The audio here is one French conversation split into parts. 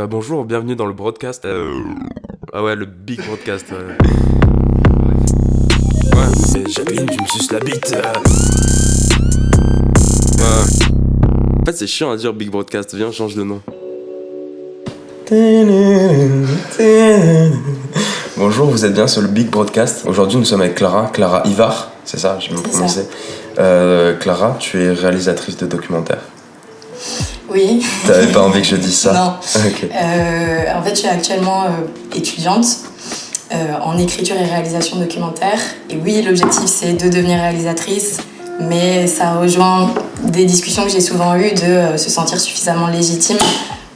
Bonjour, bienvenue dans le broadcast. Ah ouais, le big broadcast. Ouais. Et Jacqueline, tu me suces la bite. Ouais. En fait, c'est chiant à dire big broadcast. Viens, change de nom. Bonjour, vous êtes bien sur le Big Broadcast. Aujourd'hui, nous sommes avec Clara Ivar, c'est ça, j'ai bien prononcé. Clara, tu es réalisatrice de documentaires. Oui. T'avais pas envie que je dise ça? Non. Okay. En fait, je suis actuellement étudiante en écriture et réalisation documentaire. Et oui, l'objectif, c'est de devenir réalisatrice, mais ça rejoint des discussions que j'ai souvent eues de se sentir suffisamment légitime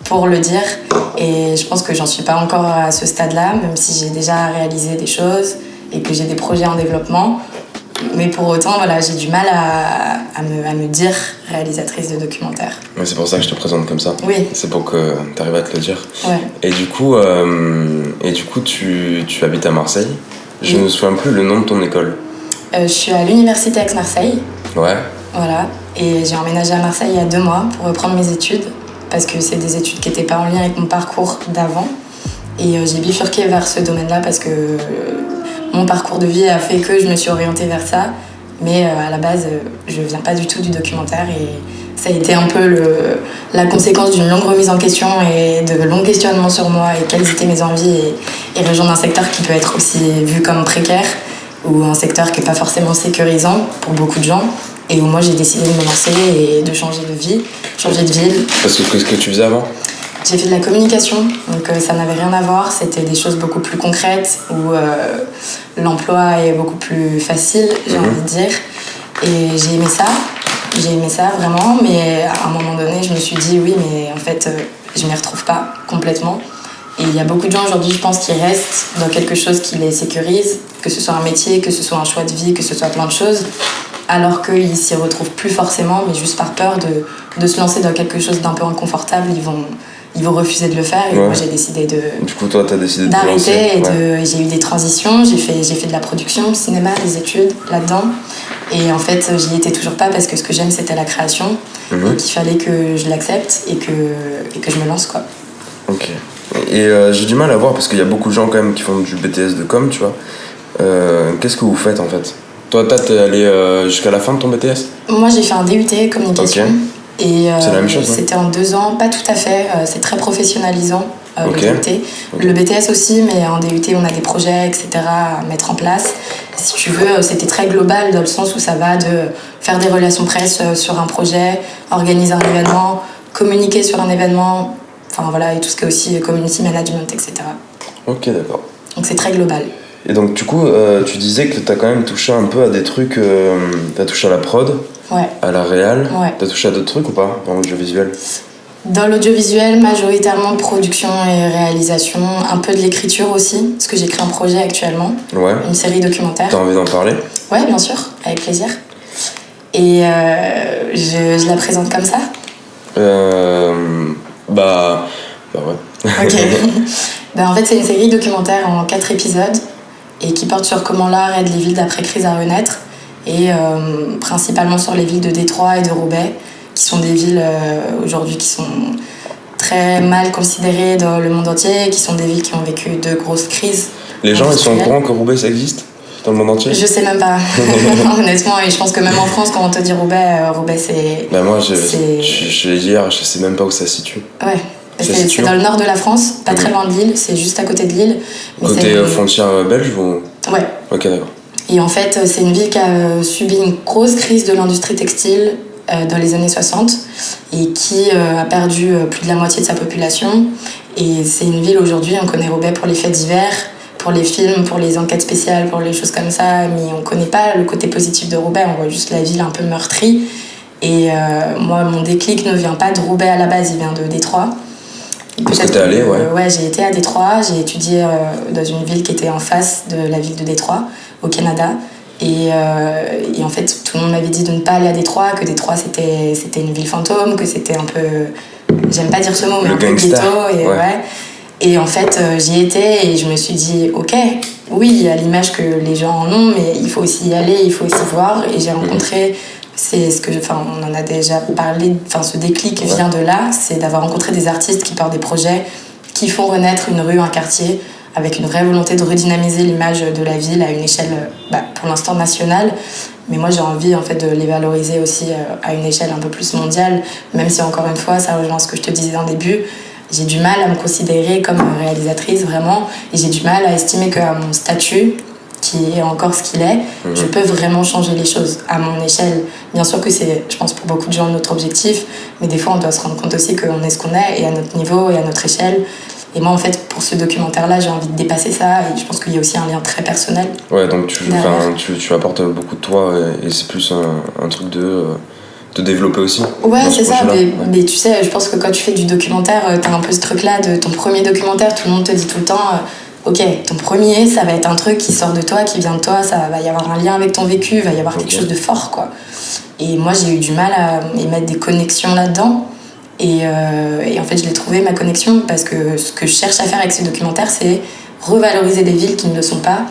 pour le dire. Et je pense que j'en suis pas encore à ce stade-là, même si j'ai déjà réalisé des choses et que j'ai des projets en développement. Mais pour autant, voilà, j'ai du mal à me dire réalisatrice de documentaire. Ouais, c'est pour ça que je te présente comme ça. Oui. C'est pour que tu arrives à te le dire. Ouais. Et du coup, tu habites à Marseille. Je ne me souviens plus le nom de ton école. Je suis à l'université Aix-Marseille. Ouais. Voilà. Et j'ai emménagé à Marseille il y a 2 mois pour reprendre mes études. Parce que c'est des études qui n'étaient pas en lien avec mon parcours d'avant. Et j'ai bifurqué vers ce domaine-là parce que mon parcours de vie a fait que je me suis orientée vers ça. Mais à la base, je ne viens pas du tout du documentaire. Et ça a été un peu la conséquence d'une longue remise en question et de longs questionnements sur moi et quelles étaient mes envies. Et rejoindre un secteur qui peut être aussi vu comme précaire ou un secteur qui n'est pas forcément sécurisant pour beaucoup de gens. Et où moi j'ai décidé de me lancer et de changer de vie, changer de ville. Parce que qu'est-ce que tu faisais avant ? J'ai fait de la communication, donc ça n'avait rien à voir. C'était des choses beaucoup plus concrètes où l'emploi est beaucoup plus facile, j'ai envie de dire. Et j'ai aimé ça vraiment, mais à un moment donné je me suis dit oui, mais en fait je m'y retrouve pas complètement. Et il y a beaucoup de gens aujourd'hui, je pense, qui restent dans quelque chose qui les sécurise, que ce soit un métier, que ce soit un choix de vie, que ce soit plein de choses, alors qu'ils s'y retrouvent plus forcément, mais juste par peur de se lancer dans quelque chose d'un peu inconfortable, ils vont refuser de le faire. Et moi, j'ai décidé Du coup, toi, t'as décidé d'arrêter. Et j'ai eu des transitions, j'ai fait de la production, cinéma, des études là-dedans. Et en fait, j'y étais toujours pas parce que ce que j'aime, c'était la création. Et qu'il fallait que je l'accepte et que je me lance, quoi. Ok. Et j'ai du mal à voir parce qu'il y a beaucoup de gens quand même qui font du BTS de com, tu vois. Qu'est-ce que vous faites en fait ? Toi, t'es allé jusqu'à la fin de ton BTS ? Moi, j'ai fait un DUT communication. Okay. Et c'est la même chose, c'était en 2 ans, pas tout à fait. C'est très professionnalisant, le DUT. Okay. Le BTS aussi, mais en DUT, on a des projets, etc. à mettre en place. Si tu veux, c'était très global dans le sens où ça va de faire des relations presse sur un projet, organiser un événement, communiquer sur un événement, enfin voilà, et tout ce qui est aussi community management, etc. Ok, d'accord. Donc c'est très global. Et donc du coup, tu disais que t'as quand même touché un peu à des trucs, t'as touché à la prod, ouais. À la réal, ouais. T'as touché à d'autres trucs ou pas dans l'audiovisuel ? Dans l'audiovisuel, majoritairement production et réalisation, un peu de l'écriture aussi, parce que j'écris un projet actuellement, une série documentaire. T'as envie d'en parler ? Ouais, bien sûr, avec plaisir. Et je la présente comme ça ? Bah ouais. Ok. En fait, c'est une série documentaire en 4 épisodes et qui porte sur comment l'art aide les villes d'après-crise à renaître et principalement sur les villes de Détroit et de Roubaix, qui sont des villes aujourd'hui qui sont très mal considérées dans le monde entier, qui sont des villes qui ont vécu de grosses crises. Les gens, ils sont au courant que Roubaix, ça existe ? Dans le monde entier ? Je sais même pas, honnêtement, et je pense que même en France, quand on te dit Roubaix, c'est... Bah moi, je l'ai dit hier, je sais même pas où ça se situe. Ouais, c'est dans le nord de la France, pas très loin de Lille, c'est juste à côté de Lille. Mais côté frontière belge ou... Ouais. Ok, d'accord. Et en fait, c'est une ville qui a subi une grosse crise de l'industrie textile dans les années 60 et qui a perdu plus de la moitié de sa population. Et c'est une ville aujourd'hui, on connaît Roubaix pour les faits divers, pour les films, pour les enquêtes spéciales, pour les choses comme ça, mais on connaît pas le côté positif de Roubaix, on voit juste la ville un peu meurtrie. Et moi, mon déclic ne vient pas de Roubaix à la base, il vient de Détroit. Parce que t'es allé, ouais, j'ai été à Détroit, j'ai étudié dans une ville qui était en face de la ville de Détroit, au Canada. Et en fait, tout le monde m'avait dit de ne pas aller à Détroit, que Détroit c'était une ville fantôme, que c'était un peu... J'aime pas dire ce mot, mais un peu ghetto. Et en fait, j'y étais et je me suis dit, ok, oui, il y a l'image que les gens en ont, mais il faut aussi y aller, il faut aussi voir. Et j'ai rencontré c'est ce que on en a déjà parlé, ce déclic vient de là, c'est d'avoir rencontré des artistes qui portent des projets qui font renaître une rue, un quartier, avec une vraie volonté de redynamiser l'image de la ville à une échelle, pour l'instant nationale. Mais moi, j'ai envie en fait de les valoriser aussi à une échelle un peu plus mondiale, même si encore une fois, ça rejoint ce que je te disais en début. J'ai du mal à me considérer comme réalisatrice, vraiment, et j'ai du mal à estimer qu'à mon statut, qui est encore ce qu'il est, je peux vraiment changer les choses à mon échelle. Bien sûr que c'est, je pense, pour beaucoup de gens notre objectif, mais des fois, on doit se rendre compte aussi qu'on est ce qu'on est, et à notre niveau, et à notre échelle. Et moi, en fait, pour ce documentaire-là, j'ai envie de dépasser ça, et je pense qu'il y a aussi un lien très personnel. Ouais, donc tu apportes beaucoup de toi, et c'est plus un truc de développer aussi. Ouais, c'est ça, mais tu sais, je pense que quand tu fais du documentaire, t'as un peu ce truc-là de ton premier documentaire, tout le monde te dit tout le temps, ok, ton premier, ça va être un truc qui sort de toi, qui vient de toi, ça va y avoir un lien avec ton vécu, va y avoir quelque chose de fort, quoi. Et moi, j'ai eu du mal à y mettre des connexions là-dedans. Et en fait, je l'ai trouvé, ma connexion, parce que ce que je cherche à faire avec ce documentaire, c'est revaloriser des villes qui ne le sont pas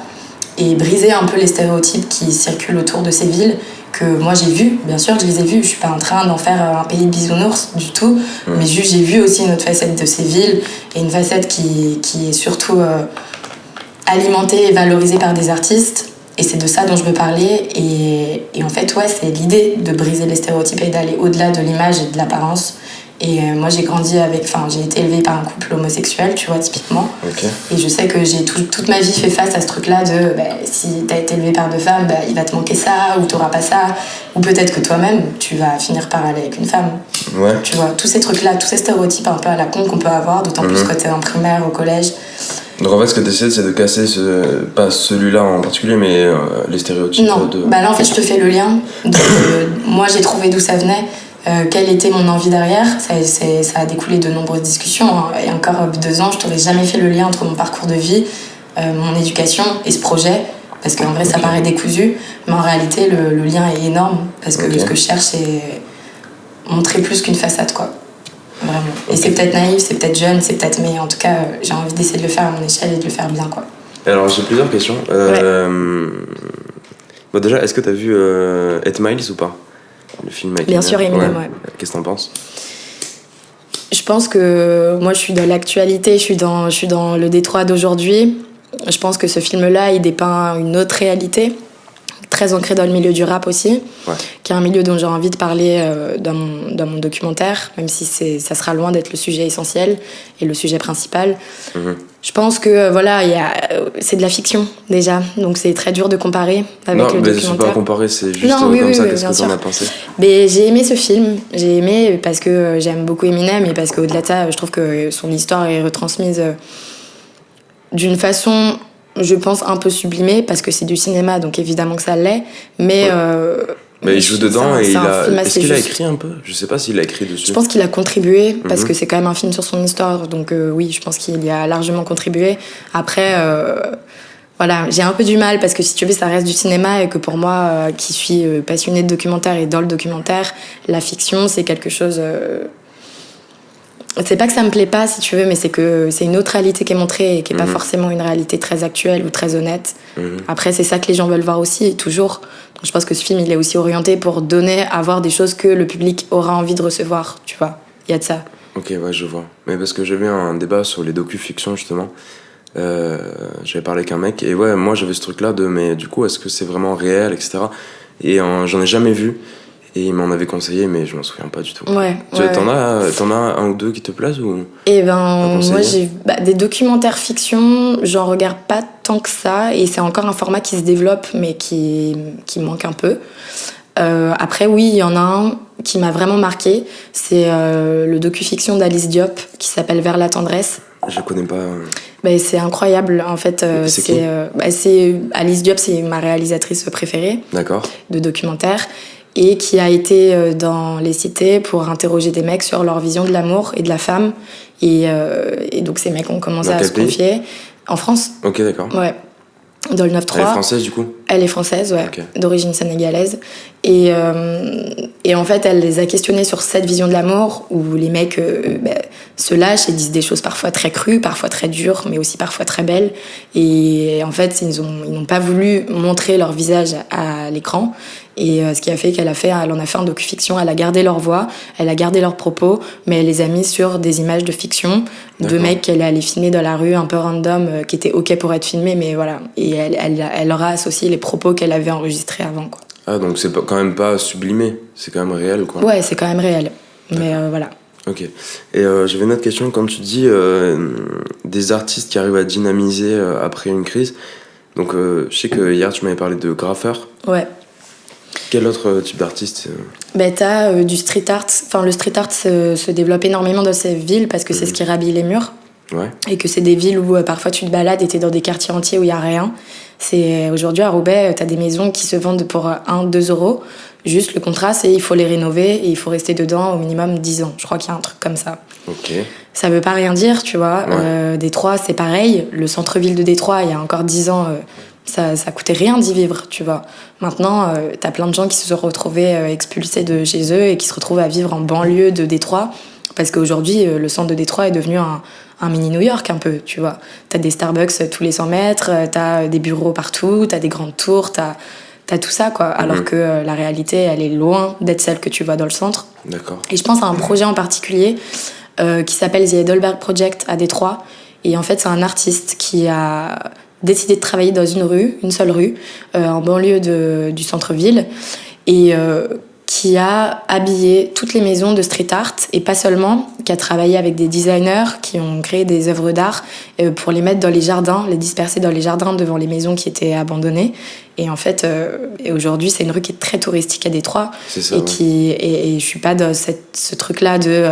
et briser un peu les stéréotypes qui circulent autour de ces villes que moi j'ai vu, bien sûr que je les ai vus, je suis pas en train d'en faire un pays de bisounours du tout, mais juste j'ai vu aussi une autre facette de ces villes et une facette qui est surtout alimentée et valorisée par des artistes, et c'est de ça dont je veux parler. Et en fait, ouais, c'est l'idée de briser les stéréotypes et d'aller au-delà de l'image et de l'apparence. Et moi, j'ai grandi j'ai été élevée par un couple homosexuel, tu vois, typiquement. Okay. Et je sais que j'ai toute ma vie fait face à ce truc-là de si t'as été élevée par deux femmes, il va te manquer ça, ou t'auras pas ça. Ou peut-être que toi-même, tu vas finir par aller avec une femme. Ouais. Tu vois, tous ces trucs-là, tous ces stéréotypes un peu à la con qu'on peut avoir, d'autant plus quand t'es en primaire, au collège. Donc en fait, ce que t'essaies, c'est de casser, pas celui-là en particulier, mais les stéréotypes. Non, là en fait, je te fais le lien. Moi, j'ai trouvé d'où ça venait. Quelle était mon envie derrière, ça a découlé de nombreuses discussions, hein. Et encore 2 ans, je t'aurais jamais fait le lien entre mon parcours de vie, mon éducation et ce projet, parce qu'en vrai ça paraît décousu, mais en réalité le lien est énorme, parce que ce que je cherche, c'est montrer plus qu'une façade, quoi. Vraiment. Et c'est peut-être naïf, c'est peut-être jeune, mais en tout cas j'ai envie d'essayer de le faire à mon échelle et de le faire bien, quoi. Alors j'ai plusieurs questions. Bon, déjà, est-ce que t'as vu 8 Miles ou pas? Le film avec Bien sûr, Eminem, ouais. Qu'est-ce que t'en penses? Je pense que moi, je suis dans l'actualité, je suis dans le Détroit d'aujourd'hui. Je pense que ce film-là, il dépeint une autre réalité, très ancrée dans le milieu du rap aussi, qui est un milieu dont j'ai envie de parler dans mon documentaire, même si ça sera loin d'être le sujet essentiel et le sujet principal. Je pense que c'est de la fiction déjà, donc c'est très dur de comparer avec le documentaire. Non, mais c'est pas comparer, c'est juste ça. Qu'est-ce que t'en as pensé? Mais j'ai aimé ce film, j'ai aimé parce que j'aime beaucoup Eminem, et parce qu'au-delà de ça, je trouve que son histoire est retransmise d'une façon, je pense, un peu sublimée, parce que c'est du cinéma, donc évidemment que ça l'est, mais... Mais il joue dedans et est-ce qu'il a écrit un peu? Je sais pas s'il a écrit dessus. Je pense qu'il a contribué, parce que c'est quand même un film sur son histoire, donc oui, je pense qu'il y a largement contribué. Après, j'ai un peu du mal, parce que si tu veux, ça reste du cinéma, et que pour moi, qui suis passionnée de documentaire et dans le documentaire, la fiction, c'est quelque chose... C'est pas que ça me plaît pas, si tu veux, mais c'est que c'est une autre réalité qui est montrée, et qui est pas forcément une réalité très actuelle ou très honnête. Après, c'est ça que les gens veulent voir aussi, toujours. Donc je pense que ce film, il est aussi orienté pour avoir des choses que le public aura envie de recevoir, tu vois. Il y a de ça. Ok, ouais, je vois. Mais parce que j'ai vu un débat sur les docu-fictions, justement. J'avais parlé avec un mec, et ouais, moi j'avais ce truc-là mais du coup, est-ce que c'est vraiment réel, etc. Et j'en ai jamais vu. Et il m'en avait conseillé, mais je m'en souviens pas du tout. Ouais. T'en as un ou deux qui te plaisent ou... Moi, j'ai des documentaires fiction, j'en regarde pas tant que ça, et c'est encore un format qui se développe, mais qui manque un peu. Après, oui, il y en a un qui m'a vraiment marqué, c'est le docu-fiction d'Alice Diop, qui s'appelle Vers la tendresse. Je connais pas. C'est incroyable, en fait. C'est Alice Diop, c'est ma réalisatrice préférée. D'accord. De documentaires. Et qui a été dans les cités pour interroger des mecs sur leur vision de l'amour et de la femme. Et donc ces mecs ont commencé à se confier. En France. Ok, d'accord. Ouais. Dans le 9-3. Elle est française, du coup? Elle est française, ouais, Ok. d'origine sénégalaise. Et en fait, elle les a questionnés sur cette vision de l'amour où les mecs se lâchent et disent des choses parfois très crues, parfois très dures, mais aussi parfois très belles. Et en fait, ils n'ont pas voulu montrer leur visage à l'écran. Et ce qui a fait elle en a fait un docu-fiction. Elle a gardé leur voix, elle a gardé leurs propos, mais elle les a mis sur des images de fiction, de D'accord. mecs qu'elle est allée filmer dans la rue, un peu random, qui étaient OK pour être filmés, mais voilà. Et elle leur a associé les propos qu'elle avait enregistrés avant, quoi. Ah, donc c'est quand même pas sublimé, c'est quand même réel, quoi. Ouais, c'est quand même réel. Mais voilà. Ok. Et j'avais une autre question. Quand tu dis des artistes qui arrivent à dynamiser après une crise, donc je sais que hier tu m'avais parlé de graffeurs. Ouais. Quel autre type d'artiste T'as du street art. Enfin, le street art se développe énormément dans ces villes parce que c'est ce qui rhabille les murs. Ouais. Et que c'est des villes où parfois tu te balades et t'es dans des quartiers entiers où il n'y a rien. Aujourd'hui à Roubaix, t'as des maisons qui se vendent pour 1-2 euros. Juste le contrat, c'est il faut les rénover et il faut rester dedans au minimum 10 ans. Je crois qu'il y a un truc comme ça. Ok. Ça veut pas rien dire, tu vois. Ouais. Détroit, c'est pareil. Le centre-ville de Détroit, il y a encore 10 ans, ça coûtait rien d'y vivre, tu vois. Maintenant, t'as plein de gens qui se sont retrouvés expulsés de chez eux et qui se retrouvent à vivre en banlieue de Détroit. Parce qu'aujourd'hui, le centre de Détroit est devenu un mini New York un peu, tu vois. T'as des Starbucks tous les 100 mètres, t'as des bureaux partout, t'as des grandes tours, t'as tout ça, quoi. Alors que la réalité, elle est loin d'être celle que tu vois dans le centre. D'accord. Et je pense à un projet en particulier qui s'appelle The Heidelberg Project à Détroit. Et en fait, c'est un artiste qui a décidé de travailler dans une seule rue, en banlieue du centre-ville. Et qui a habillé toutes les maisons de street art, et pas seulement, qui a travaillé avec des designers qui ont créé des œuvres d'art pour les mettre dans les jardins, les disperser dans les jardins devant les maisons qui étaient abandonnées. Et en fait, et aujourd'hui, c'est une rue qui est très touristique à Détroit. C'est ça, Et, ouais. et je suis pas dans ce truc-là de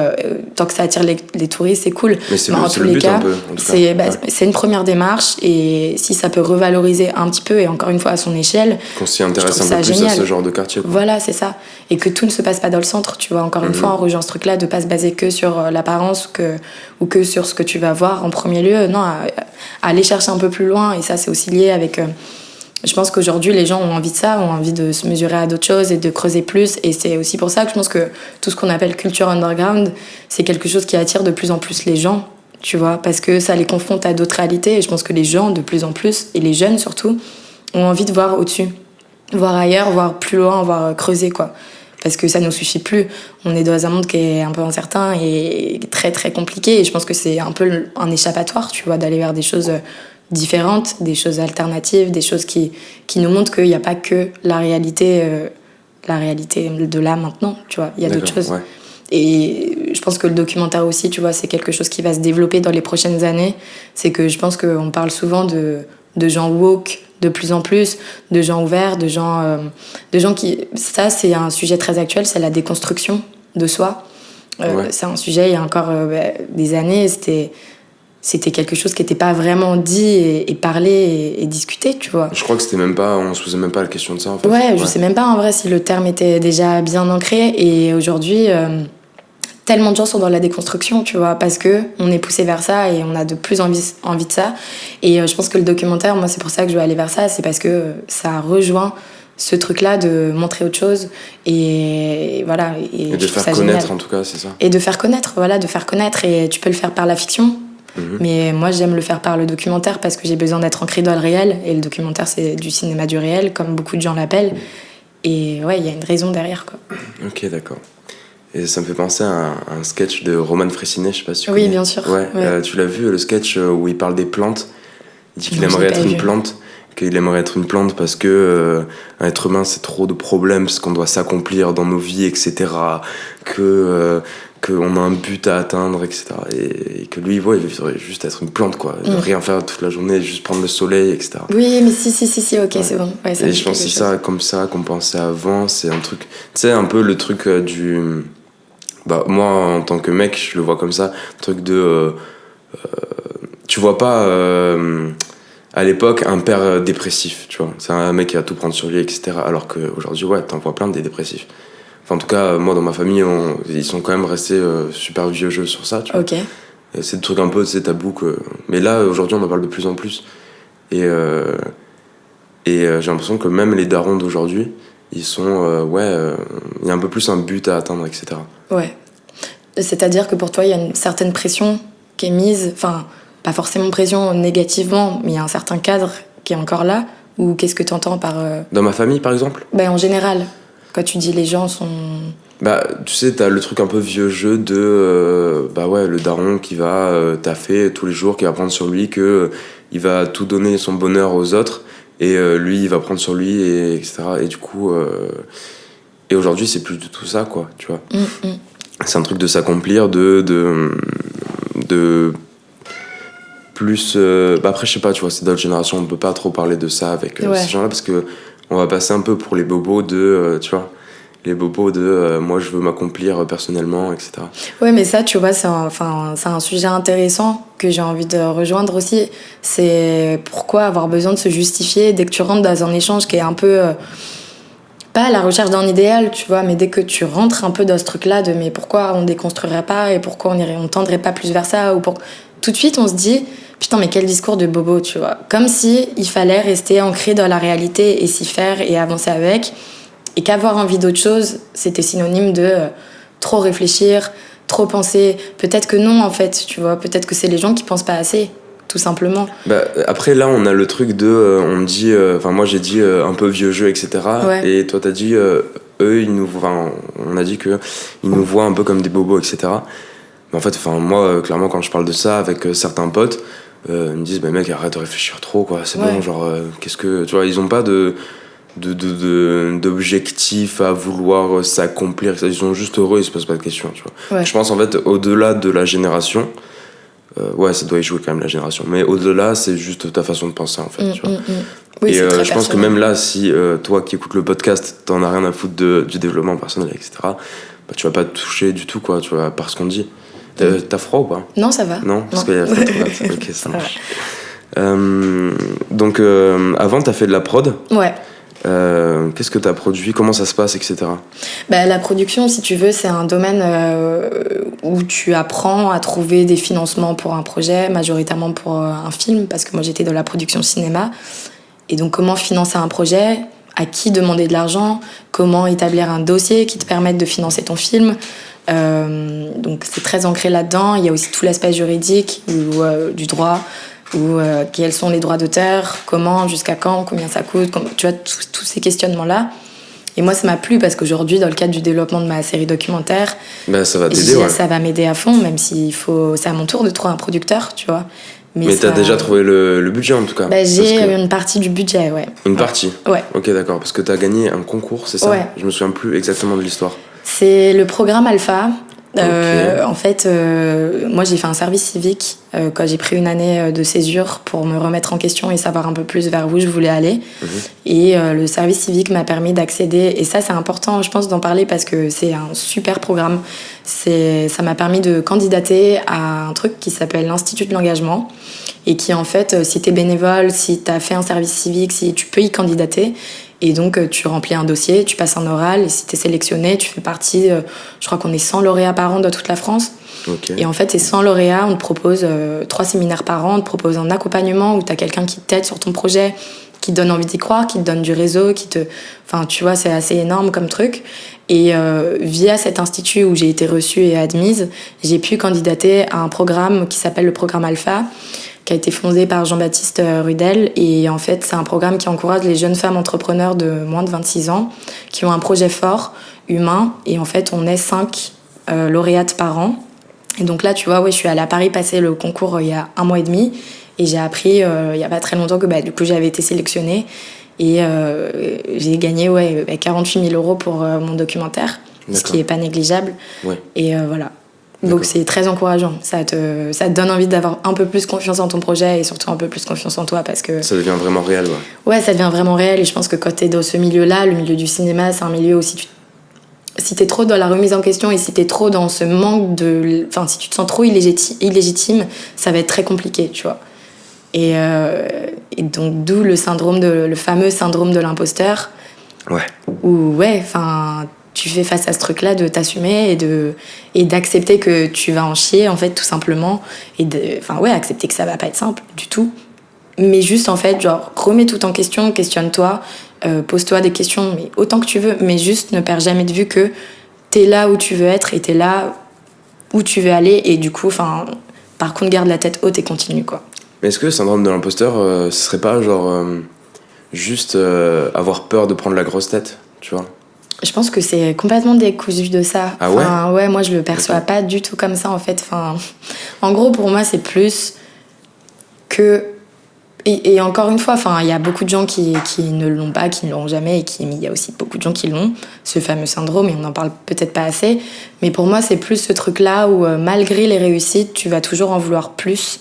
tant que ça attire les touristes, c'est cool. Mais c'est en c'est tous le les but cas, un peu, en tout cas. c'est Ouais. c'est une première démarche, et si ça peut revaloriser un petit peu, et encore une fois à son échelle, Qu'on s'y intéresse je trouve un peu ça plus à génial. ce genre de quartier, quoi. Voilà, c'est ça. Et que tout ne se passe pas dans le centre, tu vois. Encore une fois, on rejoint ce truc-là de pas se baser que sur l'apparence ou que sur ce que tu vas voir en premier lieu. Non, à aller chercher un peu plus loin. Et ça, c'est aussi lié avec... je pense qu'aujourd'hui, les gens ont envie de ça, ont envie de se mesurer à d'autres choses et de creuser plus. Et c'est aussi pour ça que je pense que tout ce qu'on appelle culture underground, c'est quelque chose qui attire de plus en plus les gens, tu vois, parce que ça les confronte à d'autres réalités. Et je pense que les gens, de plus en plus, et les jeunes surtout, ont envie de voir au-dessus, voir ailleurs, voir plus loin, voir creuser, quoi. Parce que ça ne nous suffit plus. On est dans un monde qui est un peu incertain et très très compliqué. Et je pense que c'est un peu un échappatoire, tu vois, d'aller vers des choses différentes, des choses alternatives, des choses qui nous montrent qu'il n'y a pas que la réalité de là maintenant, tu vois. Il y a d'autres D'accord, choses. ouais. Et je pense que le documentaire aussi, tu vois, c'est quelque chose qui va se développer dans les prochaines années. C'est que je pense qu'on parle souvent de gens woke, de plus en plus, de gens ouverts, de gens qui... Ça, c'est un sujet très actuel, c'est la déconstruction de soi. Ouais. C'est un sujet, il y a encore des années, c'était quelque chose qui n'était pas vraiment dit et parlé et discuté, tu vois. Je crois que c'était même pas, on se posait même pas la question de ça, en fait. Ouais, je sais même pas en vrai si le terme était déjà bien ancré. Et aujourd'hui, tellement de gens sont dans la déconstruction, tu vois, parce que on est poussé vers ça et on a de plus envie de ça. Et je pense que le documentaire, moi, c'est pour ça que je veux aller vers ça, c'est parce que ça rejoint ce truc-là de montrer autre chose et voilà. Et Et de je trouve faire ça connaître, génial. en tout cas, c'est ça. Et de faire connaître, voilà, de faire connaître. Et tu peux le faire par la fiction. Mais moi, j'aime le faire par le documentaire parce que j'ai besoin d'être ancrée dans le réel. Et le documentaire, c'est du cinéma du réel, comme beaucoup de gens l'appellent. Et ouais, il y a une raison derrière, quoi. Ok, d'accord. Et ça me fait penser à un sketch de Roman Frécinet, je sais pas si tu Oui, connais. bien sûr. Ouais. Ouais. Tu l'as vu, le sketch où il parle des plantes. Il dit qu'il Non, je aimerait l'ai pas être une vu. plante. Qu'il aimerait être une plante parce que un être humain, c'est trop de problèmes, parce qu'on doit s'accomplir dans nos vies, etc. Qu'on a un but à atteindre, etc. Et que lui, ouais, il veut juste être une plante, quoi. Il veut rien faire toute la journée, juste prendre le soleil, etc. Oui, mais si, ok, Ouais. c'est bon. Ouais, ça Et me je dit pense que quelque c'est chose. ça, comme ça qu'on pensait avant. C'est un truc, tu sais, un peu le truc du. Bah, moi, en tant que mec, je le vois comme ça. Un truc de. Tu vois pas, à l'époque, un père dépressif, tu vois. C'est un mec qui va tout prendre sur lui, etc. Alors qu'aujourd'hui, ouais, t'en vois plein des dépressifs. Enfin, en tout cas, moi, dans ma famille, ils sont quand même restés super vieux jeux sur ça, tu vois. Ok. Et c'est le truc un peu, tu sais, tabou. Mais là, aujourd'hui, on en parle de plus en plus. Et Et j'ai l'impression que même les darons d'aujourd'hui, ils sont, il y a un peu plus un but à atteindre, etc. Ouais. C'est-à-dire que pour toi, il y a une certaine pression qui est mise, enfin, pas forcément pression négativement, mais il y a un certain cadre qui est encore là. Ou qu'est-ce que tu entends par... Dans ma famille, par exemple? En général, quand tu dis les gens sont... Tu sais, t'as le truc un peu vieux jeu de le daron qui va taffer tous les jours, qui va prendre sur lui que il va tout donner son bonheur aux autres et lui il va prendre sur lui et etc. Et du coup et aujourd'hui c'est plus du tout ça, quoi, tu vois. C'est un truc de s'accomplir, de plus après je sais pas, tu vois, c'est d'autres générations, on peut pas trop parler de ça avec ces gens-là parce que on va passer un peu pour les bobos de tu vois, les bobos de moi je veux m'accomplir personnellement, etc. Ouais, mais ça, tu vois, c'est un sujet intéressant que j'ai envie de rejoindre aussi. C'est pourquoi avoir besoin de se justifier dès que tu rentres dans un échange qui est un peu... pas à la recherche d'un idéal, tu vois, mais dès que tu rentres un peu dans ce truc-là de mais pourquoi on déconstruirait pas et pourquoi on tendrait pas plus vers ça ou tout de suite, on se dit... Putain, mais quel discours de bobo, tu vois. Comme si il fallait rester ancré dans la réalité et s'y faire et avancer avec... Et qu'avoir envie d'autre chose, c'était synonyme de trop réfléchir, trop penser. Peut-être que non, en fait, tu vois. Peut-être que c'est les gens qui pensent pas assez, tout simplement. Après, là, on a le truc de... on dit... moi, j'ai dit un peu vieux jeu, etc. Ouais. Et toi, t'as dit... eux, on a dit qu'ils nous voient un peu comme des bobos, etc. Mais en fait, moi, clairement, quand je parle de ça avec certains potes, ils me disent, mec, arrête de réfléchir trop, quoi. C'est bon, genre, qu'est-ce que... Tu vois, ils ont pas d'objectifs à vouloir s'accomplir, ils sont juste heureux, ils se posent pas de questions, tu vois. Ouais. Je pense en fait au-delà de la génération, ça doit y jouer quand même la génération, mais au-delà c'est juste ta façon de penser en fait, tu vois. Oui, et je pense que même là, si toi qui écoutes le podcast t'en as rien à foutre du développement personnel, etc., tu vas pas te toucher du tout, quoi, tu vois, par ce qu'on dit. T'as froid ou pas? Non, ça va. Non, parce qu'il y a ok, ça marche. Donc avant t'as fait de la prod. Ouais. Qu'est-ce que tu as produit, comment ça se passe, etc. La production, si tu veux, c'est un domaine où tu apprends à trouver des financements pour un projet, majoritairement pour un film, parce que moi j'étais dans la production cinéma. Et donc comment financer un projet, à qui demander de l'argent, comment établir un dossier qui te permette de financer ton film. Donc c'est très ancré là-dedans. Il y a aussi tout l'aspect juridique du droit. Ou quels sont les droits d'auteur, comment, jusqu'à quand, combien ça coûte, tu vois, tous ces questionnements-là. Et moi, ça m'a plu parce qu'aujourd'hui, dans le cadre du développement de ma série documentaire, ça va t'aider, ça va m'aider à fond, même c'est à mon tour de trouver un producteur, tu vois. Mais t'as déjà trouvé le budget, en tout cas? J'ai une partie du budget, ouais. Une partie? Ouais. Ok, d'accord, parce que t'as gagné un concours, c'est ça? Ouais. Je me souviens plus exactement de l'histoire. C'est le programme Alpha. Okay. En fait, moi j'ai fait un service civique quand j'ai pris une année de césure pour me remettre en question et savoir un peu plus vers où je voulais aller. Et le service civique m'a permis d'accéder, et ça c'est important je pense d'en parler parce que c'est un super programme. Ça m'a permis de candidater à un truc qui s'appelle l'Institut de l'engagement et qui en fait, si t'es bénévole, si t'as fait un service civique, si tu peux y candidater. Et donc, tu remplis un dossier, tu passes un oral, et si tu es sélectionné, tu fais partie, je crois qu'on est 100 lauréats par an dans toute la France. Okay. Et en fait, ces 100 lauréats, on te propose 3 séminaires par an, on te propose un accompagnement où tu as quelqu'un qui t'aide sur ton projet, qui te donne envie d'y croire, qui te donne du réseau, Enfin, tu vois, c'est assez énorme comme truc. Et via cet institut où j'ai été reçue et admise, j'ai pu candidater à un programme qui s'appelle le programme Alpha, qui a été fondé par Jean-Baptiste Rudel. Et en fait, c'est un programme qui encourage les jeunes femmes entrepreneurs de moins de 26 ans qui ont un projet fort, humain. Et en fait, on est 5 lauréates par an. Et donc là, tu vois, je suis allée à Paris passer le concours il y a 1 mois et demi. Et j'ai appris il n'y a pas très longtemps que du coup, j'avais été sélectionnée. Et j'ai gagné 48 000 € pour mon documentaire, ce qui n'est pas négligeable. Ouais. Et voilà. Donc c'est très encourageant, ça te donne envie d'avoir un peu plus confiance en ton projet et surtout un peu plus confiance en toi parce que... Ça devient vraiment réel, Ouais, ça devient vraiment réel et je pense que quand t'es dans ce milieu-là, le milieu du cinéma, c'est un milieu où si t'es trop dans la remise en question et si t'es trop dans ce manque de... Enfin, si tu te sens trop illégitime, ça va être très compliqué, tu vois. Et donc d'où le fameux syndrome de l'imposteur. Ouais. Où, tu fais face à ce truc-là de t'assumer et d'accepter que tu vas en chier, en fait, tout simplement. Et accepter que ça va pas être simple du tout. Mais juste, en fait, genre, remets tout en question, questionne-toi, pose-toi des questions, mais autant que tu veux, mais juste ne perds jamais de vue que t'es là où tu veux être et t'es là où tu veux aller, et du coup, par contre, garde la tête haute et continue, quoi. Mais est-ce que le syndrome de l'imposteur, ce serait pas genre juste avoir peur de prendre la grosse tête, tu vois? Je pense que c'est complètement décousu de ça. Ah ouais? Ouais, moi je le perçois pas du tout comme ça en fait. En gros, pour moi, c'est plus que. Et encore une fois, il y a beaucoup de gens qui ne l'ont pas, qui ne l'auront jamais, et il y a aussi beaucoup de gens qui l'ont, ce fameux syndrome, et on n'en parle peut-être pas assez. Mais pour moi, c'est plus ce truc-là où, malgré les réussites, tu vas toujours en vouloir plus.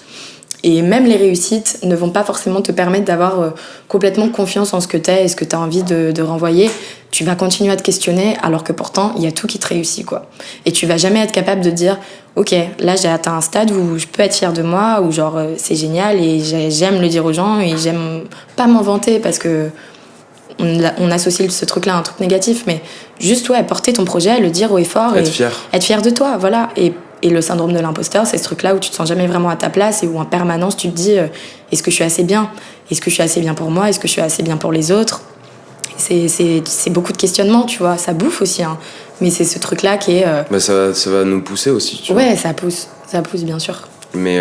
Et même les réussites ne vont pas forcément te permettre d'avoir complètement confiance en ce que t'es et ce que t'as envie de renvoyer. Tu vas continuer à te questionner, alors que pourtant, il y a tout qui te réussit, quoi. Et tu vas jamais être capable de dire « Ok, là, j'ai atteint un stade où je peux être fière de moi, où genre, c'est génial et j'aime le dire aux gens et j'aime pas m'en vanter parce que on associe ce truc-là à un truc négatif, mais juste, ouais, porter ton projet, le dire haut et fort. Être fier. Être fier de toi, voilà. Et le syndrome de l'imposteur, c'est ce truc-là où tu te sens jamais vraiment à ta place et où en permanence tu te dis est-ce que je suis assez bien ? Est-ce que je suis assez bien pour moi ? Est-ce que je suis assez bien pour les autres ? C'est beaucoup de questionnements, tu vois. Ça bouffe aussi, hein. Mais c'est ce truc-là qui est... Ça va nous pousser aussi, tu vois. Ouais, ça pousse bien sûr. Mais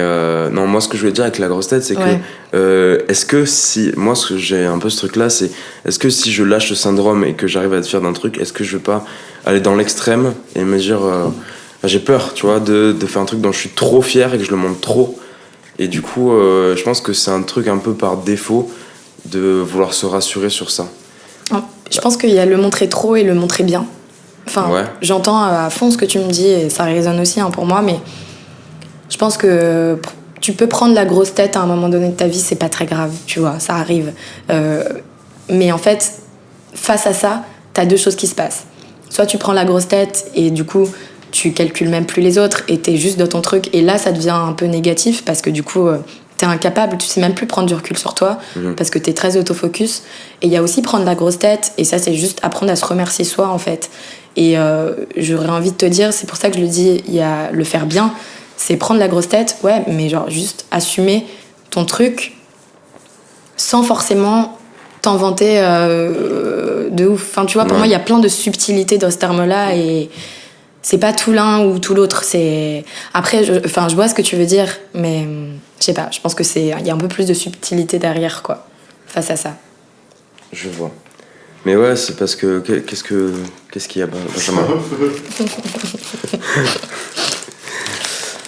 non, moi ce que je voulais dire avec la grosse tête, c'est que est-ce que si... Moi, ce que j'ai un peu ce truc-là, c'est est-ce que si je lâche le syndrome et que j'arrive à être fier d'un truc, est-ce que je vais pas aller dans l'extrême et me dire... j'ai peur, tu vois, de faire un truc dont je suis trop fier et que je le montre trop. Et du coup, je pense que c'est un truc un peu par défaut de vouloir se rassurer sur ça. Je pense qu'il y a le montrer trop et le montrer bien. J'entends à fond ce que tu me dis et ça résonne aussi, hein, pour moi, mais je pense que tu peux prendre la grosse tête à un moment donné de ta vie, c'est pas très grave, tu vois, ça arrive. Mais en fait, face à ça, t'as deux choses qui se passent. Soit tu prends la grosse tête et du coup... tu calcules même plus les autres et t'es juste dans ton truc, et là ça devient un peu négatif parce que du coup t'es incapable, tu sais même plus prendre du recul sur toi parce que t'es très autofocus. Et il y a aussi prendre la grosse tête, et ça c'est juste apprendre à se remercier soi en fait. Et j'aurais envie de te dire, c'est pour ça que je le dis, il y a le faire bien, c'est prendre la grosse tête, ouais, mais genre juste assumer ton truc sans forcément t'en vanter de ouf. Enfin tu vois, pour moi il y a plein de subtilités dans ce terme là, et c'est pas tout l'un ou tout l'autre. Après, je vois ce que tu veux dire, mais je sais pas, je pense que il y a un peu plus de subtilité derrière, quoi, face à ça. Je vois. Mais ouais, c'est parce que... Qu'est-ce qu'il y a, Benjamin?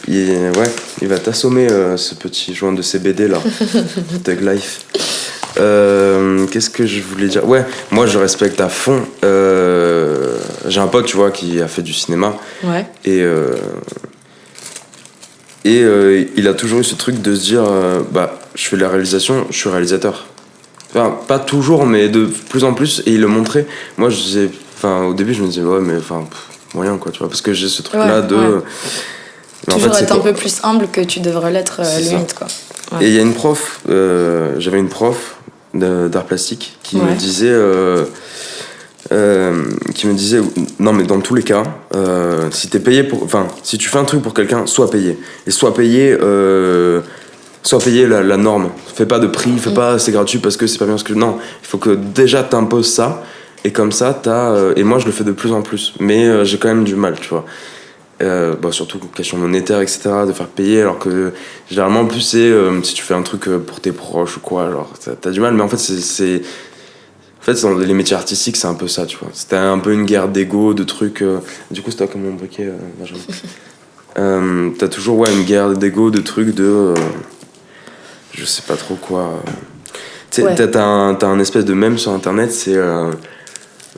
Il va t'assommer, ce petit joint de CBD, là. Thug Life. Qu'est-ce que je voulais dire? Ouais, moi je respecte à fond. J'ai un pote, tu vois, qui a fait du cinéma. Ouais. Et il a toujours eu ce truc de se dire je fais la réalisation, je suis réalisateur. Enfin, pas toujours, mais de plus en plus. Et il le montrait. Moi, au début, je me disais, ouais, mais moyen, quoi, tu vois, parce que j'ai ce truc-là de. Ouais. Toujours être un peu plus humble que tu devrais l'être, limite, quoi. Ouais. Et il y a une prof, j'avais une prof d'art plastique qui me disait non, mais dans tous les cas, si t'es payé si tu fais un truc pour quelqu'un, sois payé. Et sois payé la norme. Fais pas de prix, fais pas c'est gratuit parce que c'est pas bien, parce que non, il faut que déjà t'imposes ça, et comme ça et moi je le fais de plus en plus, mais j'ai quand même du mal, tu vois. Surtout question monétaire, etc., de faire payer, alors que généralement en plus c'est si tu fais un truc pour tes proches ou quoi, alors t'as du mal. Mais en fait dans les métiers artistiques c'est un peu ça, tu vois, c'était un peu une guerre d'ego, de trucs du coup c'était comme mon briquet, Benjamin. T'as toujours une guerre d'ego, de trucs de je sais pas trop quoi, t'as un espèce de mème sur internet, c'est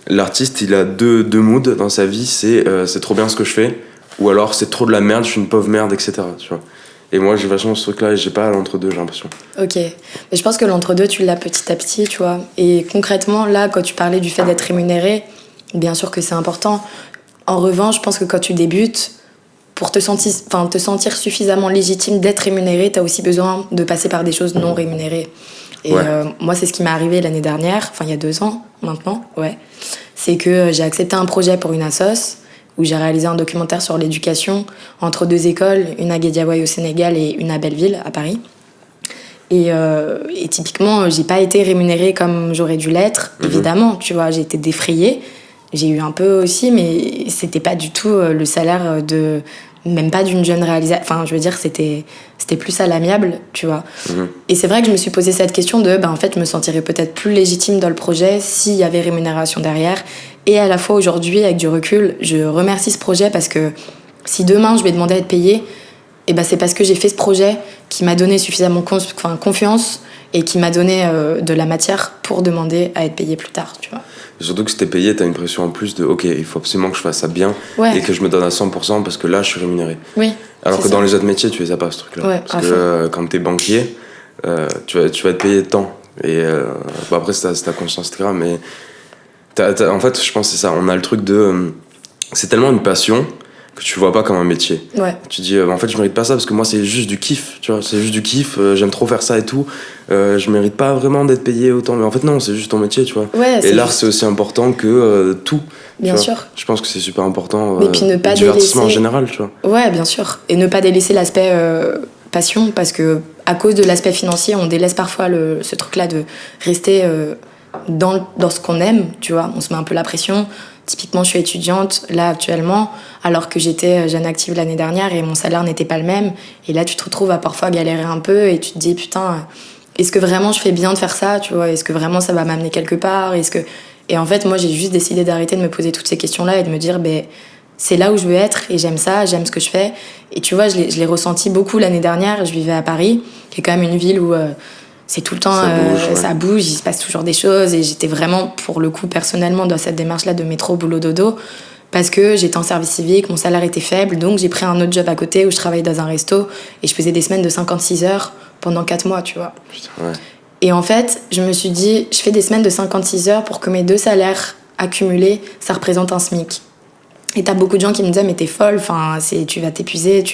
l'artiste il a deux moods dans sa vie, c'est trop bien ce que je fais, ou alors c'est trop de la merde, je suis une pauvre merde, etc., tu vois. Et moi j'ai vachement ce truc là, et j'ai pas l'entre-deux, j'ai l'impression. Ok, mais je pense que l'entre-deux tu l'as petit à petit, tu vois. Et concrètement là, quand tu parlais du fait d'être rémunéré, bien sûr que c'est important. En revanche, je pense que quand tu débutes, pour te sentir suffisamment légitime d'être rémunéré, t'as aussi besoin de passer par des choses non rémunérées. Et moi c'est ce qui m'est arrivé l'année dernière, il y a 2 ans maintenant, c'est que j'ai accepté un projet pour une assoce où j'ai réalisé un documentaire sur l'éducation entre 2 écoles, une à Guédiawaye au Sénégal et une à Belleville à Paris. Et typiquement, j'ai pas été rémunérée comme j'aurais dû l'être, évidemment, tu vois, j'ai été défrayée. J'ai eu un peu aussi, mais c'était pas du tout le salaire de... Même pas d'une jeune réalisatrice. Enfin, je veux dire, c'était plus à l'amiable, tu vois. Et c'est vrai que je me suis posé cette question de, en fait, je me sentirais peut-être plus légitime dans le projet s'il y avait rémunération derrière. Et à la fois, aujourd'hui, avec du recul, je remercie ce projet parce que si demain, je vais demander à être payée, c'est parce que j'ai fait ce projet qui m'a donné suffisamment confiance et qui m'a donné de la matière pour demander à être payée plus tard, tu vois. Surtout que si t'es payé, t'as une pression en plus de ok, il faut absolument que je fasse ça bien et que je me donne à 100% parce que là je suis rémunéré. Oui. Alors que dans les autres métiers, tu les as pas ce truc-là. Ouais, parce que quand t'es banquier, tu vas être payé de temps. Et après, c'est ta conscience, etc. Mais en fait, je pense que c'est ça. On a le truc de. C'est tellement une passion que tu vois pas comme un métier. Ouais. Tu dis en fait je mérite pas ça parce que moi c'est juste du kiff, tu vois, c'est juste du kiff, j'aime trop faire ça et tout, je mérite pas vraiment d'être payé autant, mais en fait non, c'est juste ton métier, tu vois. Ouais, et l'art c'est aussi important que tout. Bien sûr. Je pense que c'est super important. Mais puis ne pas le divertissement délaisser... en général, tu vois. Ouais, bien sûr. Et ne pas délaisser l'aspect passion, parce que à cause de l'aspect financier, on délaisse parfois ce truc-là de rester dans ce qu'on aime, tu vois. On se met un peu la pression. Typiquement, je suis étudiante, là, actuellement, alors que j'étais jeune active l'année dernière et mon salaire n'était pas le même. Et là, tu te retrouves à parfois galérer un peu et tu te dis, putain, est-ce que vraiment je fais bien de faire ça, tu vois? Est-ce que vraiment ça va m'amener quelque part? Et en fait, moi, j'ai juste décidé d'arrêter de me poser toutes ces questions-là et de me dire, c'est là où je veux être et j'aime ça, j'aime ce que je fais. Et tu vois, je l'ai ressenti beaucoup l'année dernière. Je vivais à Paris, qui est quand même une ville où... c'est tout le temps, ça bouge, il se passe toujours des choses. Et j'étais vraiment, pour le coup, personnellement, dans cette démarche-là de métro, boulot, dodo, parce que j'étais en service civique, mon salaire était faible, donc j'ai pris un autre job à côté où je travaillais dans un resto et je faisais des semaines de 56 heures pendant 4 mois, tu vois. Putain, ouais. Et en fait, je me suis dit, je fais des semaines de 56 heures pour que mes 2 salaires accumulés, ça représente un SMIC. Et t'as beaucoup de gens qui me disaient, mais t'es folle, tu vas t'épuiser,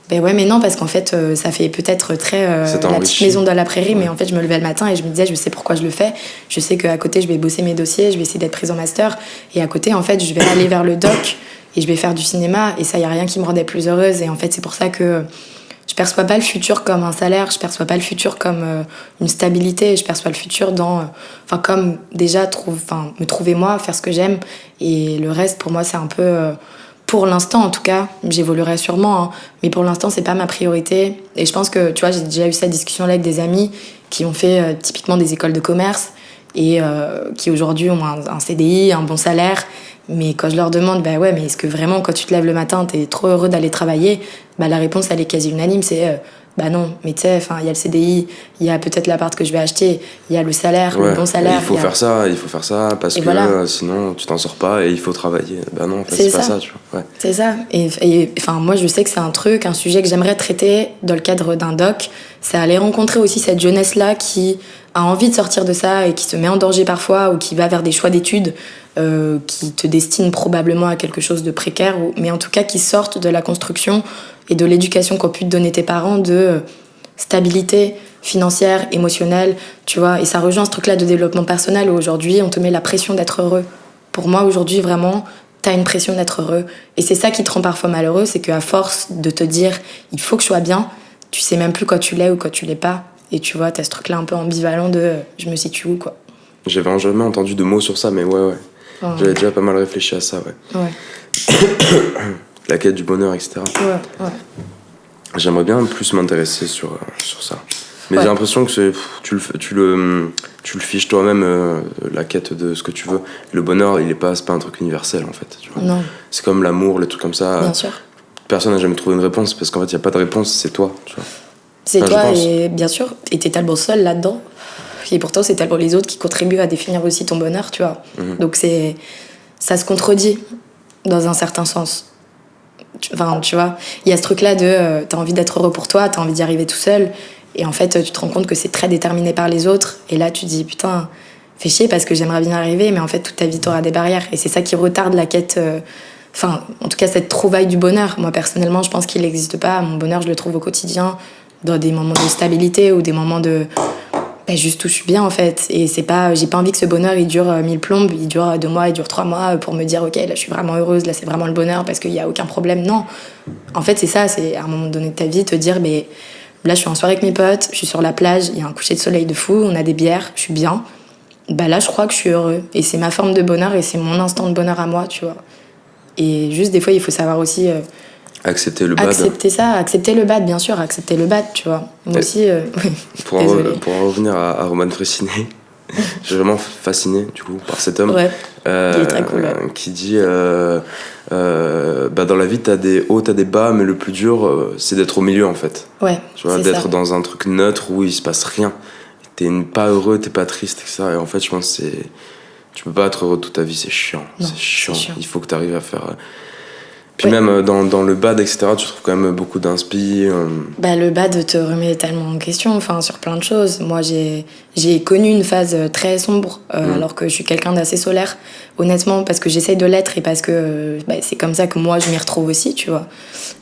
Ben ouais, mais non, parce qu'en fait, ça fait peut-être très la petite maison dans la prairie, mais en fait, je me levais le matin et je me disais, je sais pourquoi je le fais. Je sais qu'à côté, je vais bosser mes dossiers, je vais essayer d'être prise en master. Et à côté, en fait, je vais aller vers le doc et je vais faire du cinéma. Et ça, il n'y a rien qui me rendait plus heureuse. Et en fait, c'est pour ça que je perçois pas le futur comme un salaire, je perçois pas le futur comme une stabilité. Je perçois le futur comme déjà me trouver moi, faire ce que j'aime. Et le reste, pour moi, c'est un peu... pour l'instant, en tout cas, j'évoluerai sûrement, hein, mais pour l'instant, c'est pas ma priorité. Et je pense que, tu vois, j'ai déjà eu cette discussion-là avec des amis qui ont fait typiquement des écoles de commerce et qui aujourd'hui ont un CDI, un bon salaire. Mais quand je leur demande, ouais, mais est-ce que vraiment, quand tu te lèves le matin, t'es trop heureux d'aller travailler? La réponse, elle est quasi unanime, c'est non, mais tu sais, il y a le CDI, il y a peut-être l'appart que je vais acheter, il y a le salaire, le bon salaire. Il faut faire ça, parce que voilà. Sinon tu t'en sors pas et il faut travailler. Non, en fait, c'est pas ça, tu vois. Ouais. C'est ça. Et moi, je sais que c'est un sujet que j'aimerais traiter dans le cadre d'un doc. C'est aller rencontrer aussi cette jeunesse-là qui a envie de sortir de ça et qui se met en danger parfois ou qui va vers des choix d'études qui te destinent probablement à quelque chose de précaire, mais en tout cas qui sortent de la construction et de l'éducation qu'ont pu te donner tes parents de stabilité financière, émotionnelle, tu vois. Et ça rejoint ce truc-là de développement personnel où aujourd'hui, on te met la pression d'être heureux. Pour moi, aujourd'hui, vraiment, t'as une pression d'être heureux. Et c'est ça qui te rend parfois malheureux, c'est qu'à force de te dire « il faut que je sois bien », tu sais même plus quand tu l'es ou quand tu l'es pas. Et tu vois, t'as ce truc-là un peu ambivalent de « je me situe où », quoi. J'avais jamais entendu de mots sur ça, mais ouais. J'avais déjà pas mal réfléchi à ça, ouais. La quête du bonheur, etc. Ouais. J'aimerais bien plus m'intéresser sur ça. Mais j'ai l'impression que tu le fiches toi-même, la quête de ce que tu veux. Le bonheur, c'est pas un truc universel, en fait. Tu vois. Non. C'est comme l'amour, les trucs comme ça. Bien sûr. Personne n'a jamais trouvé une réponse, parce qu'en fait, il n'y a pas de réponse, c'est toi, tu vois. C'est toi, et bien sûr, et t'es tellement seul là-dedans. Et pourtant, c'est tellement les autres qui contribuent à définir aussi ton bonheur, tu vois. Donc ça se contredit, dans un certain sens. Tu vois, il y a ce truc-là de t'as envie d'être heureux pour toi, t'as envie d'y arriver tout seul, et en fait, tu te rends compte que c'est très déterminé par les autres, et là, tu te dis, putain, fais chier parce que j'aimerais bien y arriver, mais en fait, toute ta vie, t'auras des barrières, et c'est ça qui retarde la quête, en tout cas, cette trouvaille du bonheur. Moi, personnellement, je pense qu'il n'existe pas. Mon bonheur, je le trouve au quotidien, dans des moments de stabilité ou des moments de... juste où je suis bien, en fait. Et j'ai pas envie que ce bonheur, il dure 1000 plombes, il dure 2 mois, il dure 3 mois pour me dire, ok, là, je suis vraiment heureuse, là, c'est vraiment le bonheur parce qu'il n'y a aucun problème. Non. En fait, c'est ça, c'est à un moment donné de ta vie, te dire, Là, je suis en soirée avec mes potes, je suis sur la plage, il y a un coucher de soleil de fou, on a des bières, je suis bien. Bah là, je crois que je suis heureux. Et c'est ma forme de bonheur et c'est mon instant de bonheur à moi, tu vois. Et juste, des fois, il faut savoir aussi... accepter le bad. Accepter ça, accepter le bad, bien sûr, accepter le bad, tu vois. Moi aussi... Pour en revenir à Roman Frécinet, je suis vraiment fasciné, du coup, par cet homme. Ouais, il est très cool. Ouais. Qui dit... dans la vie, t'as des hauts, t'as des bas, mais le plus dur, c'est d'être au milieu, en fait. Ouais, tu vois, d'être dans un truc neutre où il se passe rien. T'es pas heureux, t'es pas triste, etc. Et en fait, je pense que tu peux pas être heureux toute ta vie, c'est chiant. Non, c'est chiant. Il faut que t'arrives à faire... Puis ouais. même dans le bad, etc., tu trouves quand même beaucoup d'inspi. Le bad te remet tellement en question, sur plein de choses. Moi, j'ai connu une phase très sombre, alors que je suis quelqu'un d'assez solaire, honnêtement, parce que j'essaye de l'être et parce que c'est comme ça que moi, je m'y retrouve aussi, tu vois.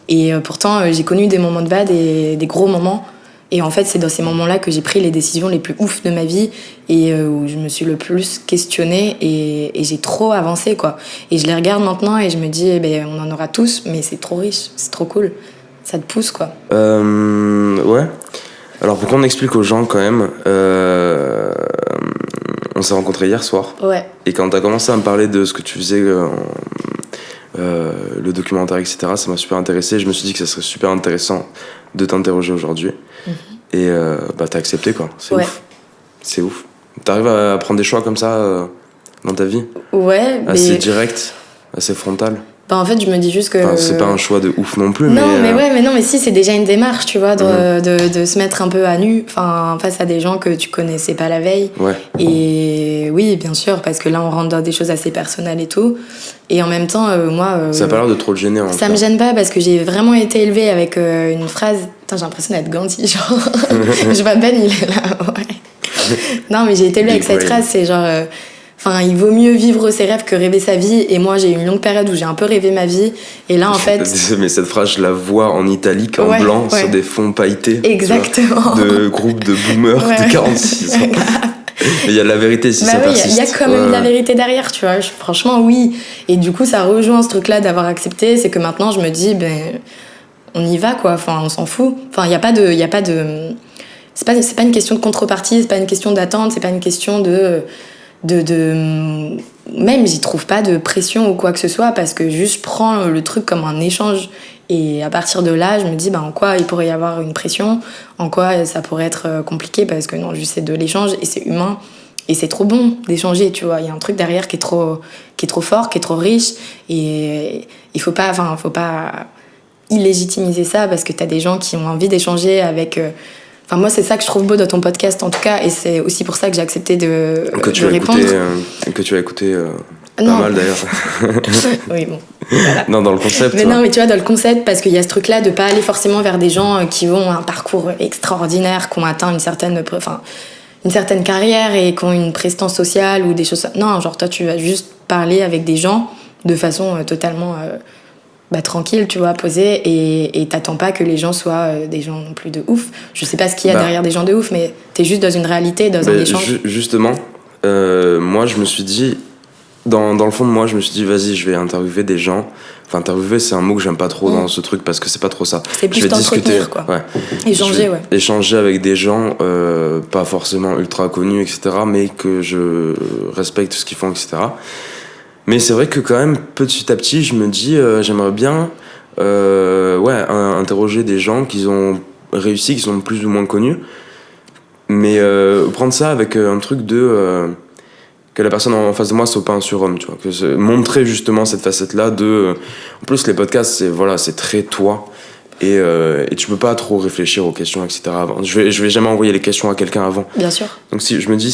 Et pourtant, j'ai connu des moments de bad et des gros moments. Et en fait, c'est dans ces moments-là que j'ai pris les décisions les plus ouf de ma vie et où je me suis le plus questionnée et j'ai trop avancé, quoi. Et je les regarde maintenant et je me dis, on en aura tous, mais c'est trop riche, c'est trop cool. Ça te pousse, quoi. Ouais. Alors, pour qu'on explique aux gens, quand même, on s'est rencontrés hier soir. Ouais. Et quand t'as commencé à me parler de ce que tu faisais, le documentaire, etc., ça m'a super intéressé. Je me suis dit que ça serait super intéressant de t'interroger aujourd'hui. Et t'as accepté, quoi. C'est ouf. C'est ouf. T'arrives à prendre des choix comme ça dans ta vie? Ouais, assez direct, assez frontal. En fait, je me dis juste que... c'est pas un choix de ouf non plus, non, mais si, c'est déjà une démarche, tu vois, de se mettre un peu à nu, face à des gens que tu connaissais pas la veille. Ouais. Et oui, bien sûr, parce que là, on rentre dans des choses assez personnelles et tout. Et en même temps, moi... ça a pas l'air de trop te gêner, ça me gêne pas, parce que j'ai vraiment été élevée avec une phrase... Putain, j'ai l'impression d'être Gandhi, genre... Je vois Ben, il est là, ouais. Non, mais j'ai été élevée avec cette phrase, c'est genre... il vaut mieux vivre ses rêves que rêver sa vie. Et moi, j'ai eu une longue période où j'ai un peu rêvé ma vie. Et là, en fait... Mais cette phrase, je la vois en italique, en blanc, sur des fonds pailletés. Exactement. De groupes de boomers de 46 ans. Mais il y a de la vérité si ça persiste. Il y a quand même de la vérité derrière, tu vois. Franchement, oui. Et du coup, ça rejoint ce truc-là d'avoir accepté. C'est que maintenant, je me dis, on y va, quoi. On s'en fout. Il n'y a pas de... C'est pas une question de contrepartie, c'est pas une question d'attente, c'est pas une question de... Même j'y trouve pas de pression ou quoi que ce soit, parce que juste je prends le truc comme un échange et à partir de là je me dis en quoi il pourrait y avoir une pression, en quoi ça pourrait être compliqué, parce que non, juste c'est de l'échange et c'est humain et c'est trop bon d'échanger, tu vois. Il y a un truc derrière qui est trop fort, qui est trop riche, et il faut pas illégitimiser ça, parce que t'as des gens qui ont envie d'échanger avec moi, c'est ça que je trouve beau dans ton podcast, en tout cas, et c'est aussi pour ça que j'ai accepté de répondre. Que tu as écouté pas mal, d'ailleurs. Oui, bon. Voilà. Non, dans le concept. Mais non, mais tu vois, dans le concept, parce qu'il y a ce truc-là de pas aller forcément vers des gens qui ont un parcours extraordinaire, qui ont atteint une certaine carrière et qui ont une prestance sociale ou des choses... Non, genre, toi, tu vas juste parler avec des gens de façon totalement... tranquille, tu vois, posée, et t'attends pas que les gens soient des gens non plus de ouf. Je sais pas ce qu'il y a derrière des gens de ouf, mais t'es juste dans une réalité, dans un échange. Justement, moi je me suis dit, dans le fond de moi, je me suis dit, vas-y, je vais interviewer des gens. Enfin, interviewer, c'est un mot que j'aime pas trop dans ce truc, parce que c'est pas trop ça. C'est plus t'entretenir, quoi. Ouais. Échanger, ouais. Échanger avec des gens, pas forcément ultra connus, etc., mais que je respecte ce qu'ils font, etc. Mais c'est vrai que quand même, petit à petit, je me dis, j'aimerais bien interroger des gens qui ont réussi, qui sont plus ou moins connus, mais prendre ça avec un truc de... que la personne en face de moi soit pas un surhomme, tu vois, montrer justement cette facette-là de... En plus, les podcasts, c'est très toi, et tu peux pas trop réfléchir aux questions, etc. avant. Je vais jamais envoyer les questions à quelqu'un avant. Bien sûr. Donc je me dis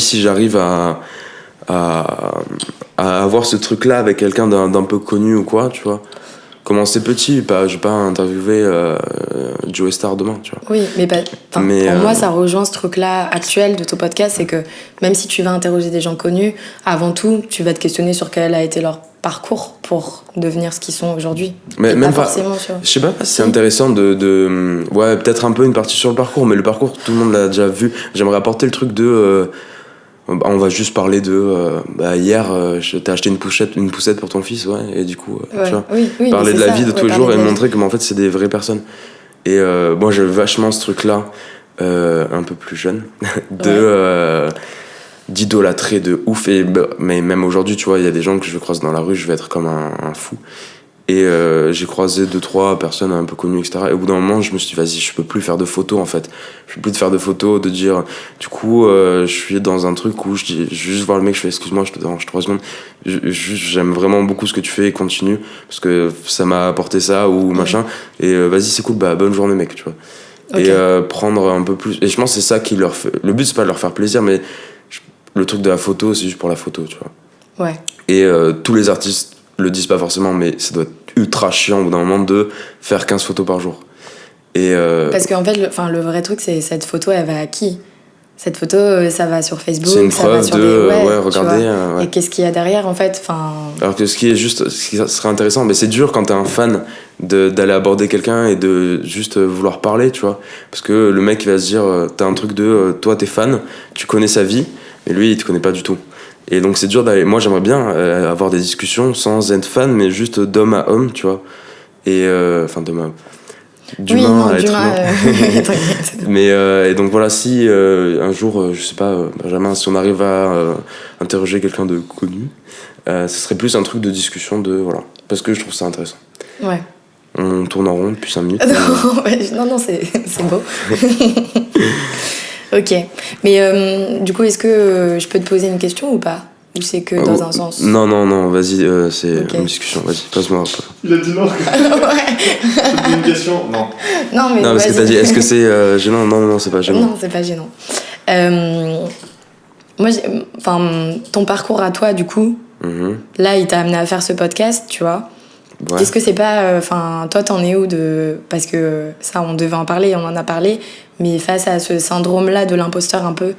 si j'arrive à avoir ce truc-là avec quelqu'un d'un peu connu ou quoi, tu vois. Commencer petit, je vais pas interviewer Joe Star demain, tu vois. Oui, mais pour moi, ça rejoint ce truc-là actuel de ton podcast, c'est que même si tu vas interroger des gens connus, avant tout, tu vas te questionner sur quel a été leur parcours pour devenir ce qu'ils sont aujourd'hui. Mais même pas forcément sur... Je sais pas si c'est intéressant de peut-être un peu une partie sur le parcours, mais le parcours, tout le monde l'a déjà vu. J'aimerais apporter le truc de... On va juste parler de hier t'as acheté une poussette pour ton fils, ouais, et du coup tu vois, oui, parler de la vie de tous les jours et vie. montrer que en fait c'est des vraies personnes. Et moi j'avais vachement ce truc là un peu plus jeune d'idolâtrer de ouf, mais même aujourd'hui tu vois, il y a des gens que je croise dans la rue, je vais être comme un fou. Et j'ai croisé 2-3 personnes un peu connues, etc. Et au bout d'un moment, je me suis dit, vas-y, je peux plus faire de photos, en fait. Je peux plus faire de photos, de dire... Du coup, je suis dans un truc où je dis, je vais juste voir le mec, je fais, excuse-moi, je te dérange 3 secondes. J'aime vraiment beaucoup ce que tu fais, continue, parce que ça m'a apporté ça, ou machin. Et vas-y, c'est cool, bonne journée, mec, tu vois. Okay. Et prendre un peu plus... Et je pense que c'est ça qui leur fait... Le but, c'est pas de leur faire plaisir, mais le truc de la photo, c'est juste pour la photo, tu vois. Ouais. Et tous les artistes le disent pas forcément, mais ça doit être ultra chiant au bout d'un moment de faire 15 photos par jour. Et parce qu'en fait, le vrai truc, c'est cette photo, elle va à qui ? Cette photo, ça va sur Facebook, c'est une ça preuve va sur de regardez. Et qu'est-ce qu'il y a derrière, en fait, Alors que ce qui serait intéressant, mais c'est dur quand t'es un fan d'aller aborder quelqu'un et de juste vouloir parler, tu vois. Parce que le mec, il va se dire, t'as un truc de, toi, t'es fan, tu connais sa vie, mais lui, il te connaît pas du tout. Et donc c'est dur d'aller... Moi j'aimerais bien avoir des discussions sans être fan, mais juste d'homme à homme, tu vois. Et d'homme à... d'humain à être humain. Mais et donc voilà, si un jour, je sais pas, Benjamin, si on arrive à interroger quelqu'un de connu, ce serait plus un truc de discussion de... Voilà. Parce que je trouve ça intéressant. Ouais. On tourne en rond depuis 5 minutes. Non, c'est beau. Ok, mais du coup, est-ce que je peux te poser une question ou pas ? Ou c'est que dans un sens ? Non, vas-y, c'est une discussion, vas-y, passe-moi un peu. Il a dit non. Ouais. C'est une question ? Non. Non, mais parce que t'as dit, est-ce que c'est gênant ? Non, c'est pas gênant. Non, c'est pas gênant. Moi, ton parcours à toi, du coup, là, il t'a amené à faire ce podcast, tu vois. Ouais. Est-ce que c'est pas... toi, t'en es où de... Parce que ça, on devait en parler, on en a parlé, mais face à ce syndrome-là de l'imposteur un peu,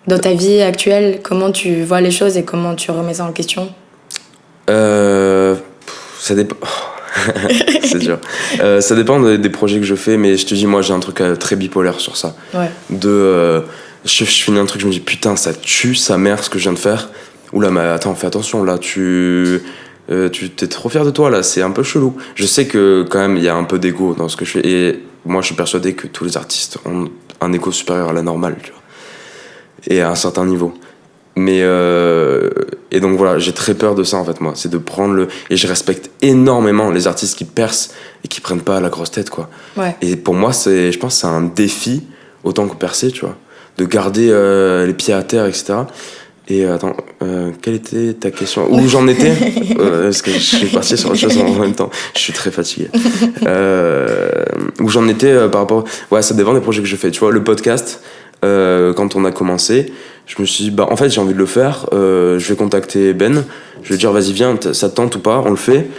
dans ta vie actuelle, comment tu vois les choses et comment tu remets ça en question ? Ça dépend... c'est dur. Ça dépend des projets que je fais, mais je te dis, moi, j'ai un truc très bipolaire sur ça. Ouais. Je finis un truc, je me dis, putain, ça tue sa mère, ce que je viens de faire. Oula, mais attends, fais attention, là, tu t'es trop fier de toi, là, c'est un peu chelou. Je sais que, quand même, il y a un peu d'ego dans ce que je fais, et moi, je suis persuadé que tous les artistes ont un ego supérieur à la normale, tu vois. Et à un certain niveau. Mais et donc voilà, j'ai très peur de ça en fait, moi, c'est de prendre et je respecte énormément les artistes qui percent et qui prennent pas la grosse tête, quoi. Ouais. Et pour moi, je pense que c'est un défi autant que percer, tu vois, de garder les pieds à terre, etc. Et attends, quelle était ta question ? Où j'en étais ? Parce que je suis parti sur autre chose en même temps. Je suis très fatigué. Où j'en étais par rapport... Ouais, ça dépend des projets que je fais. Tu vois, le podcast, quand on a commencé, je me suis dit, en fait, j'ai envie de le faire. Je vais contacter Ben. Je vais dire, vas-y, viens, ça te tente ou pas ? On le fait.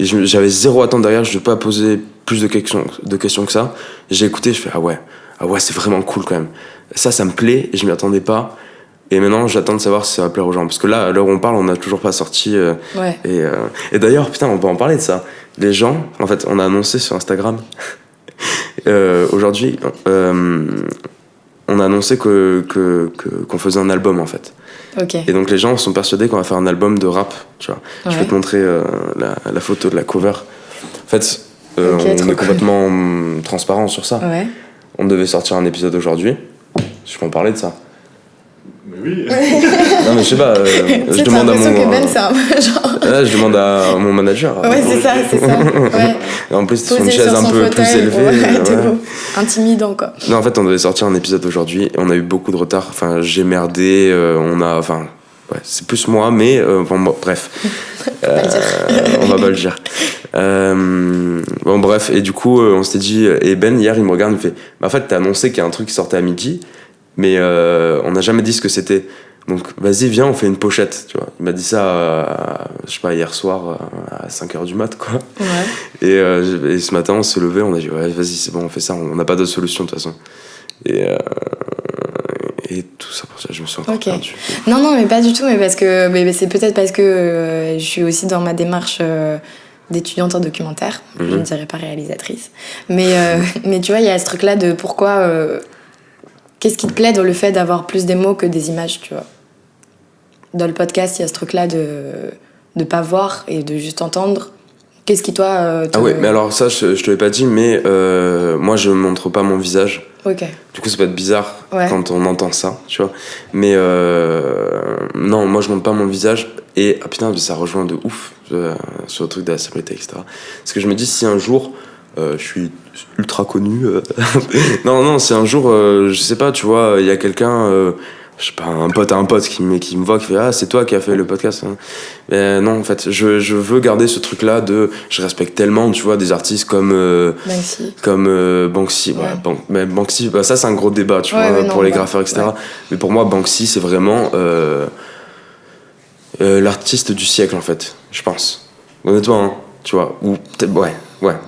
Et j'avais zéro attente derrière. Je ne devais pas poser plus de questions que ça. J'ai écouté, je fais, ah ouais, c'est vraiment cool quand même. Ça me plaît et je m'y attendais pas. Et maintenant, j'attends de savoir si ça va plaire aux gens. Parce que là, à l'heure où on parle, on n'a toujours pas sorti. Ouais. Et d'ailleurs, putain, on peut en parler de ça. Les gens, en fait, on a annoncé sur Instagram. Aujourd'hui, on a annoncé qu'on faisait un album, en fait. Okay. Et donc, les gens sont persuadés qu'on va faire un album de rap. Tu vois. Ouais. Je vais te montrer la photo de la cover. En fait, on est complètement transparent sur ça. Ouais. On devait sortir un épisode aujourd'hui. Je peux en parler de ça. Mais oui. Non mais je sais pas, je demande à mon... que Ben, c'est un peu genre... Là, je demande à mon manager. Ouais, c'est ça. Ouais. Et en plus, c'est sur une chaise un peu plus élevée. Ouais. Intimidant, quoi. Non, en fait, on devait sortir un épisode aujourd'hui et on a eu beaucoup de retard. Enfin, j'ai merdé, ouais, c'est plus moi, mais bref. On va pas le dire. Bref, et du coup, on s'était dit... Et Ben, hier, il me regarde, il me fait... en fait, t'as annoncé qu'il y a un truc qui sortait à midi, mais on n'a jamais dit ce que c'était. Donc, vas-y, viens, on fait une pochette, tu vois. Il m'a dit ça, je sais pas, hier soir, à 5h du mat', quoi. Ouais. Et ce matin, on s'est levé, on a dit, ouais, vas-y, c'est bon, on fait ça, on n'a pas d'autre solution, de toute façon. Et tout ça pour ça, je me suis encore perdu. Non, mais pas du tout, mais c'est peut-être parce que je suis aussi dans ma démarche d'étudiante en documentaire, je ne dirais pas réalisatrice. Mais tu vois, il y a ce truc-là de pourquoi... Qu'est-ce qui te plaît dans le fait d'avoir plus des mots que des images, tu vois? Dans le podcast, il y a ce truc-là de pas voir et de juste entendre. Qu'est-ce qui, toi, Ah ouais, mais alors ça, je te l'ai pas dit, mais moi, je montre pas mon visage. Ok. Du coup, ça peut être bizarre quand on entend ça, tu vois. Mais non, moi, je montre pas mon visage. Et ah putain, ça rejoint de ouf sur le truc de la célébrité, etc. Parce que je me dis, si un jour, je suis ultra connu... non, si un jour, je sais pas, tu vois, il y a quelqu'un... je sais pas, un pote qui me voit, qui fait ah, c'est toi qui as fait le podcast, hein. Mais non, en fait, je veux garder ce truc là de je respecte tellement, tu vois, des artistes comme Banksy. Ouais. Mais Banksy, ça c'est un gros débat, tu vois, pour les graffeurs, etc. Ouais. Mais pour moi, Banksy, c'est vraiment l'artiste du siècle, en fait, je pense, honnêtement, hein, tu vois, ou peut-être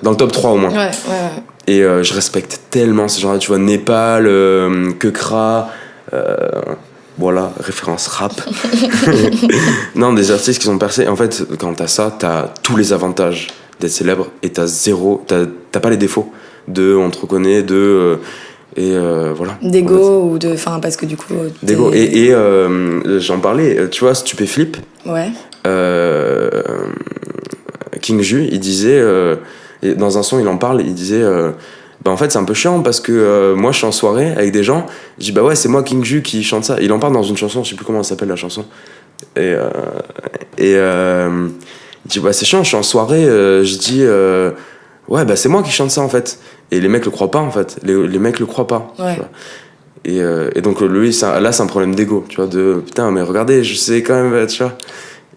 dans le top 3 au moins. Ouais. Et je respecte tellement ces gens-là, tu vois, Népal, Kekra, voilà, référence rap. Non, des artistes qui sont percés. En fait, quand t'as ça, t'as tous les avantages d'être célèbre et t'as pas les défauts de on te reconnaît, voilà. D'ego ou de. Enfin, parce que du coup. D'ego. Et j'en parlais, tu vois, Stupéflip. Ouais. King Ju, il disait, et dans un son, il en parle, il disait. En fait c'est un peu chiant parce que moi je suis en soirée avec des gens, je dis bah ouais c'est moi King Ju qui chante ça, il en parle dans une chanson, je sais plus comment elle s'appelle la chanson, et il dit bah c'est chiant, je suis en soirée, je dis ouais bah c'est moi qui chante ça en fait, et les mecs le croient pas en fait, les mecs le croient pas, ouais. Tu vois. Et donc lui là c'est un problème d'ego, tu vois, de putain mais regardez je sais quand même, tu vois,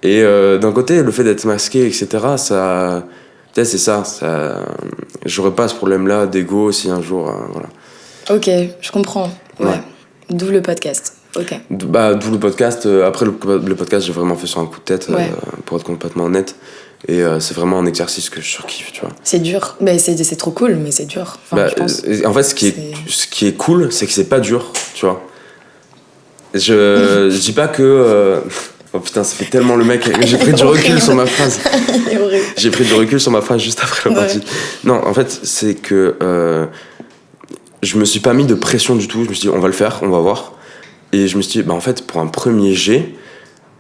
et d'un côté le fait d'être masqué etc ça peut-être c'est ça, j'aurais pas ce problème-là d'ego si un jour, voilà. Ok, je comprends. Ouais. D'où le podcast. Ok. D'où le podcast. Après le podcast, j'ai vraiment fait sur un coup de tête, pour être complètement honnête. Et c'est vraiment un exercice que je surkiffe, tu vois. C'est dur. Mais c'est trop cool, mais c'est dur. Enfin, je pense. En fait, ce qui est cool, c'est que c'est pas dur, tu vois. Je dis pas que... Oh putain, ça fait tellement le mec. J'ai pris du recul sur ma phrase. J'ai pris du recul sur ma phrase juste après la partie. Non, en fait, c'est que je me suis pas mis de pression du tout. Je me suis dit, on va le faire, on va voir. Et je me suis dit, en fait, pour un premier jet,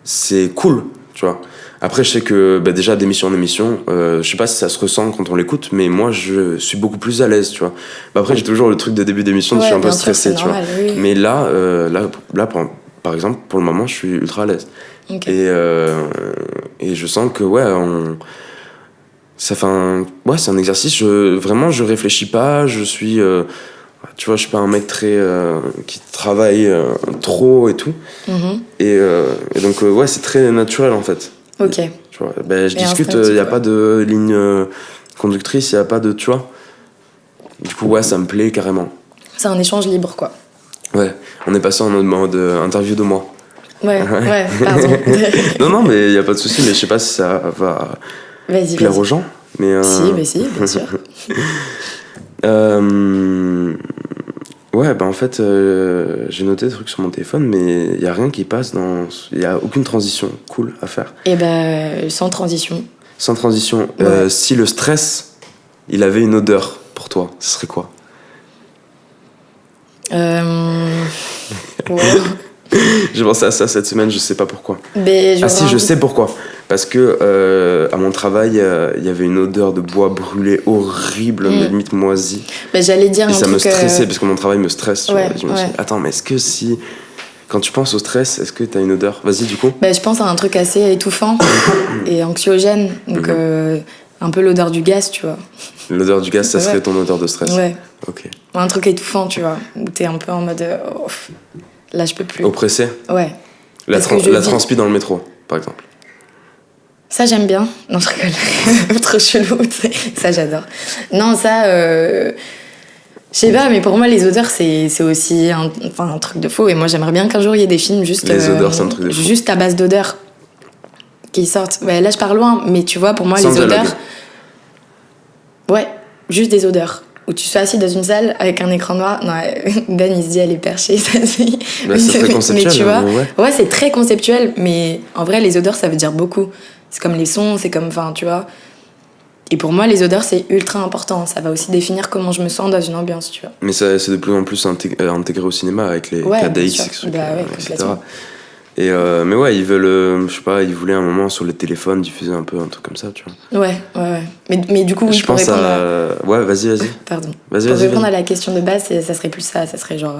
c'est cool, tu vois. Après, je sais que déjà, d'émission en émission, je sais pas si ça se ressent quand on l'écoute, mais moi, je suis beaucoup plus à l'aise, tu vois. Après, j'ai toujours le truc de début d'émission, je suis un peu stressé, tu vois. Oui. Mais là, par exemple, pour le moment, je suis ultra à l'aise. Okay. Et je sens que c'est un exercice, je réfléchis pas, je suis tu vois, je suis pas un mec très qui travaille trop et tout. Et donc c'est très naturel en fait. Ok. Tu vois, je discute, il y a pas de ligne conductrice, il y a pas de, tu vois. Du coup ça me plaît carrément. C'est un échange libre quoi. Ouais, on est passé en mode interview de moi. Ouais, pardon. non, mais il n'y a pas de souci, mais je sais pas si ça va plaire aux gens. Mais Si, bien sûr. Ouais, en fait, j'ai noté des trucs sur mon téléphone, mais il n'y a rien qui passe il n'y a aucune transition cool à faire. Et sans transition. Sans transition. Ouais. Si le stress, il avait une odeur pour toi, ce serait quoi ? Ouais. J'ai pensé à ça cette semaine, je sais pas pourquoi. Je sais pourquoi. Parce que à mon travail, il y avait une odeur de bois brûlé horrible, limite moisi. J'allais dire et ça me stressait, parce que mon travail me stresse. Ouais, je me suis dit, attends, mais est-ce que si... Quand tu penses au stress, est-ce que t'as une odeur ? Vas-y, du coup. Je pense à un truc assez étouffant et anxiogène. Donc, un peu l'odeur du gaz, tu vois. L'odeur du gaz, ça serait ton odeur de stress ? Ouais. Ok. Un truc étouffant, tu vois. Où t'es un peu en mode... là, je peux plus. Oppressé ? Ouais. La transpi dans le métro, par exemple. Ça, j'aime bien. Non, je rigole. Trop chelou, ça, j'adore. Non, ça... Je sais pas, mais pour moi, les odeurs, c'est aussi un truc de fou. Et moi, j'aimerais bien qu'un jour, il y ait des films juste... Les odeurs, c'est un truc de fou. Juste à base d'odeurs qui sortent. Là, je pars loin, mais tu vois, pour moi, sans les dialogue. odeurs... Ouais, juste des odeurs. Où tu sois assis dans une salle avec un écran noir. Non, Ben, il se dit, elle est perchée, ça se dit. C'est très conceptuel. Mais tu vois, ouais, c'est très conceptuel, mais en vrai, les odeurs, ça veut dire beaucoup. C'est comme les sons, c'est comme... Enfin, tu vois... Et pour moi, les odeurs, c'est ultra important. Ça va aussi définir comment je me sens dans une ambiance, tu vois. Mais ça, c'est de plus en plus intégré au cinéma avec les Ouais, bien KDX, sûr. etc. Bah ouais, complètement. Et mais ouais, ils veulent, je sais pas, ils voulaient un moment sur les téléphones diffuser un peu un truc comme ça, tu vois. Ouais. Mais du coup, oui, Je pour pense répondre Ouais, vas-y. Pardon. Vas-y, Pour vas-y. répondre à la question de base, ça serait plus ça. Ça serait genre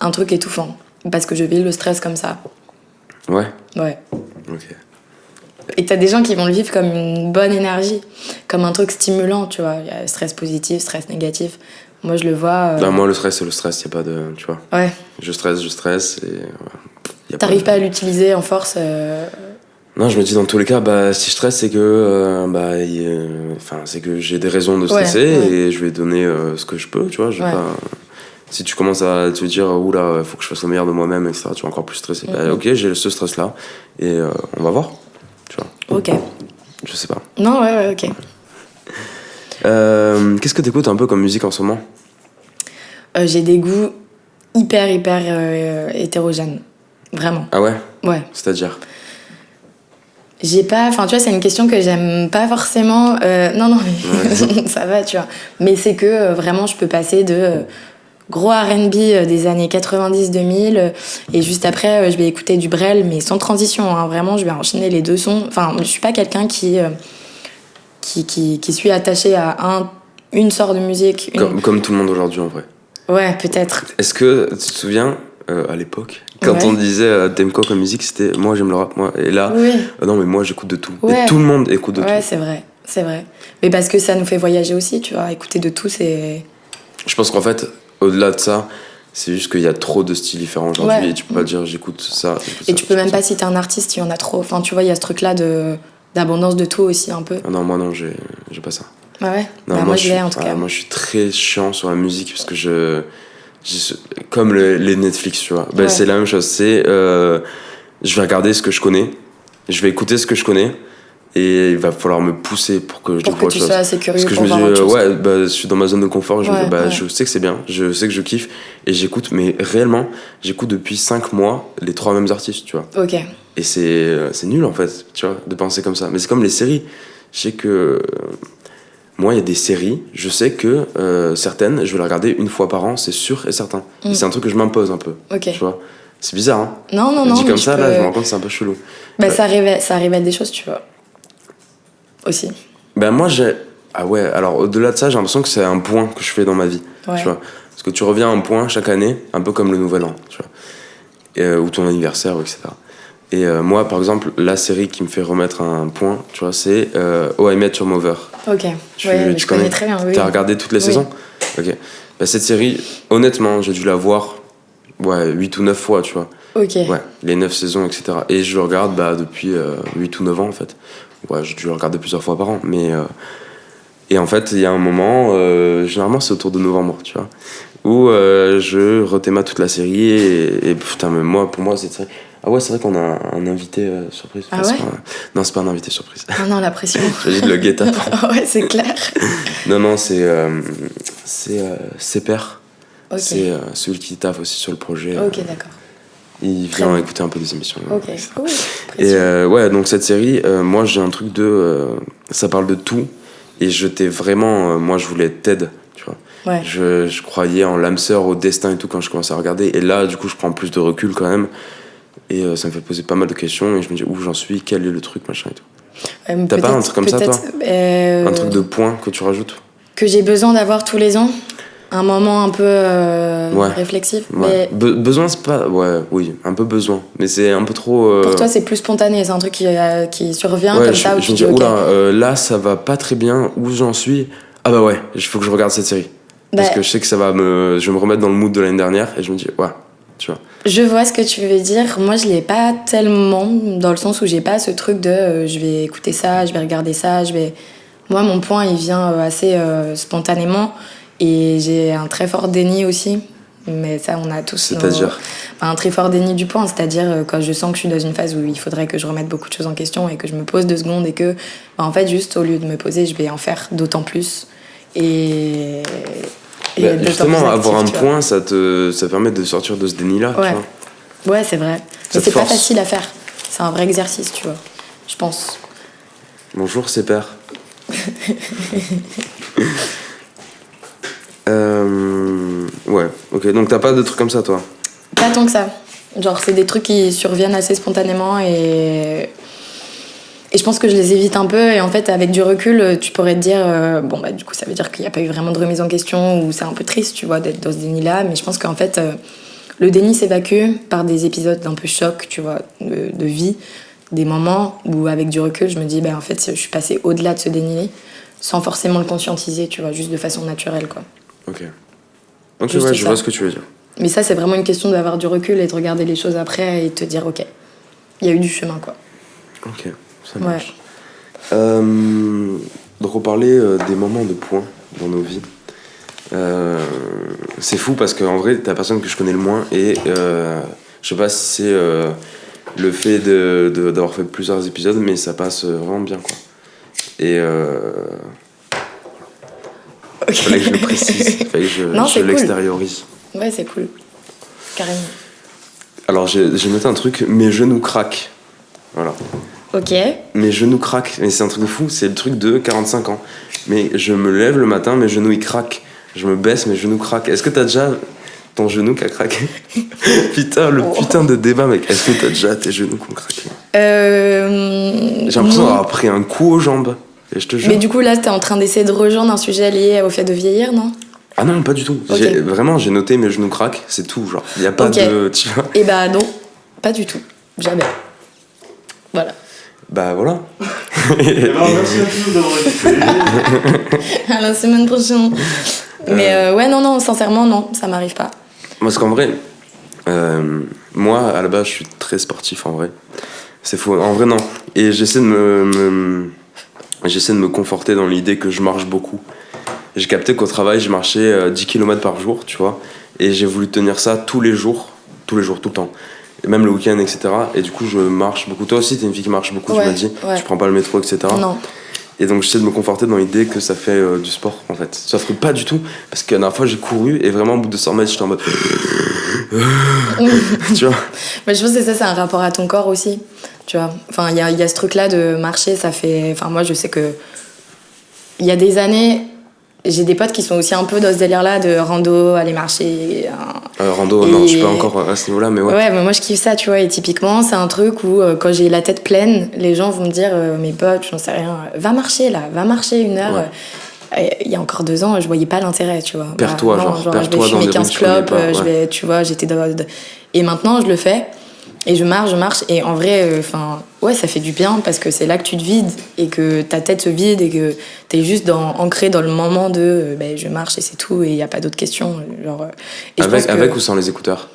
un truc étouffant. Parce que je vis le stress comme ça. Ouais, Ouais. ok. Et t'as des gens qui vont le vivre comme une bonne énergie, comme un truc stimulant, tu vois. Il y a stress positif, stress négatif. Moi, je le vois. Bah, moi, le stress, c'est le stress, y a pas de. Tu vois. Ouais. Je stresse, et. Y a T'arrives pas de- à l'utiliser en force. Non, je me dis dans tous les cas, bah, si je stresse, c'est que. C'est que j'ai des raisons de stresser, Ouais. et je vais donner ce que je peux, tu vois. Je vais Ouais. pas. Si tu commences à te dire, oula, faut que je fasse le meilleur de moi-même, etc., tu vas encore plus stresser. Bah, ok, j'ai ce stress-là, et on va voir, tu vois. Ok. Je sais pas. Non, ouais, ok. Qu'est-ce que t'écoutes un peu comme musique en ce moment? J'ai des goûts hyper hétérogènes. Vraiment. Ah ouais? Ouais. C'est-à-dire? J'ai pas. Enfin, tu vois, c'est une question que j'aime pas forcément. Non, mais ça va, tu vois. Mais c'est que vraiment, je peux passer de gros RB des années 90-2000 et juste après, je vais écouter du Brel, mais sans transition. Hein. Vraiment, je vais enchaîner les deux sons. Enfin, je suis pas quelqu'un qui suis attaché à une sorte de musique. Comme tout le monde aujourd'hui, en vrai. Ouais, peut-être. Est-ce que tu te souviens, à l'époque, quand Ouais. on disait t'aimes quoi comme musique, c'était moi j'aime le rap, moi. Et là, Oui. non, mais moi j'écoute de tout. Ouais. Et tout le monde écoute de Ouais, tout. c'est vrai. Mais parce que ça nous fait voyager aussi, tu vois. Écouter de tout, c'est. Je pense qu'en fait, au-delà de ça, c'est juste qu'il y a trop de styles différents aujourd'hui Ouais. et tu peux pas dire j'écoute ça. Et tu peux même pas citer un artiste, il y en a trop. Enfin, tu vois, il y a ce truc-là d'abondance de tout aussi, un peu. Ah non, moi non, j'ai pas ça. Ah ouais. Non, Bah, moi, je l'ai en tout cas. Moi je suis très chiant sur la musique parce que comme les Netflix, tu vois. Ben, Ouais. c'est la même chose. C'est je vais regarder ce que je connais, je vais écouter ce que je connais. Et il va falloir me pousser pour que je Pour que découvre autre tu chose. sois assez curieux Parce que je pour me voir dis, autre chose. ouais, bah, je suis dans ma zone de confort, je me Ouais, dis, bah, ouais. je sais que c'est bien, je sais que je kiffe, et j'écoute, mais réellement, j'écoute depuis 5 mois les 3 mêmes artistes, tu vois. Ok. Et c'est nul, en fait, tu vois, de penser comme ça. Mais c'est comme les séries. Je sais que, moi, il y a des séries, je sais que certaines, je vais les regarder une fois par an, c'est sûr et certain. Et c'est un truc que je m'impose un peu, Ok. tu vois. C'est bizarre, hein. Non, Dit mais comme tu ça, peux- là, je me rends compte que c'est un peu chelou. Bah, Ouais. ça révèle des choses, tu vois. Aussi. Ben moi j'ai... Ah ouais, alors au-delà de ça, j'ai l'impression que c'est un point que je fais dans ma vie, Ouais. tu vois. Parce que tu reviens à un point chaque année, un peu comme le nouvel an, tu vois. Ou ton anniversaire, etc. Et moi, par exemple, la série qui me fait remettre un point, tu vois, c'est Oh I Met Your Mother. Ok. Tu Je connais très bien, oui. T'as regardé toutes les Oui. saisons? Ok. Ben, cette série, honnêtement, j'ai dû la voir 8 ou 9 fois, tu vois. Ok. Ouais, les 9 saisons, etc. Et je le regarde depuis 8 ou 9 ans, en fait. Ouais, j'ai dû le regarder plusieurs fois par an. Et en fait, il y a un moment, généralement c'est autour de novembre, tu vois, où je rethéma toute la série et putain, mais pour moi, cette série... Ah ouais, c'est vrai qu'on a un invité surprise. Ah Enfin, ouais non, c'est pas un invité surprise. Ah non, la pression. J'ai dit le guet-apens. Ouais, c'est clair. Non, c'est Père. Ok. C'est celui qui taffe aussi sur le projet. Ok, d'accord. Il Très vient bien. écouter un peu des émissions. Ok. etc. Cool. Et ouais, donc cette série, moi j'ai un truc ça parle de tout. Et j'étais vraiment. Moi je voulais être Ted, tu vois. Ouais. Je croyais en l'âme sœur, au destin et tout quand je commençais à regarder. Et là, du coup, je prends plus de recul quand même. Et ça me fait poser pas mal de questions. Et je me dis où j'en suis, quel est le truc, machin et tout. T'as pas un truc comme ça, toi? Un truc de point que tu rajoutes? Que j'ai besoin d'avoir tous les ans. Un moment un peu Ouais. réflexif. Ouais. Mais Besoin, c'est pas. Ouais, oui, un peu besoin. Mais c'est un peu trop. pour toi, c'est plus spontané. C'est un truc qui survient Ouais, comme ça. Où je tu me dis, dis, ok. oula, là ça va pas très bien, où j'en suis? Ah bah ouais, il faut que je regarde cette série. Parce Bah, que je sais que je vais me remettre dans le mood de l'année dernière et je me dis, ouais, tu vois. je vois ce que tu veux dire. Moi, je l'ai pas tellement, dans le sens où j'ai pas ce truc de je vais écouter ça, je vais regarder ça, Moi, mon point, il vient assez spontanément. Et j'ai un très fort déni aussi. Mais ça, on a tous. C'est-à-dire? Un très fort déni du point. C'est-à-dire quand je sens que je suis dans une phase où il faudrait que je remette beaucoup de choses en question et que je me pose 2 secondes et que, en fait, juste au lieu de me poser, je vais en faire d'autant plus. Et Bah, d'autant justement, plus actif, avoir un tu vois. point, ça permet de sortir de ce déni-là, Ouais. tu vois. Ouais, c'est vrai. Ça Mais te c'est pas force. facile à faire. C'est un vrai exercice, tu vois. Je pense. Bonjour, c'est Père. Ouais, ok, donc t'as pas de trucs comme ça, toi? Pas tant que ça. Genre, c'est des trucs qui surviennent assez spontanément et je pense que je les évite un peu. Et en fait, avec du recul, tu pourrais te dire, bon, bah, du coup, ça veut dire qu'il n'y a pas eu vraiment de remise en question ou c'est un peu triste, tu vois, d'être dans ce déni-là. Mais je pense qu'en fait, le déni s'évacue par des épisodes d'un peu choc, tu vois, de vie, des moments où, avec du recul, je me dis, bah, en fait, je suis passée au-delà de ce déni sans forcément le conscientiser, tu vois, juste de façon naturelle, quoi. Ok. Ok, Juste ouais, je ça. vois ce que tu veux dire. Mais ça, c'est vraiment une question d'avoir du recul et de regarder les choses après et te dire, ok, il y a eu du chemin, quoi. Ok, ça Ouais. marche. Donc on parlait des moments de point dans nos vies. C'est fou parce qu'en vrai, t'es la personne que je connais le moins et je sais pas si c'est le fait d'avoir fait plusieurs épisodes, mais ça passe vraiment bien, quoi. Et Ok. fallait que je le précise, fallait que je, Non, je c'est cool. l'extériorise. Ouais, c'est cool. Carrément. Alors j'ai noté un truc, mes genoux craquent. Voilà. Ok. Mes genoux craquent, mais c'est un truc de fou, c'est le truc de 45 ans. Mais je me lève le matin, mes genoux ils craquent. Je me baisse, mes genoux craquent. Est-ce que t'as déjà ton genou qui a craqué? Putain, le putain de débat, mec. Est-ce que t'as déjà tes genoux qui ont craqué? J'ai l'impression non. d'avoir pris un coup aux jambes. Et je te jure. Mais du coup, là, t'es en train d'essayer de rejoindre un sujet lié au fait de vieillir, non? Ah non, pas du tout. Ok. Vraiment, j'ai noté mes genoux craquent, c'est tout. Genre, y a pas Ok. de. Tu vois? Eh bah non, pas du tout. Jamais. Voilà. Bah voilà. Alors, merci à tous d'avoir écouté. À la semaine prochaine. Mais ouais, non, sincèrement, non, ça m'arrive pas. Parce qu'en vrai, moi, à la base, je suis très sportif, en vrai. C'est faux. En vrai, non. Et j'essaie de me conforter dans l'idée que je marche beaucoup. J'ai capté qu'au travail, je marchais 10 km par jour, tu vois. Et j'ai voulu tenir ça tous les jours, tout le temps. Et même le week-end, etc. Et du coup, je marche beaucoup. Toi aussi, t'es une fille qui marche beaucoup, Ouais, tu m'as dit. ouais. Tu prends pas le métro, etc. Non. Et donc, j'essaie de me conforter dans l'idée que ça fait du sport, en fait. Sauf que pas du tout. Parce que la dernière fois, j'ai couru et vraiment, au bout de 100 mètres, j'étais en mode. Tu vois? Mais je pense que ça, c'est un rapport à ton corps aussi. Tu vois. Enfin, il y a ce truc-là de marcher, ça fait. Enfin, moi, je sais que. Il y a des années, j'ai des potes qui sont aussi un peu dans ce délire-là de rando, aller marcher. Rando, non, je suis pas encore à ce niveau-là, mais ouais. Ouais, mais moi je kiffe ça, tu vois. Et typiquement, c'est un truc où quand j'ai la tête pleine, les gens vont me dire, mes potes, j'en sais rien, va marcher là, va marcher 1 heure. Ouais. Il y a encore 2 ans, je voyais pas l'intérêt, tu vois. Perds-toi, non, genre, perds-toi je vais dans fumer des 15 rues que tu connais clopes, pas, je ouais. vais, tu vois, j'étais Et maintenant, je le fais. Et je marche. Et en vrai, ouais, ça fait du bien parce que c'est là que tu te vides et que ta tête se vide et que t'es juste ancré dans le moment de je marche et c'est tout et il n'y a pas d'autres questions. Genre, et je pense que Avec ou sans les écouteurs?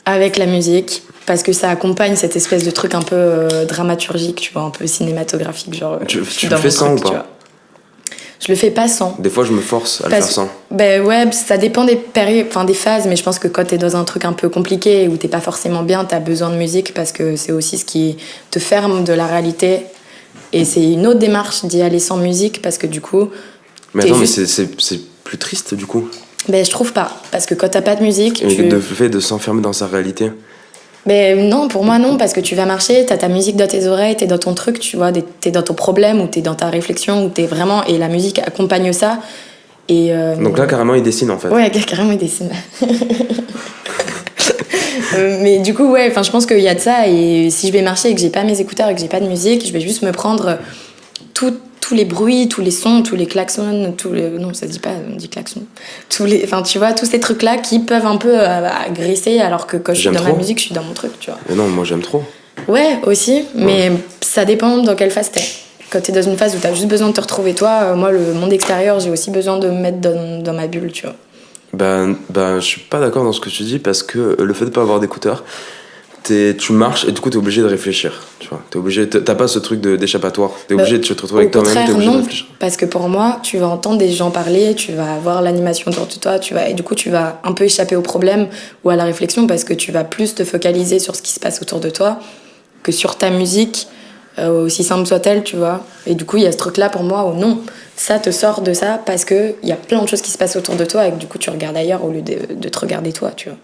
avec la musique, parce que ça accompagne cette espèce de truc un peu dramaturgique, tu vois, un peu cinématographique. Genre, Tu je suis le dans fais mon sans truc, ou pas? tu vois. Je le fais pas sans. Des fois, je me force à le Parce- faire sans. Ben ouais, ça dépend des périodes, enfin des phases, mais je pense que quand t'es dans un truc un peu compliqué où t'es pas forcément bien, t'as besoin de musique parce que c'est aussi ce qui te ferme de la réalité. Et c'est une autre démarche d'y aller sans musique parce que du coup, Mais t'es attends, juste- mais c'est plus triste du coup. ben je trouve pas. Parce que quand t'as pas de musique, Et tu... le fait de s'enfermer dans sa réalité. Ben non, pour moi non, parce que tu vas marcher, t'as ta musique dans tes oreilles, t'es dans ton truc, tu vois, t'es dans ton problème ou t'es dans ta réflexion ou t'es vraiment... Et la musique accompagne ça. Et Donc là, carrément, il dessine en fait. ouais, carrément, il dessine. Mais du coup, ouais, je pense qu'il y a de ça. Et si je vais marcher et que j'ai pas mes écouteurs et que j'ai pas de musique, je vais juste me prendre tous les bruits, tous les sons, tous les klaxons, non, ça se dit pas, on dit klaxon. Enfin, tu vois, tous ces trucs-là qui peuvent un peu agresser, alors que quand je suis J'aime dans ma trop. musique, je suis dans mon truc, tu vois. Mais non, moi j'aime trop. Ouais, aussi, mais ça dépend dans quelle phase t'es. Quand t'es dans une phase où t'as juste besoin de te retrouver toi, moi, le monde extérieur, j'ai aussi besoin de me mettre dans ma bulle, tu vois. Ben, je suis pas d'accord dans ce que tu dis parce que le fait de pas avoir d'écouteurs, tu marches et du coup t'es obligé de réfléchir. Tu vois, t'as pas ce truc d'échappatoire. T'es obligé de te retrouver avec toi-même, t'es obligé de non, réfléchir. parce que pour moi, tu vas entendre des gens parler, tu vas avoir l'animation autour de toi, et du coup, tu vas un peu échapper au problème ou à la réflexion parce que tu vas plus te focaliser sur ce qui se passe autour de toi que sur ta musique, aussi simple soit-elle, tu vois. Et du coup, il y a ce truc-là pour moi où non, ça te sort de ça parce qu'il y a plein de choses qui se passent autour de toi et que du coup, tu regardes ailleurs au lieu de te regarder toi, tu vois.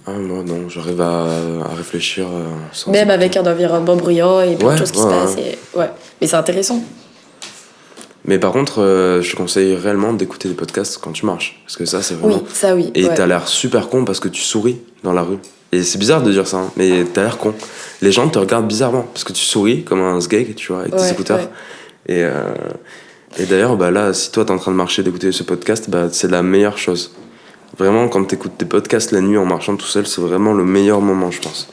Ah, moi non, j'arrive à réfléchir sans. Même avec un environnement bruyant et plein de Ouais, choses qui ouais, se passent. ouais. Ouais, mais c'est intéressant. Mais par contre, je te conseille réellement d'écouter des podcasts quand tu marches. Parce que ça, c'est Oui, vraiment... ça oui. Et ouais. t'as l'air super con parce que tu souris dans la rue. Et c'est bizarre de dire ça, hein, mais t'as l'air con. Les gens te regardent bizarrement parce que tu souris comme un sgeg, tu vois, avec tes Ouais, écouteurs. ouais. Et d'ailleurs, bah là, si toi t'es en train de marcher, d'écouter ce podcast, bah c'est la meilleure chose. Vraiment, quand t'écoutes des podcasts la nuit en marchant tout seul, c'est vraiment le meilleur moment, je pense,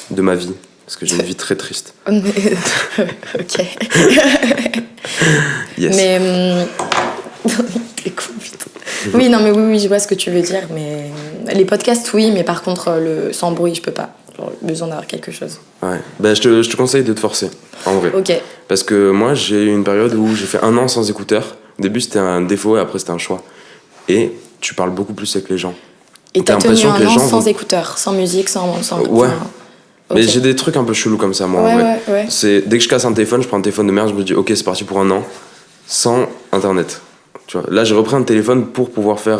de ma vie. Parce que j'ai une vie très triste. Ok. Yes. Mais. T'es con, putain. Oui, non, mais oui, je vois ce que tu veux dire. Mais les podcasts, oui, mais par contre, sans bruit, je peux pas. Genre, besoin d'avoir quelque chose. Ouais. Bah, je te conseille de te forcer, en vrai. Ok. Parce que moi, j'ai eu une période où j'ai fait 1 an sans écouteurs. Au début, c'était un défaut et après, c'était un choix. Et tu parles beaucoup plus avec les gens. Et t'as tenu l'impression que un les an gens sans vont- écouteurs, sans musique, sans Ouais. enfin, Mais ok. j'ai des trucs un peu chelous comme ça, moi, Ouais, en vrai. ouais. C'est, dès que je casse un téléphone, je prends un téléphone de merde, je me dis, ok, c'est parti pour 1 an, sans internet. Tu vois, là, j'ai repris un téléphone pour pouvoir faire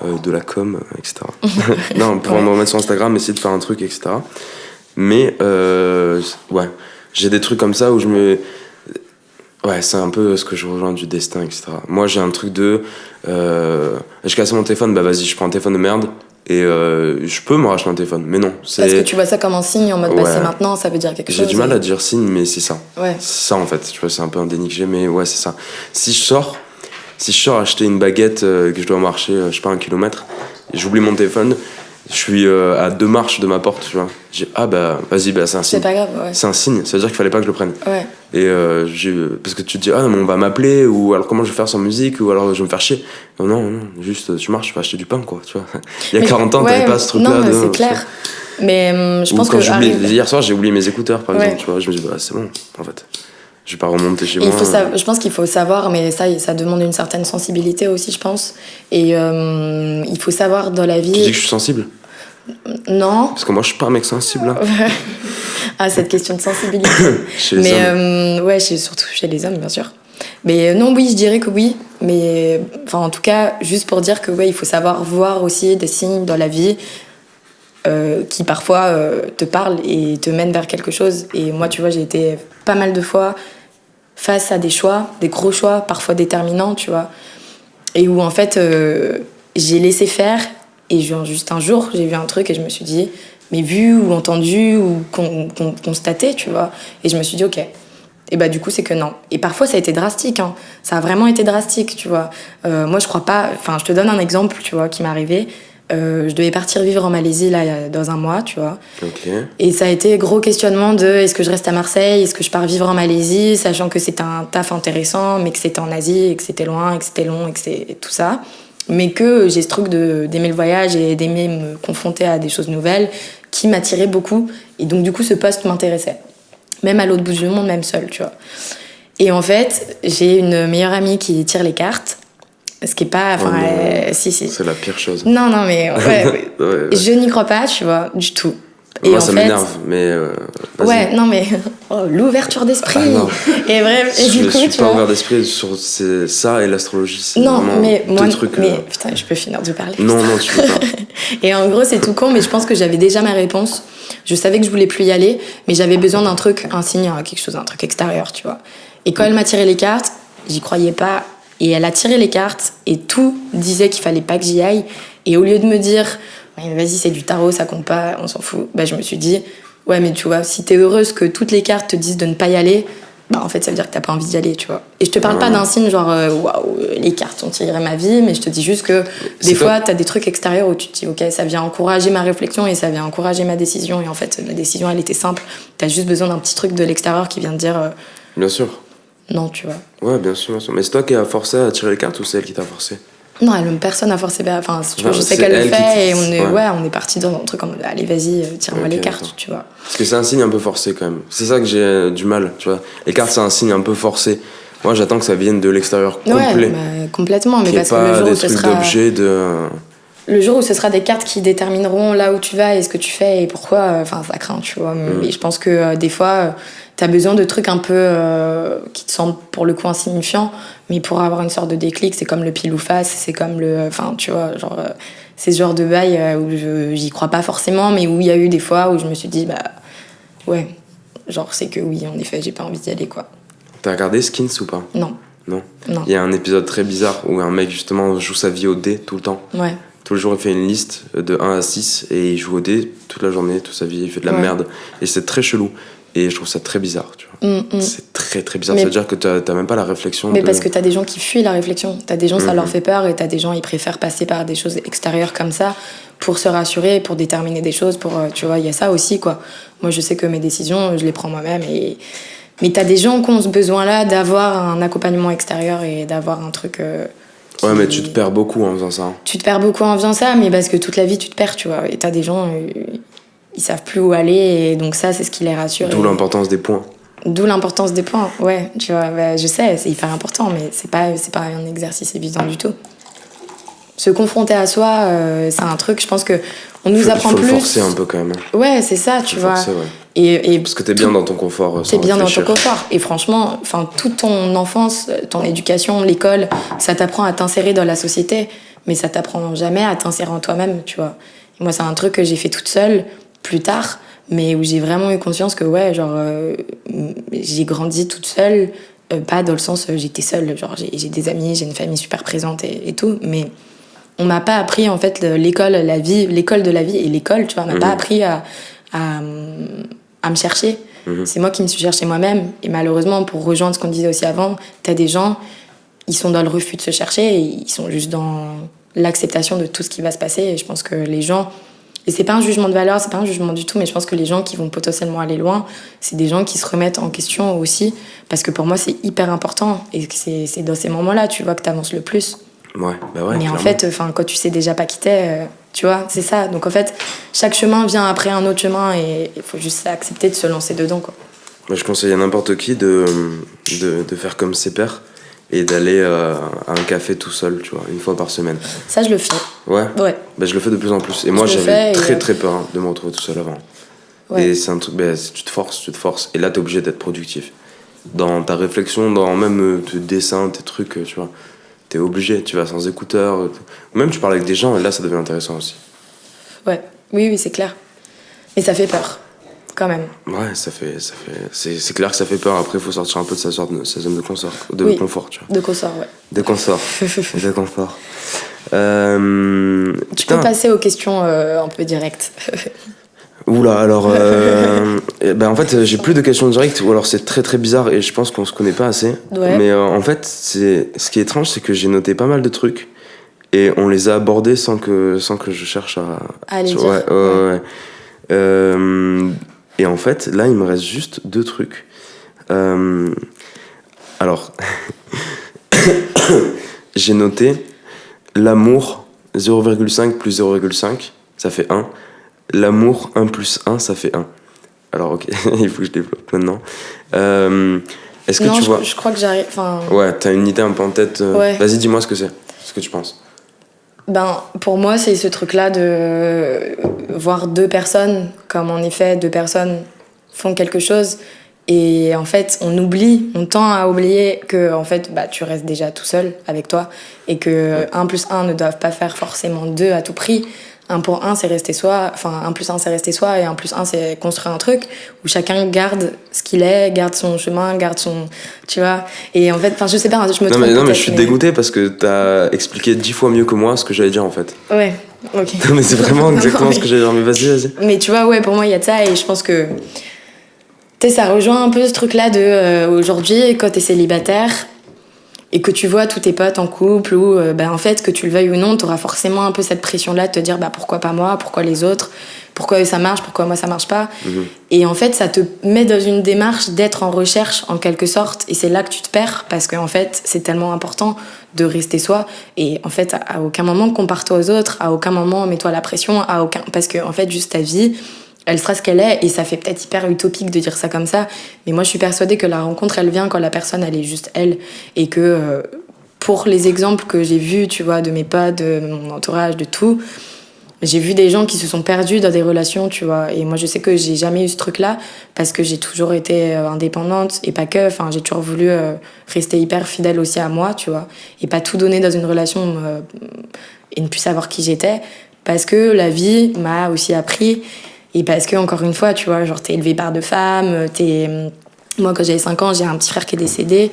de la com, etc. Non, pour Ouais. me remettre sur Instagram, essayer de faire un truc, etc. Mais, ouais, j'ai des trucs comme ça où je me... Ouais, c'est un peu ce que je rejoins du destin, etc. Moi, j'ai un truc de... je casse mon téléphone, bah vas-y, je prends un téléphone de merde, et je peux me racheter un téléphone, mais non. Parce que tu vois ça comme un signe en mode Ouais. bah, c'est maintenant, ça veut dire quelque chose. J'ai du mal et- à dire signe, mais c'est ça. Ouais. C'est ça en fait, tu vois, c'est un peu un déni que j'ai, mais ouais, c'est ça. Si je sors acheter une baguette que je dois marcher, je sais pas, 1 kilomètre, et j'oublie mon téléphone, je suis à 2 marches de ma porte, tu vois. Ah bah, vas-y, bah, c'est un C'est signe. pas grave, ouais. C'est un signe, ça veut dire qu'il fallait pas que je le prenne. Ouais. Et parce que tu te dis, ah non, mais on va m'appeler, ou alors comment je vais faire sans musique, ou alors je vais me faire chier. Non, juste tu marches, tu vas acheter du pain, quoi, tu vois. Il y a Mais- 40 ans, t'avais ouais, pas ce truc-là. Non, mais de- c'est clair. Mais je Ou pense quand que. j'oublie, hier soir, j'ai oublié mes écouteurs, par Ouais. exemple, tu vois. Je me dis, bah, c'est bon, en fait. Je vais pas remonter chez Il moi. faut je pense qu'il faut savoir, mais ça demande une certaine sensibilité aussi, je pense. Et il faut savoir dans la Tu dis vie. que je suis sensible? Non. Parce que moi, je suis pas un mec sensible, hein. Ah, cette question de sensibilité. Chez les Mais hommes. ouais, surtout chez les hommes, bien sûr. Mais non, oui, je dirais que oui. Mais enfin, en tout cas, juste pour dire que ouais, il faut savoir voir aussi des signes dans la vie qui parfois te parlent et te mènent vers quelque chose. Et moi, tu vois, j'ai été pas mal de fois face à des choix, des gros choix, parfois déterminants, tu vois. Et où en fait, j'ai laissé faire. Et genre, juste un jour, j'ai vu un truc et je me suis dit, mais vu ou entendu ou constaté, tu vois. Et je me suis dit, ok. Et bah du coup, c'est que non. Et parfois, ça a été drastique, hein. Ça a vraiment été drastique, tu vois. Moi, je crois pas... Enfin, je te donne un exemple, tu vois, qui m'est arrivé. Je devais partir vivre en Malaisie, là, dans 1 mois, tu vois. Ok. Et ça a été gros questionnement de est-ce que je reste à Marseille, est-ce que je pars vivre en Malaisie, sachant que c'était un taf intéressant, mais que c'était en Asie, et que c'était loin, et que c'était long, et que c'est tout ça. Mais que j'ai ce truc d'aimer le voyage et d'aimer me confronter à des choses nouvelles qui m'attirait beaucoup. Et donc, du coup, ce poste m'intéressait. Même à l'autre bout du monde, même seule, tu vois. Et en fait, j'ai une meilleure amie qui tire les cartes. Ce qui est pas... Enfin, Oh non. si. C'est la pire chose. Non, mais ouais. Ouais. Je n'y crois pas, tu vois, du tout. Et Moi, en ça fait, m'énerve, mais. Vas-y. ouais, non, mais oh, l'ouverture d'esprit. Ah, non. Et bref, et Je du coup, suis tu pas vois. ouvert d'esprit sur ça et l'astrologie. C'est Non, vraiment mais moi, deux trucs. mais putain, je peux finir de parler. Non, tu peux pas. Et en gros, c'est tout con, mais je pense que j'avais déjà ma réponse. Je savais que je voulais plus y aller, mais j'avais besoin d'un truc, un signe, quelque chose, un truc extérieur, tu vois. Et quand elle m'a tiré les cartes, j'y croyais pas. Et elle a tiré les cartes, et tout disait qu'il fallait pas que j'y aille. Et au lieu de me dire, ouais, vas-y, c'est du tarot, ça compte pas, on s'en fout, bah, je me suis dit, ouais, mais tu vois, si t'es heureuse que toutes les cartes te disent de ne pas y aller, bah en fait, ça veut dire que t'as pas envie d'y aller, tu vois. Et je te parle pas d'un signe genre, waouh, les cartes ont tiré ma vie, mais je te dis juste que des fois, t'as des trucs extérieurs où tu te dis, ok, ça vient encourager ma réflexion et ça vient encourager ma décision. Et en fait, la décision, elle était simple. T'as juste besoin d'un petit truc de l'extérieur qui vient te dire, Bien sûr. non, tu vois. Ouais, bien sûr. Mais c'est toi qui as forcé à tirer les cartes ou c'est elle qui t'a forcé? Non, personne n'a forcé. Enfin, tu vois, Non, je sais c'est qu'elle le elle qui fait et ouais. on est parti dans un truc en mode, allez, vas-y, tire-moi Ok, les cartes, d'accord. tu vois. Parce que c'est un signe un peu forcé quand même. C'est ça que j'ai du mal, tu vois. Les cartes, c'est un signe un peu forcé. Moi, j'attends que ça vienne de l'extérieur complet. Ouais, bah, complètement. Mais Qu'il y ait parce que pas le jour des où ce trucs sera. d'objets, de. Le jour où ce sera des cartes qui détermineront là où tu vas et ce que tu fais et pourquoi, enfin, ça craint, tu vois. Et je pense que des fois, t'as besoin de trucs un peu qui te semblent pour le coup insignifiants, mais pour avoir une sorte de déclic, c'est comme le pile ou face, c'est comme le. Enfin, tu vois, genre. C'est ce genre de bail où j'y crois pas forcément, mais où il y a eu des fois où je me suis dit, bah. Ouais. Genre, c'est que oui, en effet, j'ai pas envie d'y aller, quoi. T'as regardé Skins ou pas? Non. Non. Non. Il y a un épisode très bizarre où un mec justement joue sa vie au dé tout le temps. Ouais. Tous les jours il fait une liste de 1 à 6 et il joue au dé toute la journée, toute sa vie, il fait de la merde. Et c'est très chelou. Et je trouve ça très bizarre, tu vois. C'est très très bizarre. Mais... Ça veut dire que t'as même pas la réflexion. Mais parce que t'as des gens qui fuient la réflexion. T'as des gens, ça leur fait peur, et t'as des gens, ils préfèrent passer par des choses extérieures comme ça pour se rassurer, pour déterminer des choses, pour, tu vois, il y a ça aussi, quoi. Moi, je sais que mes décisions, je les prends moi-même. Mais t'as des gens qui ont ce besoin-là d'avoir un accompagnement extérieur et d'avoir un truc... Ouais, mais tu te perds beaucoup en faisant ça. Tu te perds beaucoup en faisant ça, mais parce que toute la vie, tu te perds, tu vois. Et t'as des gens... ils savent plus où aller, et donc ça, c'est ce qui les rassure. D'où l'importance des points. D'où l'importance des points, ouais, tu vois, bah, je sais, c'est hyper important, mais c'est pas un exercice évident du tout. Se confronter à soi, c'est un truc, je pense que on nous apprend plus. Il faut le forcer un peu quand même. Ouais, c'est ça, tu vois. Forcer, ouais. Et parce que t'es bien dans ton confort. T'es bien dans ton confort. Et franchement, toute ton enfance, ton éducation, l'école, ça t'apprend à t'insérer dans la société, mais ça t'apprend jamais à t'insérer en toi-même, tu vois. Et moi, c'est un truc que j'ai fait toute seule, plus tard, mais où j'ai vraiment eu conscience que, ouais, genre, j'ai grandi toute seule, pas dans le sens j'étais seule, genre, j'ai des amis, j'ai une famille super présente et tout, mais on m'a pas appris, en fait, l'école de la vie, et l'école, tu vois, m'a pas appris à me chercher. C'est moi qui me suis cherchée moi-même, et malheureusement, pour rejoindre ce qu'on disait aussi avant, t'as des gens, ils sont dans le refus de se chercher, et ils sont juste dans l'acceptation de tout ce qui va se passer, et je pense que les gens... Et c'est pas un jugement de valeur, c'est pas un jugement du tout, mais je pense que les gens qui vont potentiellement aller loin, c'est des gens qui se remettent en question aussi, parce que pour moi, c'est hyper important, et c'est dans ces moments-là, tu vois, que t'avances le plus. Ouais, bah ouais. Mais clairement. en fait, quand tu sais déjà pas qui t'es, tu vois, c'est ça. Donc en fait, chaque chemin vient après un autre chemin, et il faut juste accepter de se lancer dedans, quoi. Moi, je conseille à n'importe qui de faire comme ses pères et d'aller à un café tout seul, tu vois, une fois par semaine. Ça, je le fais. Ouais. Ouais. Bah, je le fais de plus en plus. Et moi, j'avais très peur de me retrouver tout seul avant. Ouais. Et c'est un truc, tu te forces. Et là, t'es obligé d'être productif. Dans ta réflexion, dans même tes dessins, tes trucs, tu vois. T'es obligé, tu vas sans écouteurs. Même tu parles avec des gens, et là, ça devient intéressant aussi. Ouais. Oui, c'est clair. Mais ça fait peur. Quand même. Ouais, c'est clair que ça fait peur. Après, il faut sortir un peu de sa zone de confort, tu vois. De confort, ouais. De confort. De confort. Tu peux passer aux questions un peu directes. Oula, alors... en fait, j'ai plus de questions directes, ou alors c'est très très bizarre, et je pense qu'on se connaît pas assez. Ouais. Mais en fait, ce qui est étrange, c'est que j'ai noté pas mal de trucs, et on les a abordés sans que je cherche à les dire. Ouais. Et en fait, là, il me reste juste 2 trucs. Alors, j'ai noté l'amour 0,5 plus 0,5, ça fait 1. L'amour 1 plus 1, ça fait 1. Alors, ok, il faut que je développe maintenant. Est-ce que tu vois... je crois que j'arrive... Ouais, t'as une idée un peu en tête. Ouais. Vas-y, dis-moi ce que tu penses. Pour moi, c'est ce truc-là de voir 2 personnes, comme en effet 2 personnes font quelque chose, et en fait, on tend à oublier que en fait, tu restes déjà tout seul avec toi, et que 1 plus 1 ne doivent pas faire forcément 2 à tout prix. 1 pour 1, c'est rester soi, 1 plus 1, c'est rester soi, et 1 plus 1, c'est construire un truc où chacun garde ce qu'il est, garde son chemin, garde son... Tu vois. Et en fait, je sais pas, je me trompe. Non, mais je suis dégoûté parce que t'as expliqué 10 fois mieux que moi ce que j'allais dire en fait. Ouais, ok. Non, mais c'est vraiment exactement ce que j'allais dire, mais vas-y. Mais tu vois, ouais, pour moi, il y a de ça, et je pense que... Tu sais, ça rejoint un peu ce truc-là de... aujourd'hui, quand t'es célibataire... et que tu vois tous tes potes en couple, ou en fait, que tu le veuilles ou non, t'auras forcément un peu cette pression-là de te dire pourquoi pas moi, pourquoi les autres, pourquoi ça marche, pourquoi moi ça marche pas. Et en fait, ça te met dans une démarche d'être en recherche en quelque sorte, et c'est là que tu te perds, parce qu'en fait, c'est tellement important de rester soi, et en fait, à aucun moment compare-toi aux autres, à aucun moment mets-toi la pression, parce que en fait, juste ta vie, elle sera ce qu'elle est, et ça fait peut-être hyper utopique de dire ça comme ça, mais moi je suis persuadée que la rencontre elle vient quand la personne elle est juste elle, et que pour les exemples que j'ai vus, tu vois, de mes potes, de mon entourage, de tout, j'ai vu des gens qui se sont perdus dans des relations, tu vois, et moi je sais que j'ai jamais eu ce truc là parce que j'ai toujours été indépendante, et pas que, j'ai toujours voulu rester hyper fidèle aussi à moi, tu vois, et pas tout donner dans une relation et ne plus savoir qui j'étais, parce que la vie m'a aussi appris. Et parce que, encore une fois, tu vois, genre, t'es élevé par 2 femmes, Moi, quand j'avais 5 ans, j'ai un petit frère qui est décédé.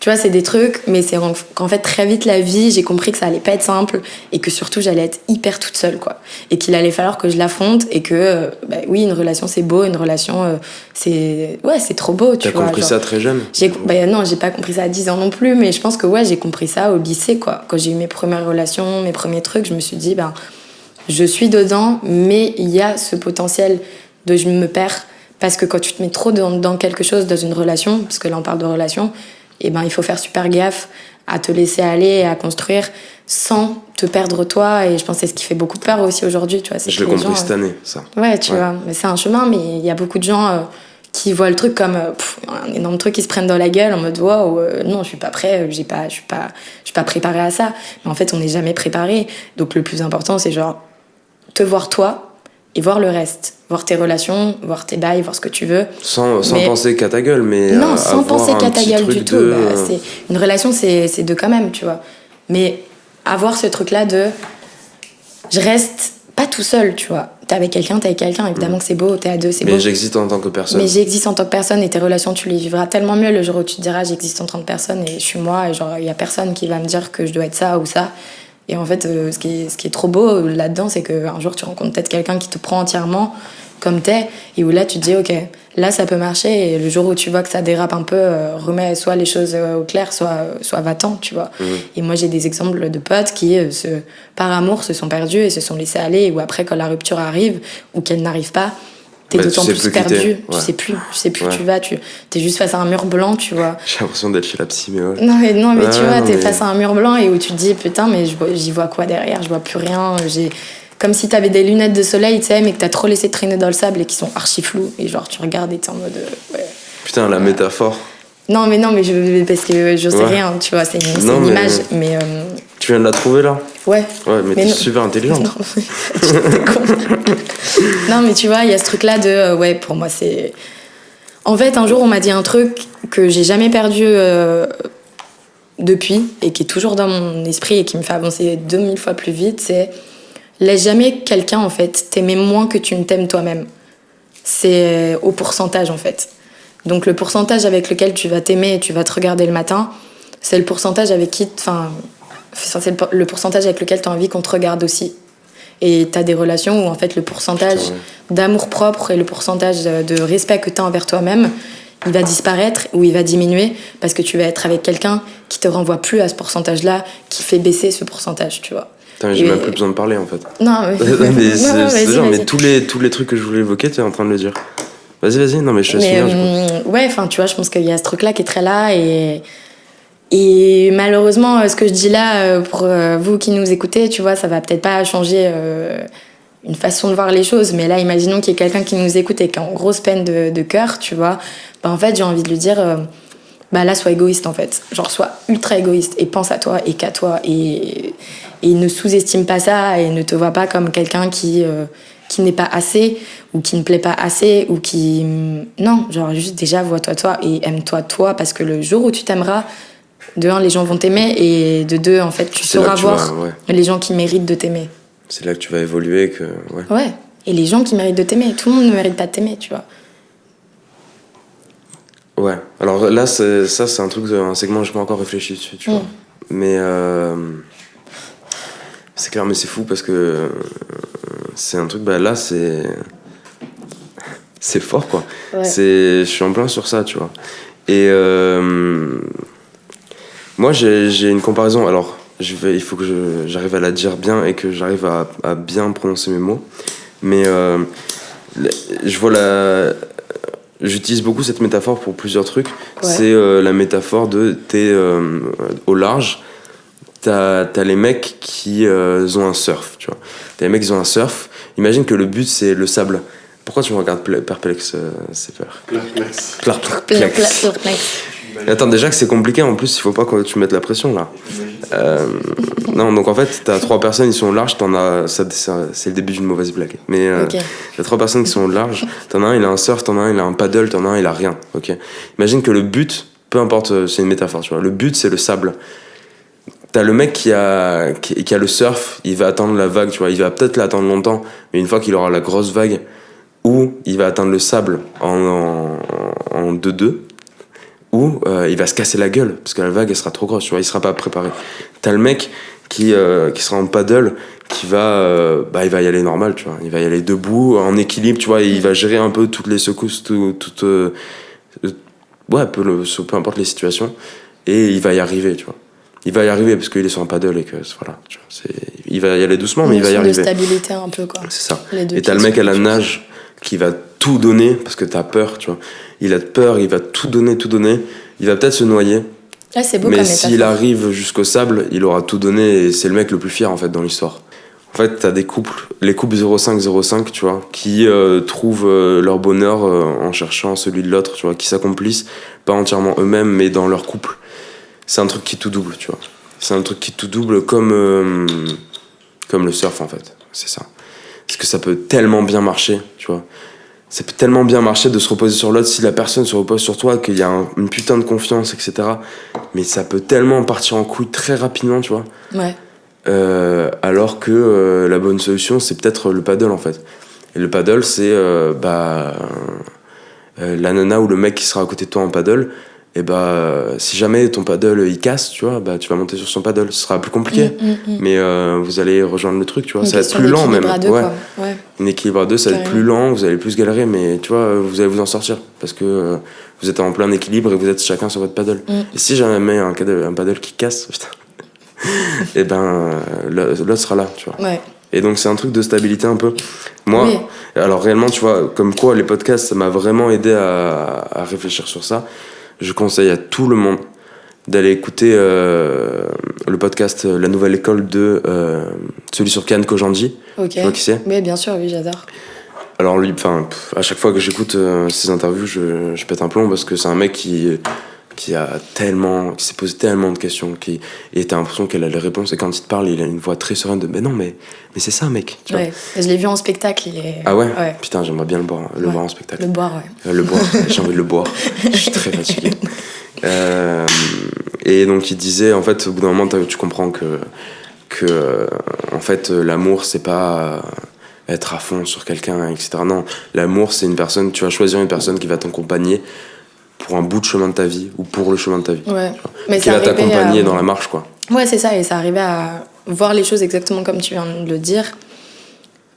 Tu vois, c'est des trucs, mais c'est qu'en fait, très vite, la vie, j'ai compris que ça allait pas être simple et que surtout, j'allais être hyper toute seule, quoi. Et qu'il allait falloir que je l'affronte et que, oui, une relation, c'est beau, une relation, c'est trop beau, tu vois. T'as compris ça très jeune? Non, j'ai pas compris ça à 10 ans non plus, mais je pense que, j'ai compris ça au lycée, quoi. Quand j'ai eu mes premières relations, mes premiers trucs, je me suis dit, je suis dedans, mais il y a ce potentiel de je me perds. Parce que quand tu te mets trop dans quelque chose, dans une relation, parce que là, on parle de relation, il faut faire super gaffe à te laisser aller et à construire sans te perdre toi. Et je pense que c'est ce qui fait beaucoup de peur aussi aujourd'hui. Tu vois, je l'ai compris cette année, ça. Ouais, tu vois. Mais c'est un chemin, mais il y a beaucoup de gens qui voient le truc comme un énorme truc qui se prennent dans la gueule en mode wow, non, je suis pas prêt, je suis pas préparé à ça. Mais en fait, on n'est jamais préparé. Donc le plus important, c'est genre te voir toi et voir le reste. Voir tes relations, voir tes bails, voir ce que tu veux. Sans penser qu'à ta gueule, mais non, sans penser qu'à ta gueule du tout. Une relation, c'est deux quand même, tu vois. Mais avoir ce truc-là de... Je reste pas tout seul, tu vois. T'es avec quelqu'un, évidemment que c'est beau, t'es à deux, c'est beau. Mais j'existe en tant que personne. Mais j'existe en tant que personne et tes relations, tu les vivras tellement mieux le jour où tu te diras j'existe en tant que personne et je suis moi et genre, il y a personne qui va me dire que je dois être ça ou ça. Et en fait, ce qui est trop beau là-dedans, c'est qu'un jour, tu rencontres peut-être quelqu'un qui te prend entièrement comme t'es, et où là, tu te dis, OK, là, ça peut marcher, et le jour où tu vois que ça dérape un peu, remets soit les choses au clair, soit va-t'en, tu vois. Et moi, j'ai des exemples de potes qui, par amour, se sont perdus et se sont laissés aller, et où après, quand la rupture arrive, ou qu'elle n'arrive pas, t'es d'autant plus perdu. Ouais. Tu sais plus où tu vas, t'es juste face à un mur blanc, tu vois. J'ai l'impression d'être chez la psy, mais ouais. Non, mais tu vois, t'es face à un mur blanc et où tu te dis, putain, mais j'y vois quoi derrière? Je vois plus rien. Comme si t'avais des lunettes de soleil, tu sais, mais que t'as trop laissé traîner dans le sable et qui sont archi floues. Et genre, tu regardes et t'es en mode. Ouais. Putain, la métaphore. Non, mais parce que je sais rien, tu vois, c'est une image. Mais tu viens de la trouver là? Ouais. Ouais, mais t'es super intelligente. Non, mais tu vois, il y a ce truc-là de. Pour moi, c'est. En fait, un jour, on m'a dit un truc que j'ai jamais perdu depuis et qui est toujours dans mon esprit et qui me fait avancer 2000 fois plus vite, c'est. Laisse jamais quelqu'un, en fait, t'aimer moins que tu ne t'aimes toi-même. C'est au pourcentage, en fait. Donc, le pourcentage avec lequel tu vas t'aimer et tu vas te regarder le matin, c'est le pourcentage avec qui... c'est le pourcentage avec lequel tu as envie qu'on te regarde aussi. Et tu as des relations où, en fait, le pourcentage d'amour-propre et le pourcentage de respect que tu as envers toi-même, il va disparaître ou il va diminuer parce que tu vas être avec quelqu'un qui te renvoie plus à ce pourcentage-là, qui fait baisser ce pourcentage, tu vois. J'ai même plus besoin de parler en fait. Non, mais tous les trucs que je voulais évoquer, tu es en train de le dire. Vas-y, non mais je te laisse finir du coup. Ouais, enfin tu vois, je pense qu'il y a ce truc-là qui est très là et malheureusement, ce que je dis là, pour vous qui nous écoutez, tu vois, ça va peut-être pas changer une façon de voir les choses, mais là, imaginons qu'il y ait quelqu'un qui nous écoute et qui est en grosse peine de cœur, tu vois, en fait, j'ai envie de lui dire... là, sois égoïste en fait. Genre, sois ultra égoïste et pense à toi et qu'à toi et ne sous-estime pas ça et ne te vois pas comme quelqu'un qui n'est pas assez ou qui ne plaît pas assez ou qui... Non, genre juste déjà vois-toi toi et aime-toi toi parce que le jour où tu t'aimeras, de un, les gens vont t'aimer et de deux, en fait, tu sauras voir les gens qui méritent de t'aimer. C'est là que tu vas évoluer que... Ouais, et les gens qui méritent de t'aimer. Tout le monde ne mérite pas de t'aimer, tu vois. Ouais, alors là, c'est un truc, un segment, je n'ai pas encore réfléchi dessus, tu vois. Mais c'est clair, mais c'est fou parce que c'est un truc, là, c'est fort, quoi. Ouais. Je suis en plein sur ça, tu vois. Et moi, j'ai une comparaison, alors il faut que j'arrive à la dire bien et que j'arrive à bien prononcer mes mots. Mais je vois j'utilise beaucoup cette métaphore pour plusieurs trucs. Ouais. C'est la métaphore de t'es au large, t'as les mecs qui ont un surf, tu vois. T'as les mecs qui ont un surf. Imagine que le but c'est le sable. Pourquoi tu me regardes perplexe, c'est peur? Perplexe. Attends, déjà que c'est compliqué, en plus il faut pas que tu mettes la pression là. Non, donc en fait t'as 3 personnes, ils sont au large, c'est le début d'une mauvaise blague. Mais t'as 3 personnes qui sont au large, t'en as un il a un surf, t'en as un il a un paddle, t'en as un il a rien. Ok. Imagine que le but, peu importe, c'est une métaphore, tu vois. Le but c'est le sable. T'as le mec qui a le surf, il va attendre la vague, tu vois. Il va peut-être l'attendre longtemps, mais une fois qu'il aura la grosse vague, ou il va atteindre le sable en 2-2. ou il va se casser la gueule parce que la vague elle sera trop grosse, tu vois, il sera pas préparé. T'as le mec qui sera en paddle, qui va il va y aller normal, tu vois, il va y aller debout en équilibre, tu vois, et il va gérer un peu toutes les secousses, peu importe les situations, et il va y arriver, tu vois. Il va y arriver parce qu'il est sur un paddle et que voilà, tu vois, il va y aller doucement, mais il va y arriver. De stabilité un peu, quoi. C'est ça. Et t'as le mec à la nage qui va tout donner parce que t'as peur, tu vois. Il a peur, il va tout donner. Il va peut-être se noyer. Ah, c'est beau, mais s'il arrive jusqu'au sable, il aura tout donné et c'est le mec le plus fier en fait dans l'histoire. En fait, t'as des couples, les couples 0,5-0,5, tu vois, qui trouvent leur bonheur en cherchant celui de l'autre, tu vois, qui s'accomplissent pas entièrement eux-mêmes, mais dans leur couple. C'est un truc qui tout double, tu vois. C'est un truc qui tout double comme le surf en fait. C'est ça. Parce que ça peut tellement bien marcher, tu vois. Ça peut tellement bien marcher de se reposer sur l'autre si la personne se repose sur toi, qu'il y a une putain de confiance, etc. Mais ça peut tellement partir en couille très rapidement, tu vois. Ouais. Alors que la bonne solution, c'est peut-être le paddle, en fait. Et le paddle, c'est la nana ou le mec qui sera à côté de toi en paddle. Et si jamais ton paddle il casse, tu vois, tu vas monter sur son paddle. Ce sera plus compliqué, mais vous allez rejoindre le truc, tu vois. Ça va être plus lent même. Ouais. Une équilibre à deux, ça va être plus lent, vous allez plus galérer, mais tu vois, vous allez vous en sortir parce que vous êtes en plein équilibre et vous êtes chacun sur votre paddle. Et si jamais un paddle qui casse, putain, et l'autre sera là, tu vois. Ouais. Et donc c'est un truc de stabilité un peu. Moi, alors réellement, tu vois, comme quoi les podcasts, ça m'a vraiment aidé à réfléchir sur ça. Je conseille à tout le monde d'aller écouter le podcast La Nouvelle École de celui sur Kian Kojandi. Ok. Tu vois qui c'est ? Oui, bien sûr, oui, j'adore. Alors lui, à chaque fois que j'écoute ses interviews, je pète un plomb parce que c'est un mec qui s'est posé tellement de questions, et t'as l'impression qu'elle a les réponses, et quand il te parle, il a une voix très sereine de mais non, mais c'est ça, mec. Tu vois. Je l'ai vu en spectacle, il est... Ah ouais, Putain, j'aimerais bien le voir en spectacle. Le boire, le boire, j'ai envie de le boire. Je suis très fatigué. Et donc il disait, en fait, au bout d'un moment, tu comprends que en fait, l'amour, c'est pas être à fond sur quelqu'un, etc. Non, l'amour, c'est une personne, tu vas choisir une personne qui va t'accompagner pour un bout de chemin de ta vie, ou pour le chemin de ta vie. Ouais. Mais qui va t'accompagner dans la marche, quoi. Ouais, c'est ça, et ça arrivait à voir les choses exactement comme tu viens de le dire.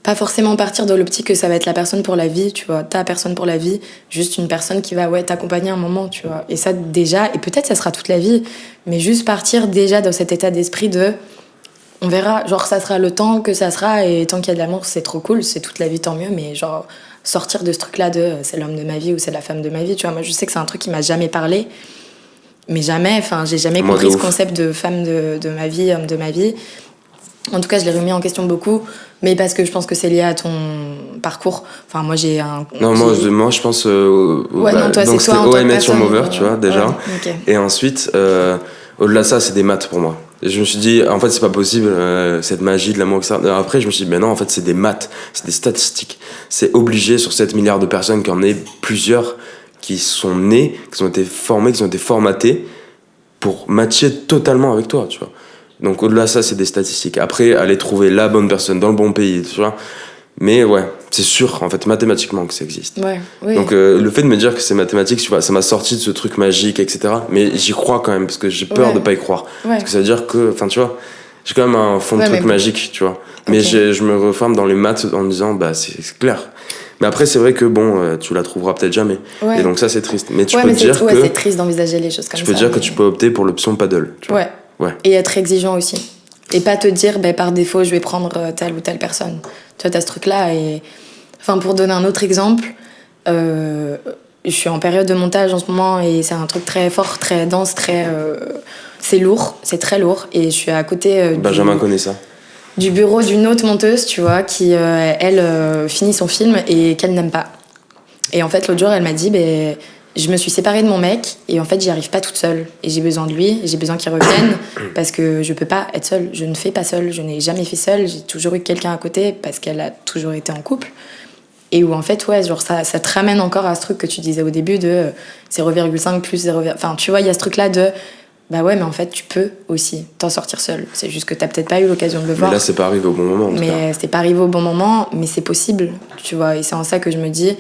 Pas forcément partir de l'optique que ça va être la personne pour la vie, tu vois, ta personne pour la vie, juste une personne qui va t'accompagner un moment, tu vois. Et ça, déjà, et peut-être ça sera toute la vie, mais juste partir déjà dans cet état d'esprit de... On verra, genre ça sera le temps que ça sera, et tant qu'il y a de l'amour, c'est trop cool, c'est toute la vie, tant mieux, mais genre... sortir de ce truc-là de c'est l'homme de ma vie ou c'est la femme de ma vie, tu vois. Moi, je sais que c'est un truc qui m'a jamais parlé, mais jamais, j'ai jamais compris ce concept de femme de ma vie, homme de ma vie. En tout cas, je l'ai remis en question beaucoup, mais parce que je pense que c'est lié à ton parcours. Enfin, moi, j'ai un... Non, moi je pense... toi, donc c'est toi en tant que OMS sur personne. Mover, tu vois, déjà. Ouais, okay. Et ensuite, au-delà de ça, c'est des maths pour moi. Et je me suis dit, en fait, c'est pas possible, cette magie de l'amour, etc. Après, je me suis dit, mais non, en fait, c'est des maths, c'est des statistiques. C'est obligé sur 7 milliards de personnes qu'il y en ait plusieurs qui sont nés, qui ont été formés, qui ont été formatés pour matcher totalement avec toi, tu vois. Donc, au-delà de ça, c'est des statistiques. Après, aller trouver la bonne personne dans le bon pays, tu vois. Mais ouais, c'est sûr, en fait, mathématiquement que ça existe. Ouais, oui. Donc, le fait de me dire que c'est mathématique, tu vois, ça m'a sorti de ce truc magique, etc. Mais j'y crois quand même, parce que j'ai peur de pas y croire. Ouais. Parce que ça veut dire que, enfin, tu vois, j'ai quand même un fond de truc magique, tu vois. Mais je me reforme dans les maths en me disant, c'est clair. Mais après, c'est vrai que bon, tu la trouveras peut-être jamais. Ouais. Et donc, ça, c'est triste. Mais tu peux dire que. C'est triste d'envisager les choses comme ça. Tu peux dire que tu peux opter pour l'option paddle, tu vois. Ouais. Et être exigeant aussi. Et pas te dire, par défaut, je vais prendre telle ou telle personne. Tu vois, t'as ce truc-là. Et... Enfin, pour donner un autre exemple, je suis en période de montage en ce moment et c'est un truc très fort, très dense, très... c'est lourd, c'est très lourd. Et je suis à côté... Benjamin connaît ça. Du bureau d'une autre monteuse, tu vois, qui, elle, finit son film et qu'elle n'aime pas. Et en fait, l'autre jour, elle m'a dit... je me suis séparée de mon mec et en fait j'y arrive pas toute seule et j'ai besoin de lui, j'ai besoin qu'il revienne parce que je peux pas être seule, je ne fais pas seule, je n'ai jamais fait seule, j'ai toujours eu quelqu'un à côté parce qu'elle a toujours été en couple et où en fait genre ça te ramène encore à ce truc que tu disais au début de 0,5 plus 0, enfin tu vois il y a ce truc là de bah ouais mais en fait tu peux aussi t'en sortir seule, c'est juste que t'as peut-être pas eu l'occasion de le voir. Mais là c'est pas arrivé au bon moment. Mais c'est pas arrivé au bon moment, mais c'est possible, tu vois, et c'est en ça que je me dis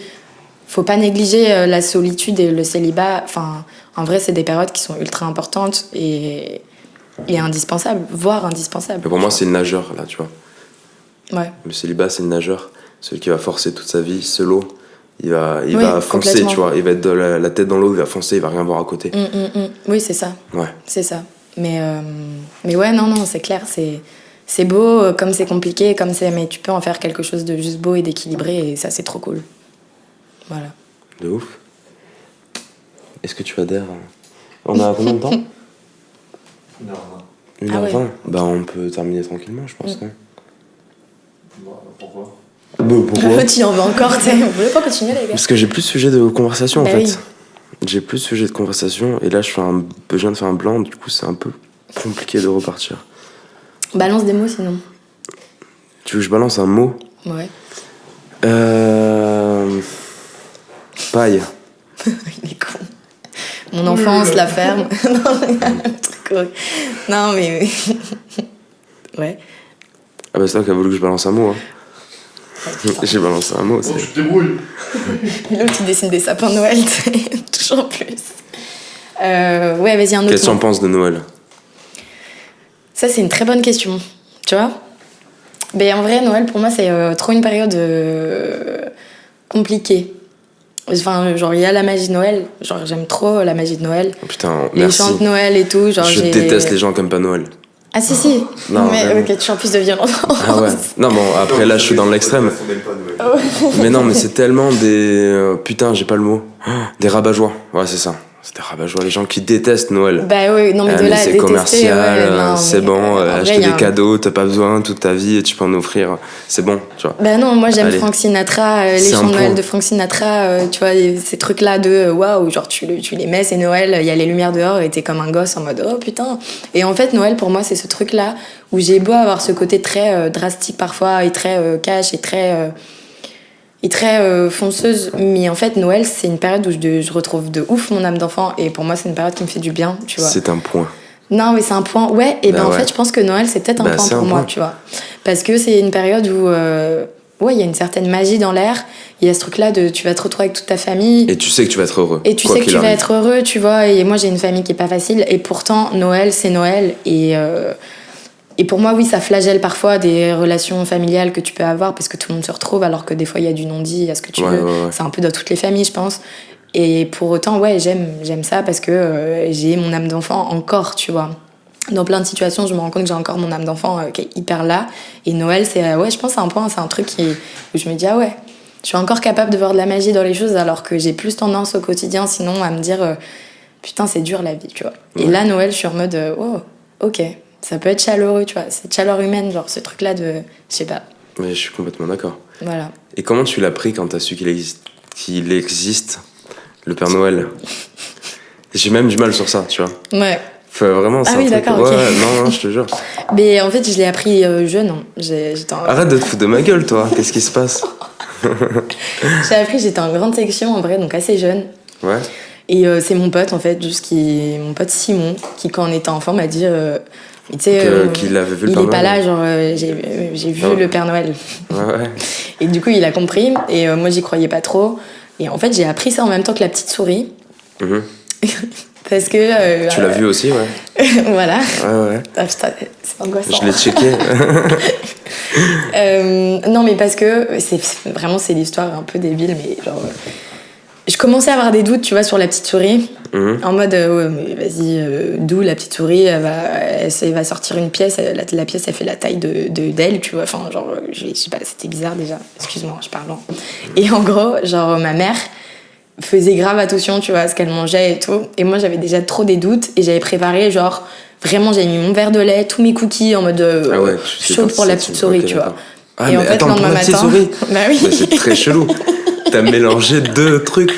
faut pas négliger la solitude et le célibat. Enfin, en vrai, c'est des périodes qui sont ultra importantes et indispensables, voire indispensables. Mais pour moi, c'est le nageur, là, tu vois. Ouais. Le célibat, c'est le nageur. Celui qui va forcer toute sa vie, solo. Il va Oui, foncer, complètement. tu vois. Il va être la tête dans l'eau, il va foncer, il va rien voir à côté. Oui, c'est ça. Ouais. C'est ça. Mais ouais, non, c'est clair. C'est beau, comme c'est compliqué, mais tu peux en faire quelque chose de juste beau et d'équilibré, et ça, c'est trop cool. Voilà. De ouf. Est-ce que tu adhères? On a combien de temps? 1h20. 1h20. Bah, on peut terminer tranquillement, je pense. Non Pourquoi? Pourquoi? Tu en veux encore, tu sais. Vous voulez pas continuer, les gars? Parce que j'ai plus de sujets de conversation, Bah en fait. oui. J'ai plus de sujets de conversation, et là, je viens de faire un blanc, du coup, c'est un peu compliqué de repartir. Balance des mots, sinon. Tu veux que je balance un mot? Ouais. Paille. Il est con. Mon enfance, la ferme. Non, mais... Ouais. Ah bah c'est toi qui as voulu que je balance un mot, hein. J'ai balancé un mot, Oh, c'est... tu te débrouilles. Et l'autre, il dessine des sapins de Noël, toujours plus. Ouais, vas-y, un autre Qu'est-ce que tu en mot. penses de Noël? Ça, c'est une très bonne question. Tu vois? Mais en vrai, Noël, pour moi, c'est trop une période compliquée. Enfin, genre, il y a la magie de Noël. Genre, j'aime trop la magie de Noël. Oh, putain, Les merci. chants de Noël et tout. Genre, Je déteste les gens qui aiment pas Noël. Ah, si. Non, mais vraiment. ok, tu en plus de violence. Ah ouais. Non, bon, après là, je suis dans l'extrême. Mais non, mais c'est tellement des... putain, j'ai pas le mot. Des rabat-joie. Ouais, c'est ça. C'est des rabat-joie. Les gens qui détestent Noël. Bah oui, non, mais Ah, de mais là à c'est détester, commercial, ouais, non, c'est mais, bon, en vrai, acheter il y a des un- cadeaux, t'as pas besoin toute ta vie et tu peux en offrir. C'est bon, tu vois. Bah non, moi j'aime Allez. Frank Sinatra, les C'est chants un de Noël point. de Frank Sinatra, tu vois, ces trucs-là de waouh, genre tu les mets, c'est Noël, il y a les lumières dehors et t'es comme un gosse en mode oh putain. Et en fait, Noël pour moi, c'est ce truc-là où j'ai beau avoir ce côté très drastique parfois et très cash et très fonceuse, mais en fait, Noël c'est une période où je retrouve de ouf mon âme d'enfant et pour moi, c'est une période qui me fait du bien, tu vois. C'est un point. Non, mais c'est un point. Ouais, et Bah en ouais. fait, je pense que Noël, c'est peut-être un Bah, point c'est pour un moi, point. tu vois. Parce que c'est une période où, ouais, il y a une certaine magie dans l'air. Il y a ce truc-là de tu vas te retrouver avec toute ta famille. Et tu sais que tu vas être heureux. Et tu quoi sais que qu'il tu vas arrive. être heureux, tu vois. Et moi, j'ai une famille qui est pas facile. Et pourtant, Noël, c'est Noël. Et pour moi, oui, ça flagelle parfois des relations familiales que tu peux avoir parce que tout le monde se retrouve, alors que des fois, il y a du non-dit, il y a ce que tu Ouais, veux. ouais, ouais. C'est un peu dans toutes les familles, je pense. Et pour autant, ouais, j'aime ça parce que j'ai mon âme d'enfant encore, tu vois. Dans plein de situations, je me rends compte que j'ai encore mon âme d'enfant qui est hyper là. Et Noël, c'est, ouais, je pense que c'est un point, c'est un truc où je me dis, ah ouais, je suis encore capable de voir de la magie dans les choses alors que j'ai plus tendance au quotidien, sinon, à me dire, putain, c'est dur la vie, tu vois. Et là, Noël, je suis en mode, oh, ok, ça peut être chaleureux, tu vois. Cette chaleur humaine, genre ce truc-là de, je sais pas, Mais je suis complètement d'accord. voilà. Et comment tu l'as pris quand t'as su qu'il existe le Père Noël? J'ai même du mal sur ça, tu vois. Ouais. Enfin, vraiment, c'est Ah un oui, truc... d'accord, ouais, ok. non, je te jure. Mais en fait, je l'ai appris jeune. Hein. J'étais en... Arrête de te foutre de ma gueule, toi. Qu'est-ce qui se passe? J'ai appris, j'étais en grande section en vrai, donc assez jeune. Ouais. Et c'est mon pote en fait, mon pote Simon, qui quand on était enfant m'a dit, tu sais, Qu'il avait vu le il Père est pas Noël. là, genre j'ai vu Ah ouais. le Père Noël. Ouais, ouais. Et du coup il a compris, et moi j'y croyais pas trop. Et en fait j'ai appris ça en même temps que la petite souris, Mhm. parce que... Tu l'as vu aussi, ouais. Voilà. Ouais, ouais. Ah putain, c'est angoissant. Je l'ai checké. Non mais parce que vraiment c'est l'histoire un peu débile, mais genre je commençais à avoir des doutes, tu vois, sur la petite souris. Mhm. En mode ouais, mais vas-y, d'où la petite souris, elle va sortir une pièce, la pièce elle fait la taille d'elle, tu vois, enfin genre je sais pas, c'était bizarre déjà, excuse-moi, je parle lent. Et en gros, genre ma mère faisait grave attention, tu vois, à ce qu'elle mangeait et tout, et moi j'avais déjà trop des doutes et j'avais préparé genre vraiment, j'avais mis mon verre de lait, tous mes cookies en mode Ah ouais, tu sais chaud pas pour si la c'est- petite souris, ok, tu vois. d'accord. Ah, Et en mais fait, attends, le pour la lendemain petite matin... souris Bah oui. Mais c'est très chelou. T'as mélangé deux trucs.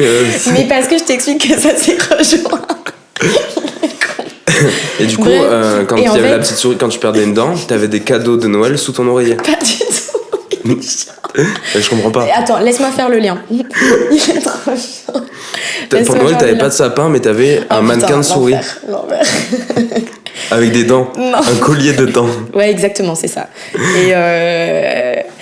Mais parce que je t'explique que ça s'est rejoint. Et du coup, Bref. quand Et il y en avait fait- la petite souris, quand tu perdais une dent, t'avais des cadeaux de Noël sous ton oreiller. Pas du tout. Je comprends pas. Attends, laisse-moi faire le lien. Il est trop chiant. Pour Laisse-moi Noël, faire t'avais le pas lien. de sapin, mais t'avais Oh, un mannequin putain, de souris l'enfer. avec des dents. Non. Un collier de dents. Ouais, exactement, c'est ça. Et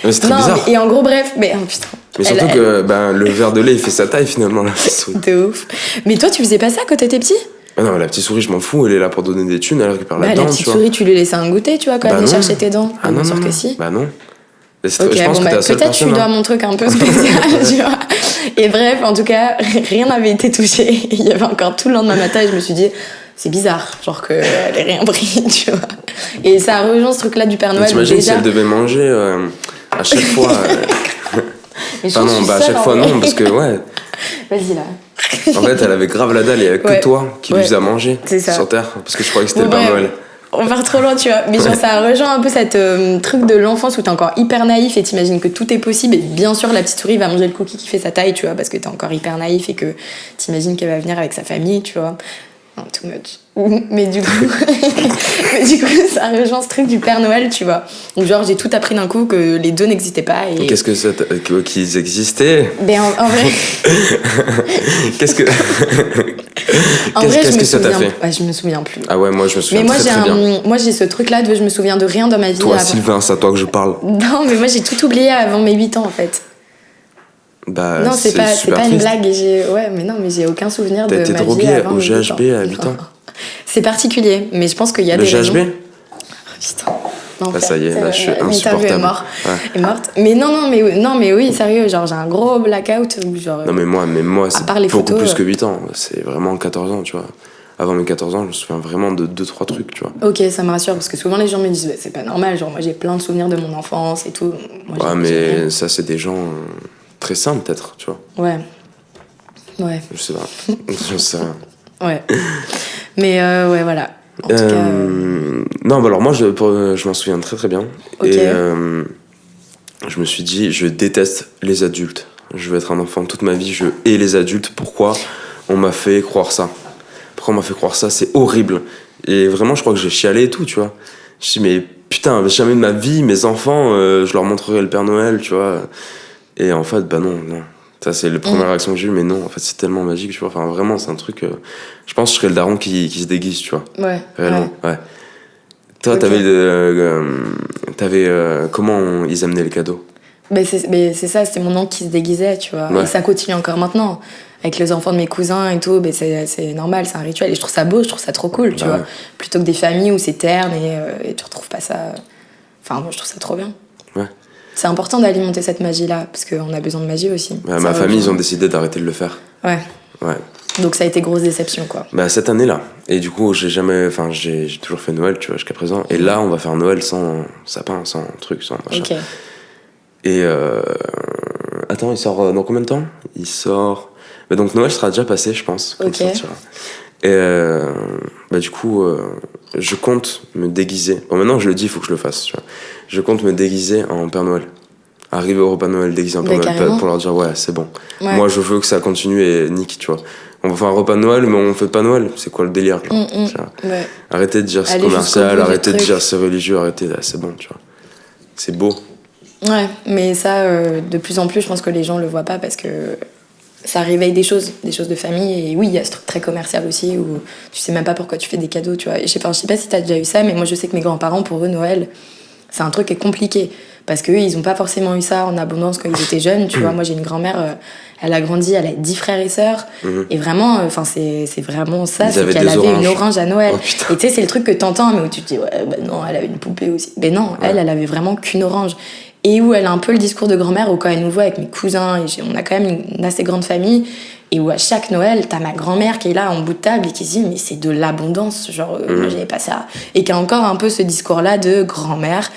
Mais c'est très non, bizarre. et en gros, bref, mais oh, putain. Mais surtout que le verre de lait, il fait sa taille finalement, la petite souris. De ouf. Mais toi, tu faisais pas ça quand t'étais petit? Ah non, la petite souris, je m'en fous, elle est là pour donner des thunes, elle récupère la dent, la petite souris, tu lui laissais un goûter, tu vois, quand elle venait chercher tes dents. Ah non, bien sûr non. que si. Bah non. Ok, je pense que t'es la seule peut-être tu personne. dois mon truc un peu spécial, tu vois. Et bref, en tout cas, rien n'avait été touché. Il y avait encore tout le lendemain matin et je me suis dit, c'est bizarre, genre qu'elle ait rien pris, tu vois. Et ça rejoint ce truc-là du Père Noël. T'imagines si elle devait manger à chaque fois. Mais je Ah pense que non, je suis à seule, chaque en fois vrai. non, parce que ouais. Vas-y là. En fait, elle avait grave la dalle, il y avait que Ouais. toi qui lui faisais à manger C'est ça. sur Terre, parce que je croyais que c'était Bon, le Père bref. Noël. On part trop loin, tu vois. Mais genre, ça rejoint un peu cette truc de l'enfance où t'es encore hyper naïf et t'imagines que tout est possible. Et bien sûr, la petite souris va manger le cookie qui fait sa taille, tu vois, parce que t'es encore hyper naïf et que t'imagines qu'elle va venir avec sa famille, tu vois. Non, too much. Mais du coup, ça rejoint ce truc du Père Noël, tu vois. Donc, genre, j'ai tout appris d'un coup que les deux n'existaient pas. Et Qu'est-ce que ça qu'ils existaient? ben, en vrai, Qu'est-ce que je me ça t'a souviens. fait? Ouais, je me souviens plus. Ah ouais, moi je me souviens Mais moi, très bien. moi, j'ai ce truc-là de je me souviens de rien dans ma vie. Toi, avant. Sylvain, c'est à toi que je parle. Non, mais moi, j'ai tout oublié avant mes 8 ans, en fait. Bah, Non, c'est pas super une triste. blague. Ouais, mais non, mais j'ai aucun souvenir de T'as été ma drogué vie avant au mes 8 GHB ans. à 8 ans? Non. C'est particulier, mais je pense qu'il y a Le des raisons. GHB? Putain. Non, Bah, ça y est, là, je suis l'interview insupportable. est morte. Mais non, mais oui, sérieux, genre j'ai un gros blackout où genre. Non, mais moi c'est part les beaucoup photos, plus que 8 ans. C'est vraiment 14 ans, tu vois. Avant mes 14 ans, je me souviens vraiment de 2-3 trucs, tu vois. Ok, ça me rassure parce que souvent les gens me disent c'est pas normal, genre moi j'ai plein de souvenirs de mon enfance et tout. Moi, Ouais, j'ai rien. mais ça, c'est des gens très simples, peut-être, tu vois. Ouais, Je sais pas. Je sais rien. ouais. Mais ouais, voilà. En tout cas. Non, bah alors moi, je m'en souviens très très bien. Ok. Et je me suis dit, je déteste les adultes. Je veux être un enfant toute ma vie, je hais les adultes. Pourquoi on m'a fait croire ça? Pourquoi on m'a fait croire ça? C'est horrible. Et vraiment, je crois que j'ai chialé et tout, tu vois. Je me suis dit, mais putain, jamais de ma vie, mes enfants, je leur montrerai le Père Noël, tu vois. Et en fait, bah non. Ça, c'est la première réaction que j'ai eue, mais non, en fait, c'est tellement magique, tu vois. Enfin, vraiment, c'est un truc. Je pense que je serais le daron qui se déguise, tu vois. Ouais. Réellement, ouais. Toi, Ok. t'avais comment ils amenaient les cadeaux? Mais c'est ça, c'était mon oncle qui se déguisait, tu vois. Ouais. Et ça continue encore maintenant. Avec les enfants de mes cousins et tout, c'est normal, c'est un rituel. Et je trouve ça beau, je trouve ça trop cool, tu Bah vois. ouais. Plutôt que des familles où c'est terne et tu retrouves pas ça. Enfin, moi, je trouve ça trop bien. Ouais. C'est important d'alimenter cette magie-là, parce qu'on a besoin de magie aussi. Bah, Ça ma famille, ils rejoint. ont décidé d'arrêter de le faire. Ouais. Ouais. Donc ça a été grosse déception, quoi. Bah, cette année-là. Et du coup, j'ai toujours fait Noël, tu vois, jusqu'à présent. Et là, on va faire Noël sans sapin, sans truc, sans machin. Ok. Et attends, il sort dans combien de temps? Il sort. Bah, donc Noël sera déjà passé, je pense. Quand Ok. il sortira. Et bah, du coup, je compte me déguiser. Bon, maintenant je le dis, il faut que je le fasse. Tu vois. Je compte me déguiser en Père Noël. Arriver au repas de Noël, déguisé en Père Bah, Noël, carrément. pour leur dire ouais, c'est bon. Ouais. Moi, je veux que ça continue et nique, tu vois. On va faire un repas de Noël, mais on fait pas Noël. C'est quoi le délire, là, tu vois. Ouais. Arrêtez de dire c'est Aller jusqu'au bout commercial, du arrêtez de truc. dire c'est religieux, arrêtez, là, c'est bon, tu vois. C'est beau. Ouais, mais ça, de plus en plus, je pense que les gens le voient pas parce que ça réveille des choses de famille. Et oui, il y a ce truc très commercial aussi où tu sais même pas pourquoi tu fais des cadeaux, tu vois. Et je sais pas si t'as déjà eu ça, mais moi je sais que mes grands-parents, pour eux, Noël, c'est un truc qui est compliqué. Parce qu'eux, ils ont pas forcément eu ça en abondance quand ils étaient jeunes, tu vois. Moi, j'ai une grand-mère, elle a grandi, elle a 10 frères et sœurs. Et vraiment, enfin, c'est vraiment ça, Ils c'est avaient qu'elle des avait oranges. une orange à Noël. Oh, putain. Et tu sais, c'est le truc que t'entends, mais où tu te dis, ouais, bah non, elle avait une poupée aussi. Mais non, elle avait vraiment qu'une orange. Et où elle a un peu le discours de grand-mère, où quand elle nous voit avec mes cousins, et on a quand même une assez grande famille, et où à chaque Noël, t'as ma grand-mère qui est là en bout de table et qui se dit, mais c'est de l'abondance, genre, moi j'avais pas ça. Et qui a encore un peu ce discours-là de grand-mère,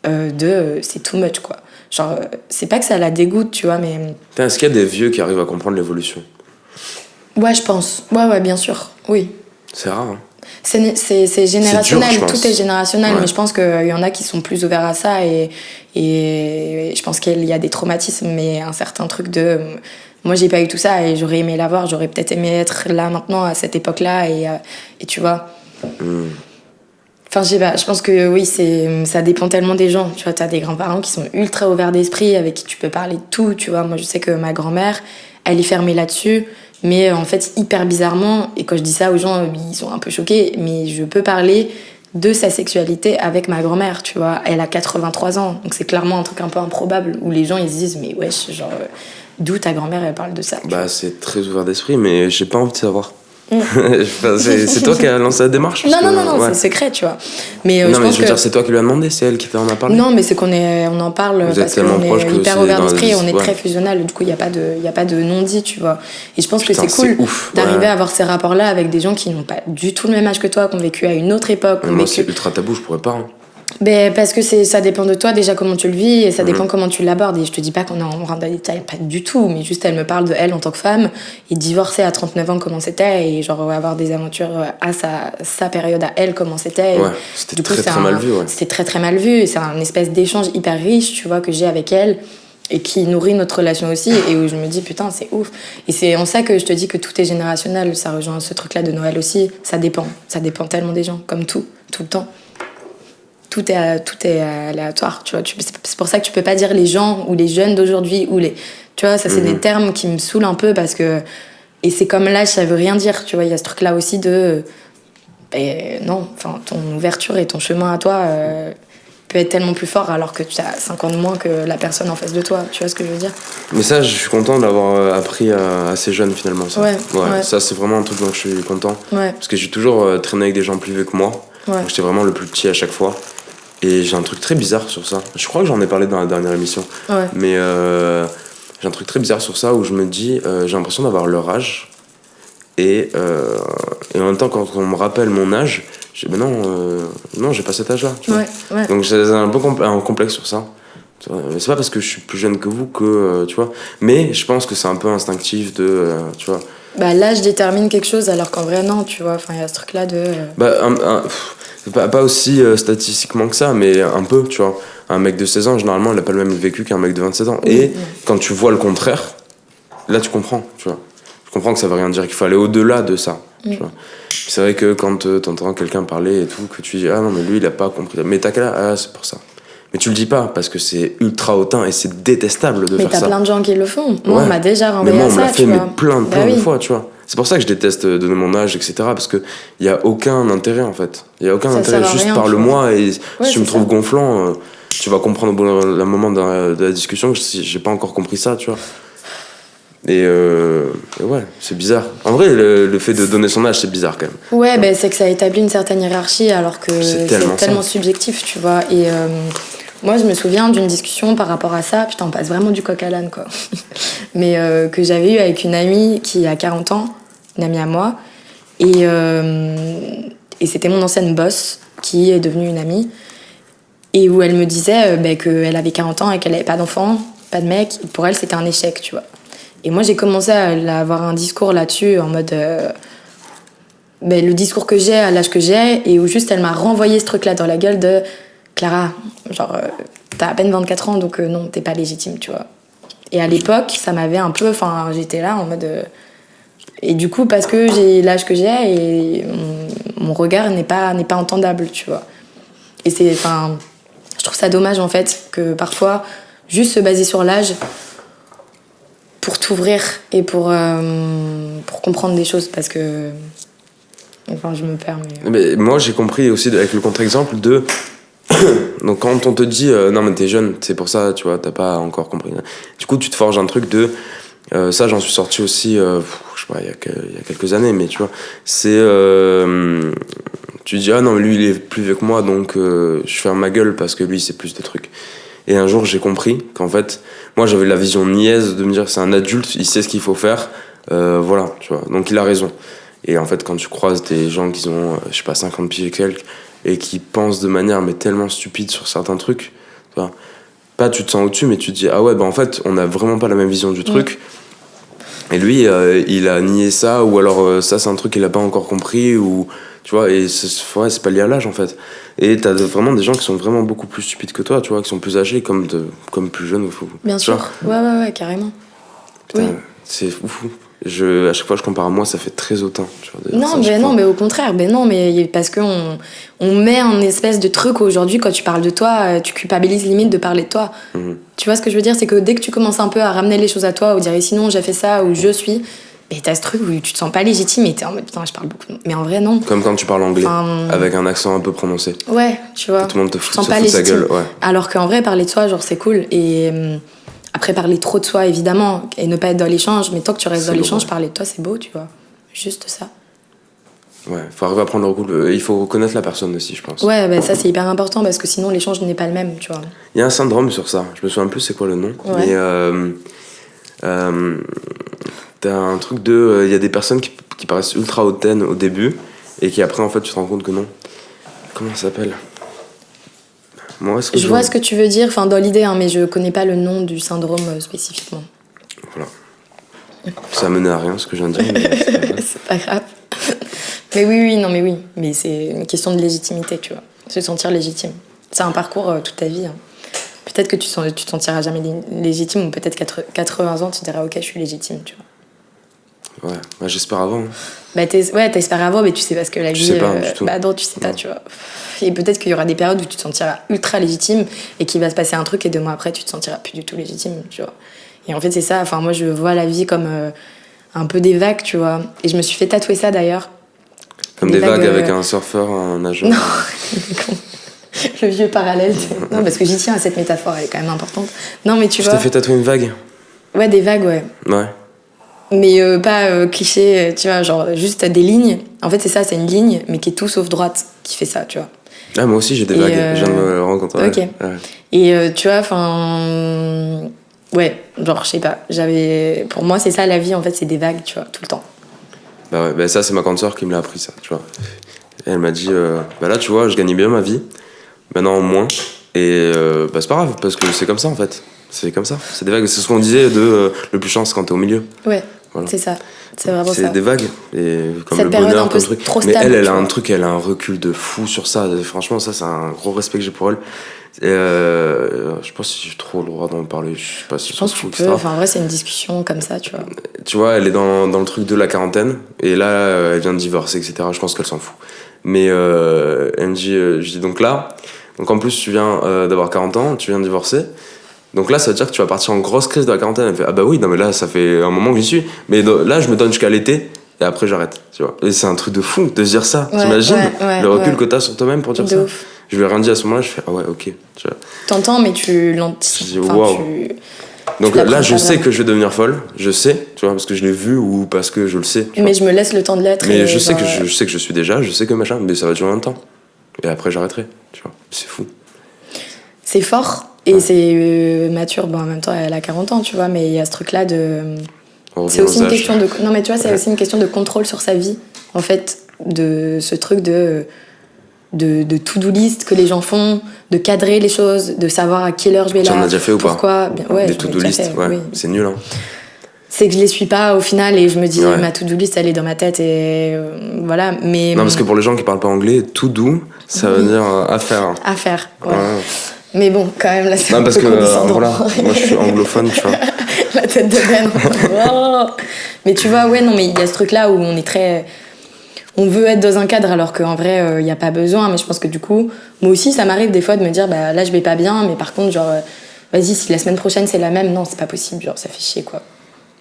c'est too much, quoi. Genre, c'est pas que ça la dégoûte, tu vois, mais. Putain, est-ce qu'il y a des vieux qui arrivent à comprendre l'évolution? Ouais, je pense. Ouais, bien sûr. Oui. C'est rare, hein. C'est générationnel, je pense. tout est générationnel, Ouais. mais je pense qu'il y en a qui sont plus ouverts à ça et je pense qu'il y a des traumatismes, mais un certain truc de. Moi, j'ai pas eu tout ça et j'aurais aimé l'avoir, j'aurais peut-être aimé être là maintenant à cette époque-là et tu vois. Enfin, je sais pas, je pense que oui, ça dépend tellement des gens. Tu vois, t'as des grands-parents qui sont ultra ouverts d'esprit, avec qui tu peux parler de tout, tu vois. Moi, je sais que ma grand-mère, elle est fermée là-dessus, mais en fait, hyper bizarrement, et quand je dis ça aux gens, ils sont un peu choqués, mais je peux parler de sa sexualité avec ma grand-mère, tu vois. Elle a 83 ans, donc c'est clairement un truc un peu improbable où les gens ils se disent mais wesh, genre d'où ta grand-mère elle parle de ça. Bah, c'est très ouvert d'esprit, mais j'ai pas envie de savoir. Enfin, c'est toi qui as lancé la démarche parce Non, ouais. c'est secret, tu vois. Mais Non, je mais pense je veux dire, c'est toi qui lui as demandé, c'est elle qui t'en a parlé. Non, mais c'est on en parle Vous êtes parce qu'on tellement proches est que hyper c'est ouvert dans d'esprit, les- on est ouais. très fusionnel, du coup il y a pas de non-dit, tu vois. Et je pense Putain, que c'est cool c'est ouf, d'arriver ouais. à avoir ces rapports-là avec des gens qui n'ont pas du tout le même âge que toi, qui ont vécu à une autre époque, qui ont Moi, vécu... c'est ultra tabou, je pourrais pas. Hein. Ben, parce que ça dépend de toi déjà comment tu le vis et ça dépend comment tu l'abordes. Et je te dis pas qu'on est en rentre dans les détails, pas du tout, mais juste elle me parle de elle en tant que femme et divorcer à 39 ans comment c'était et genre avoir des aventures à sa période à elle comment c'était. Ouais, c'était Du coup, très mal vu, ouais. C'était très très mal vu et c'est un espèce d'échange hyper riche, tu vois, que j'ai avec elle et qui nourrit notre relation aussi et où je me dis putain c'est ouf. Et c'est en ça que je te dis que tout est générationnel, ça rejoint ce truc là de Noël aussi, ça dépend tellement des gens, comme tout le temps. Tout est aléatoire, tu vois. C'est pour ça que tu peux pas dire les gens ou les jeunes d'aujourd'hui ou les... Tu vois, ça c'est des termes qui me saoulent un peu parce que... Et c'est comme l'âge, ça veut rien dire, tu vois. Il y a ce truc-là aussi de... non, enfin, ton ouverture et ton chemin à toi peut être tellement plus fort alors que tu as 5 ans de moins que la personne en face de toi. Tu vois ce que je veux dire ? Mais ça, je suis content d'avoir appris assez jeune finalement. Ça. Ouais. Ça, c'est vraiment un truc dont je suis content. Ouais. Parce que j'ai toujours traîné avec des gens plus vieux que moi. Ouais. Donc j'étais vraiment le plus petit à chaque fois. Et j'ai un truc très bizarre sur ça. Je crois que j'en ai parlé dans la dernière émission. Ouais. Mais j'ai un truc très bizarre sur ça où je me dis, j'ai l'impression d'avoir leur âge. Et en même temps, quand on me rappelle mon âge, je dis, mais non, j'ai pas cet âge-là. Tu vois. Ouais. Donc j'ai un peu un complexe sur ça. C'est pas parce que je suis plus jeune que vous que, tu vois. Mais je pense que c'est un peu instinctif de, tu vois. Bah, l'âge détermine quelque chose alors qu'en vrai, non, tu vois. Enfin, il y a ce truc-là de... Pas aussi statistiquement que ça, mais un peu, tu vois. Un mec de 16 ans, généralement, il a pas le même vécu qu'un mec de 27 ans. Et quand tu vois le contraire, là, tu comprends, tu vois. Je comprends que ça veut rien dire, qu'il faut aller au-delà de ça, tu vois. C'est vrai que quand t'entends quelqu'un parler et tout, que tu dis « Ah non, mais lui, il a pas compris. » Mais t'as quel âge ? Ah, c'est pour ça. Mais tu le dis pas, parce que c'est ultra hautain et c'est détestable de Mais faire ça. t'as plein de gens qui le font. Moi, Ouais. on m'a déjà Mais renvoyé moi, à on me ça, l'a fait tu mais vois. plein Bah de oui. fois, tu vois. C'est pour ça que je déteste donner mon âge, etc. Parce qu'il n'y a aucun intérêt, en fait. Il n'y a aucun Ça intérêt. sert à Juste rien, parle-moi et si tu c'est me trouves ça. gonflant, tu vas comprendre au bon moment de la discussion que j'ai pas encore compris ça, tu vois. Et ouais, c'est bizarre. En vrai, le fait de donner son âge, c'est bizarre quand même. Ouais, ben c'est que ça établit une certaine hiérarchie alors que C'est c'est tellement tellement ça. subjectif, tu vois. Et moi, je me souviens d'une discussion par rapport à ça. Putain, on passe vraiment du coq à l'âne, quoi. Mais que j'avais eu avec une amie qui a 40 ans, une amie à moi. Et c'était mon ancienne boss qui est devenue une amie. Et où elle me disait qu'elle avait 40 ans et qu'elle n'avait pas d'enfant, pas de mec. Et pour elle, c'était un échec, tu vois. Et moi, j'ai commencé à avoir un discours là-dessus en mode... le discours que j'ai à l'âge que j'ai et où juste elle m'a renvoyé ce truc-là dans la gueule de Clara, genre, t'as à peine 24 ans, donc non, t'es pas légitime, tu vois. Et à l'époque, ça m'avait un peu... Enfin, j'étais là en mode... Et du coup, parce que j'ai l'âge que j'ai et mon regard n'est pas entendable, tu vois. Et c'est... Enfin, je trouve ça dommage, en fait, que parfois, juste se baser sur l'âge... pour t'ouvrir et pour comprendre des choses parce que enfin je me perds Mais moi, j'ai compris aussi avec le contre-exemple de... Donc quand on te dit non mais t'es jeune, c'est pour ça, tu vois, t'as pas encore compris. Du coup, tu te forges un truc de... ça, j'en suis sorti aussi, je sais pas, il y a quelques années, mais tu vois, c'est... tu dis, ah non, mais lui, il est plus vieux que moi, donc je ferme ma gueule parce que lui, c'est plus de trucs. Et un jour, j'ai compris qu'en fait, moi, j'avais la vision niaise de me dire, c'est un adulte, il sait ce qu'il faut faire, voilà, tu vois, donc il a raison. Et en fait, quand tu croises des gens qui ont, je sais pas, 50 piges et quelques, et qui pensent de manière mais tellement stupide sur certains trucs, tu vois, pas tu te sens au-dessus, mais tu te dis, ah ouais, bah en fait, on a vraiment pas la même vision du truc. Et lui, il a nié ça, ou alors ça, c'est un truc qu'il a pas encore compris, ou tu vois, et c'est pas lié à l'âge en fait. Et t'as vraiment des gens qui sont vraiment beaucoup plus stupides que toi, tu vois, qui sont plus âgés, comme plus jeunes. Bien sûr, ouais, carrément. Putain, oui. C'est fou. À chaque fois que je compare à moi, ça fait très autant. Tu vois, Non, mais au contraire, mais parce qu'on met un espèce de truc aujourd'hui, quand tu parles de toi, tu culpabilises limite de parler de toi. Tu vois ce que je veux dire ? C'est que dès que tu commences un peu à ramener les choses à toi, ou dire sinon j'ai fait ça, ou je suis, Mais t'as ce truc où tu te sens pas légitime et t'es en mode putain, je parle beaucoup. Mais en vrai, non. Comme quand tu parles anglais, Enfin, avec un accent un peu prononcé. Ouais, tu vois. Tout le monde te tu te fout sens pas de sa légitime. gueule. Ouais. Alors qu'en vrai, parler de soi, genre, c'est cool. Et après, parler trop de soi, évidemment, et ne pas être dans l'échange. Mais tant que tu restes C'est dans beau, l'échange, ouais. parler de toi, c'est beau, tu vois. Juste ça. Ouais, faut arriver à prendre le recul. Il faut connaître la personne aussi, je pense. Ouais, bah, ça, c'est hyper important parce que sinon, l'échange n'est pas le même, tu vois. Il y a un syndrome sur ça. Je me souviens plus c'est quoi le nom. Ouais. Mais t'as un truc de. Il y a des personnes qui paraissent ultra hautaines au début et qui après, en fait, tu te rends compte que non. Comment ça s'appelle? Moi, est-ce que Je vois ce que tu veux dire, enfin, dans l'idée, hein, mais je connais pas le nom du syndrome spécifiquement. Voilà. Ça menait à rien ce que je viens de dire. Mais c'est pas grave. C'est pas grave. Mais oui, non, mais oui. Mais c'est une question de légitimité, tu vois. Se sentir légitime. C'est un parcours toute ta vie. Hein. Peut-être que tu te sentiras jamais légitime, ou peut-être 80 ans, tu diras ok, je suis légitime, tu vois. Ouais, bah, j'espère avant. Hein. Bah, t'espères avant, mais tu sais pas ce que la Je vie. sais pas, du tout. Bah, non, tu sais pas, tu vois. Et peut-être qu'il y aura des périodes où tu te sentiras ultra légitime et qu'il va se passer un truc et 2 mois après, tu te sentiras plus du tout légitime, tu vois. Et en fait, c'est ça. Enfin, moi, je vois la vie comme un peu des vagues, tu vois. Et je me suis fait tatouer ça d'ailleurs. Comme des vagues avec un surfeur, un nageur. Non, le vieux parallèle. Non, parce que j'y tiens à cette métaphore, elle est quand même importante. Non, mais tu Je vois. t'ai fait tatouer une vague? Ouais, des vagues, ouais. Ouais. Mais pas cliché, tu vois, genre juste des lignes. En fait, c'est ça, c'est une ligne, mais qui est tout sauf droite, qui fait ça, tu vois. Ah, moi aussi j'ai des Et, vagues, je viens de me rencontrer. ok. Ouais. Et tu vois, enfin. Ouais, genre, je sais pas. Pour moi, c'est ça la vie, en fait, c'est des vagues, tu vois, tout le temps. Bah ouais, bah ça c'est ma grande sœur qui me l'a appris ça, tu vois. Et elle m'a dit, bah là tu vois, je gagnais bien ma vie, maintenant moins. Et bah c'est pas grave, parce que c'est comme ça en fait. C'est comme ça, c'est des vagues. C'est ce qu'on disait de le plus chance quand t'es au milieu. Ouais, Voilà. c'est ça. C'est vraiment ça. C'est des vagues, et comme Cette le période bonheur, un peu comme le truc. trop Mais stable, elle tu a un vois. truc, elle a un recul de fou sur ça. Franchement, ça c'est un gros respect que j'ai pour elle. Et je sais pas si j'ai trop le droit d'en parler, je sais pas si Je pense que tu peux. Enfin, en vrai, c'est une discussion comme ça, tu vois. Tu vois, elle est dans le truc de la quarantaine, et là, elle vient de divorcer, etc. Je pense qu'elle s'en fout. Mais elle me dit, je dis donc là, donc en plus tu viens d'avoir 40 ans, tu viens de divorcer, donc là ça veut dire que tu vas partir en grosse crise de la quarantaine. Elle me fait, ah bah oui, non mais là ça fait un moment que j'y suis, mais là je me donne jusqu'à l'été, et après j'arrête, tu vois. Et c'est un truc de fou de se dire ça, Ouais, t'imagines ouais, le recul ouais. que t'as sur toi-même pour dire De ça. ouf. Je lui ai rien dit à ce moment-là, je fais, ah ouais, ok, tu vois. T'entends, mais tu Je l'anticipes. dis, waouh. Donc Tu l'apprends là, je pas sais vraiment. que je vais devenir folle, je sais, tu vois, parce que je l'ai vu ou parce que je le sais. Tu vois. Mais je me laisse le temps de l'être. Mais et je sais genre, que je sais que je suis déjà, je sais que machin, mais ça va durer un temps. Et après j'arrêterai, tu vois. C'est fou. C'est fort et c'est mature. Bon, en même temps, elle a 40 ans, tu vois, mais il y a ce truc-là de. On C'est revient aussi aux une âges. question de. Non, mais tu vois, c'est Ouais. aussi une question de contrôle sur sa vie, en fait, de ce truc de to-do list que les gens font, de cadrer les choses, de savoir à quelle heure je vais là. Tu en as déjà fait ou pas? Pourquoi Bien, ouais, Des j'en ai to-do déjà list, fait, ouais, oui. c'est nul, hein. C'est que je les suis pas au final et je me dis Ouais. ma to-do list elle est dans ma tête et voilà, mais Non, parce que pour les gens qui parlent pas anglais, tout doux, ça veut dire à faire. à faire. Ouais. Ouais. Mais bon, quand même là c'est Non, un parce peu que condescendant. voilà, moi je suis anglophone, tu vois. La tête de Ben. Oh. Mais tu vois, ouais, non, mais il y a ce truc-là où on est très. On veut être dans un cadre alors qu'en vrai, il n'y a pas besoin. Mais je pense que du coup, moi aussi, ça m'arrive des fois de me dire, bah là, je vais pas bien, mais par contre, genre, vas-y, si la semaine prochaine c'est la même, non, c'est pas possible, genre, ça fait chier, quoi.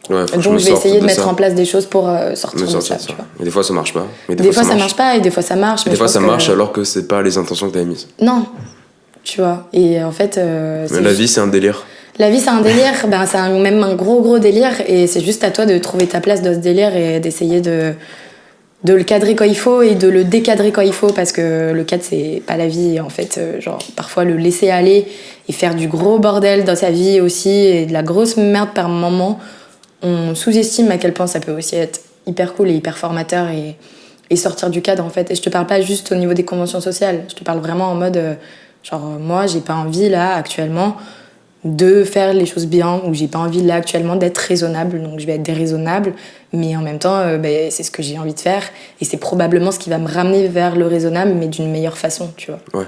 Ouais, faut que Donc, me je vais sorte essayer de mettre ça. en place des choses pour sortir Me de sortir ça, de ça. tu vois. Et des fois ça marche pas. Mais Des fois, ça marche pas et des fois, ça marche. Et mais des je fois pense ça que- marche alors que c'est pas les intentions que t'avais mises. Non, tu vois. Et en fait, Mais c'est la juste- vie c'est un délire. La vie, c'est un délire, ben, c'est même un gros délire, et c'est juste à toi de trouver ta place dans ce délire et d'essayer de le cadrer quand il faut et de le décadrer quand il faut, parce que le cadre, c'est pas la vie, en fait, genre, parfois le laisser aller et faire du gros bordel dans sa vie aussi, et de la grosse merde par moment, on sous-estime à quel point ça peut aussi être hyper cool et hyper formateur et sortir du cadre, en fait. Et je te parle pas juste au niveau des conventions sociales, je te parle vraiment en mode, moi, j'ai pas envie, là, actuellement, de faire les choses bien, ou j'ai pas envie là actuellement d'être raisonnable, donc je vais être déraisonnable, mais en même temps c'est ce que j'ai envie de faire et c'est probablement ce qui va me ramener vers le raisonnable, mais d'une meilleure façon, tu vois. Ouais.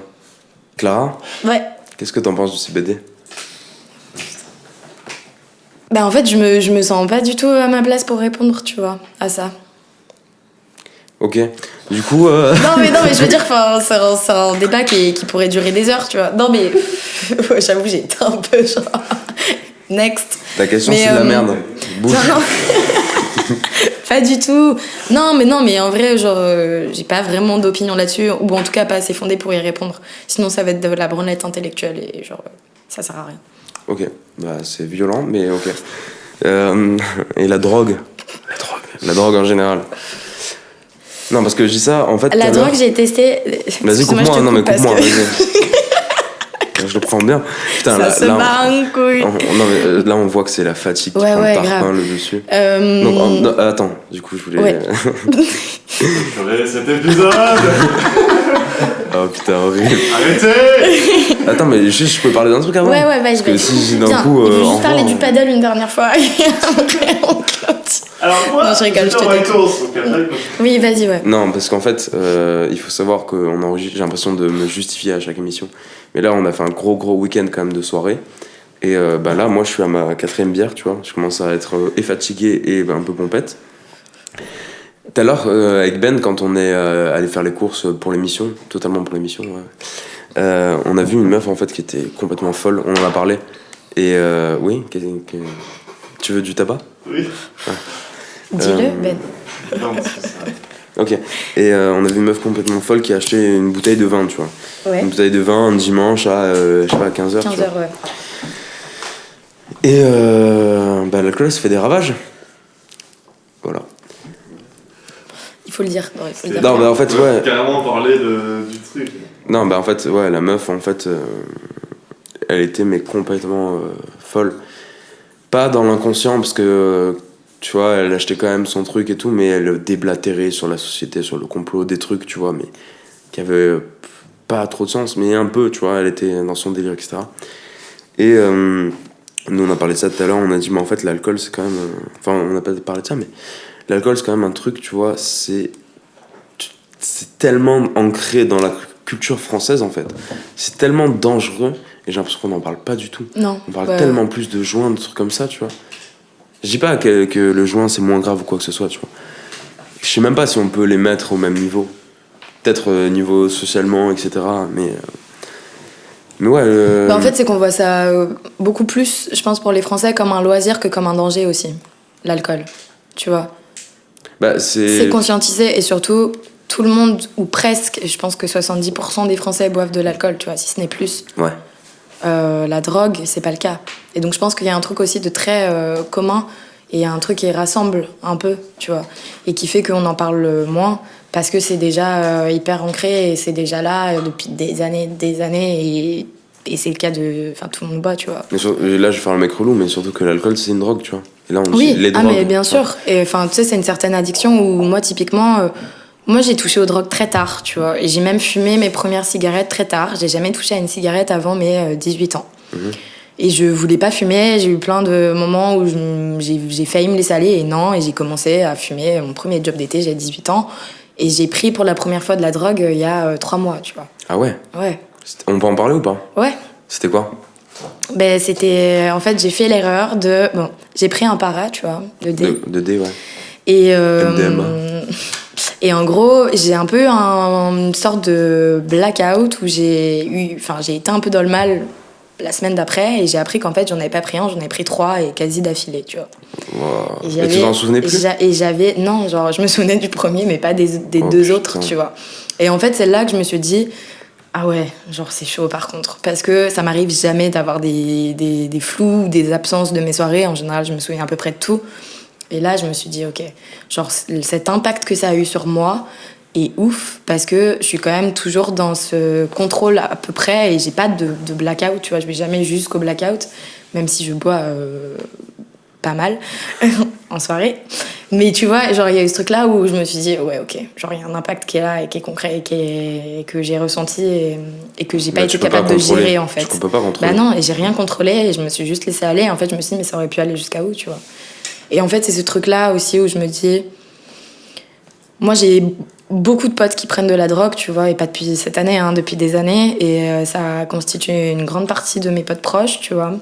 Clara, Ouais. qu'est-ce que t'en penses du CBD? Bah en fait je me sens pas du tout à ma place pour répondre, tu vois, à ça. Ok. Du coup. Non mais je veux dire, c'est un débat qui pourrait durer des heures, tu vois. Non mais j'avoue j'ai été un peu genre next. Ta question Mais, c'est de la merde. Bouge. Non. Pas du tout. Non, mais en vrai, genre, j'ai pas vraiment d'opinion là-dessus, ou en tout cas pas assez fondée pour y répondre. Sinon, ça va être de la branlette intellectuelle et genre, ça sert à rien. Ok, bah c'est violent, mais ok. Et la drogue? La drogue en général. Non, parce que je dis ça, en fait. La drogue, j'ai testé. Vas-y, coupe-moi, non, mais coupe-moi, vas-y. Je le prends bien. Putain, ça se bat un couille. Non, mais là, on voit que c'est la fatigue qui prend le tarpin le dessus. Donc, non, attends, du coup, je voulais. Ouais. Cet épisode. Oh putain, horrible. Arrêtez. Attends, mais juste, je peux parler d'un truc avant? Ouais, vas-y. Parce que si d'un Tiens, coup. il veut juste parler du paddle une dernière fois. Alors, moi, non, je rigole, je te t'écoute. Oui, vas-y, ouais. Non, parce qu'en fait, il faut savoir qu'on enregistre. J'ai l'impression de me justifier à chaque émission. Mais là, on a fait un gros week-end quand même de soirée. Et bah là, moi, je suis à ma 4e bière, tu vois. Je commence à être et fatigué et un peu pompette. Tout à l'heure, avec Ben, quand on est allé faire les courses pour l'émission, totalement pour l'émission, ouais, on a vu une meuf en fait qui était complètement folle. On en a parlé. Et oui, tu veux du tabac? Oui. Ouais. Dis-le, Ben. Non, c'est ça. Ok. Et on a vu une meuf complètement folle qui a acheté une bouteille de vin, tu vois. Ouais. Une bouteille de vin un dimanche à, je sais pas, 15h. 15h, ouais. Et bah, l'alcool, ça fait des ravages. Voilà. Il faut le dire. Non, il faut le dire. Non, bah en fait, On va ouais. carrément parler du truc. Non, bah en fait, ouais, la meuf, en fait, elle était mais complètement folle. Pas dans l'inconscient, parce que, tu vois, elle achetait quand même son truc et tout, mais elle déblatérait sur la société, sur le complot, des trucs, tu vois, mais qui avaient pas trop de sens, mais un peu, tu vois, elle était dans son délire, etc. Et nous, on a parlé de ça tout à l'heure, on a dit, mais en fait, l'alcool, c'est quand même... Enfin, on n'a pas parlé de ça, mais l'alcool, c'est quand même un truc, tu vois, c'est tellement ancré dans la culture française, en fait. C'est tellement dangereux, et j'ai l'impression qu'on n'en parle pas du tout. Non. On parle tellement plus de joints, de trucs comme ça, tu vois. Je dis pas que le joint, c'est moins grave ou quoi que ce soit, tu vois. Je sais même pas si on peut les mettre au même niveau. Peut-être niveau socialement, etc. Mais ouais. Bah, en fait, c'est qu'on voit ça beaucoup plus, je pense, pour les Français, comme un loisir que comme un danger aussi. L'alcool. Tu vois. Bah, c'est conscientisé et surtout, tout le monde, ou presque, je pense que 70% des Français boivent de l'alcool, tu vois, si ce n'est plus. Ouais. La drogue, c'est pas le cas. Et donc, je pense qu'il y a un truc aussi de très commun et il y a un truc qui rassemble un peu, tu vois, et qui fait qu'on en parle moins parce que c'est déjà hyper ancré et c'est déjà là depuis des années et c'est le cas de... Enfin, tout le monde boit, tu vois. Mais là, je vais faire le mec relou, mais surtout que l'alcool, c'est une drogue, tu vois. Et là, oui, les drogues, mais bien sûr. Et enfin, tu sais, c'est une certaine addiction où moi, typiquement... moi, j'ai touché aux drogues très tard, tu vois. Et j'ai même fumé mes premières cigarettes très tard. J'ai jamais touché à une cigarette avant mes 18 ans. Mmh. Et je voulais pas fumer. J'ai eu plein de moments où j'ai failli me laisser aller et non. Et j'ai commencé à fumer mon premier job d'été, j'avais 18 ans. Et j'ai pris pour la première fois de la drogue il y a 3 mois, tu vois. Ah ouais? Ouais. On peut en parler ou pas? Ouais. C'était quoi? Ben, c'était... En fait, j'ai fait l'erreur de... Bon, j'ai pris un para, tu vois, de D. De D, ouais. Et... MDMA. Et en gros, j'ai un peu une sorte de blackout où j'ai été un peu dans le mal la semaine d'après et j'ai appris qu'en fait, j'en avais pas pris un, j'en avais pris 3 et quasi d'affilée, tu vois. Wow. Et tu t'en souvenais plus? Non, genre, je me souvenais du premier, mais pas des deux autres, tu vois. Et en fait, c'est là que je me suis dit, ah ouais, genre, c'est chaud par contre. Parce que ça m'arrive jamais d'avoir des flous ou des absences de mes soirées. En général, je me souviens à peu près de tout. Et là, je me suis dit, ok, genre cet impact que ça a eu sur moi est ouf parce que je suis quand même toujours dans ce contrôle à peu près et j'ai pas de blackout, tu vois, je vais jamais jusqu'au blackout, même si je bois pas mal en soirée. Mais tu vois, genre il y a eu ce truc-là où je me suis dit, ouais, ok, genre il y a un impact qui est là et qui est concret et que j'ai ressenti et que j'ai pas été capable de gérer en fait. Tu peux pas contrôler. Bah non, et j'ai rien contrôlé et je me suis juste laissée aller. En fait, je me suis dit, mais ça aurait pu aller jusqu'à où, tu vois. Et en fait, c'est ce truc-là aussi où je me dis... Moi, j'ai beaucoup de potes qui prennent de la drogue, tu vois, et pas depuis cette année, hein, depuis des années. Et ça constitue une grande partie de mes potes proches, tu vois.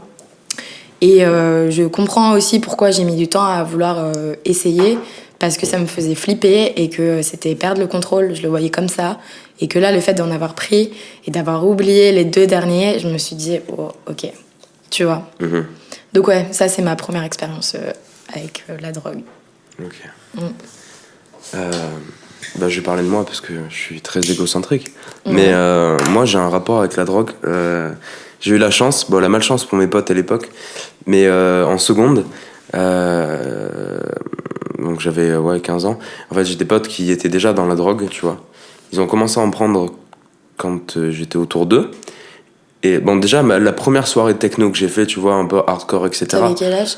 Et je comprends aussi pourquoi j'ai mis du temps à vouloir essayer, parce que ça me faisait flipper et que c'était perdre le contrôle, je le voyais comme ça. Et que là, le fait d'en avoir pris et d'avoir oublié les 2 derniers, je me suis dit, oh, ok, tu vois. Mm-hmm. Donc ouais, ça, c'est ma première expérience... avec la drogue. Ok. Mm. Bah, je vais parler de moi parce que je suis très égocentrique. Mais moi, j'ai un rapport avec la drogue. J'ai eu la chance, la malchance pour mes potes à l'époque, mais en seconde, donc j'avais 15 ans. En fait, j'ai des potes qui étaient déjà dans la drogue, tu vois. Ils ont commencé à en prendre quand j'étais autour d'eux. Et bon, déjà, la première soirée techno que j'ai fait, tu vois, un peu hardcore, etc. T'avais quel âge?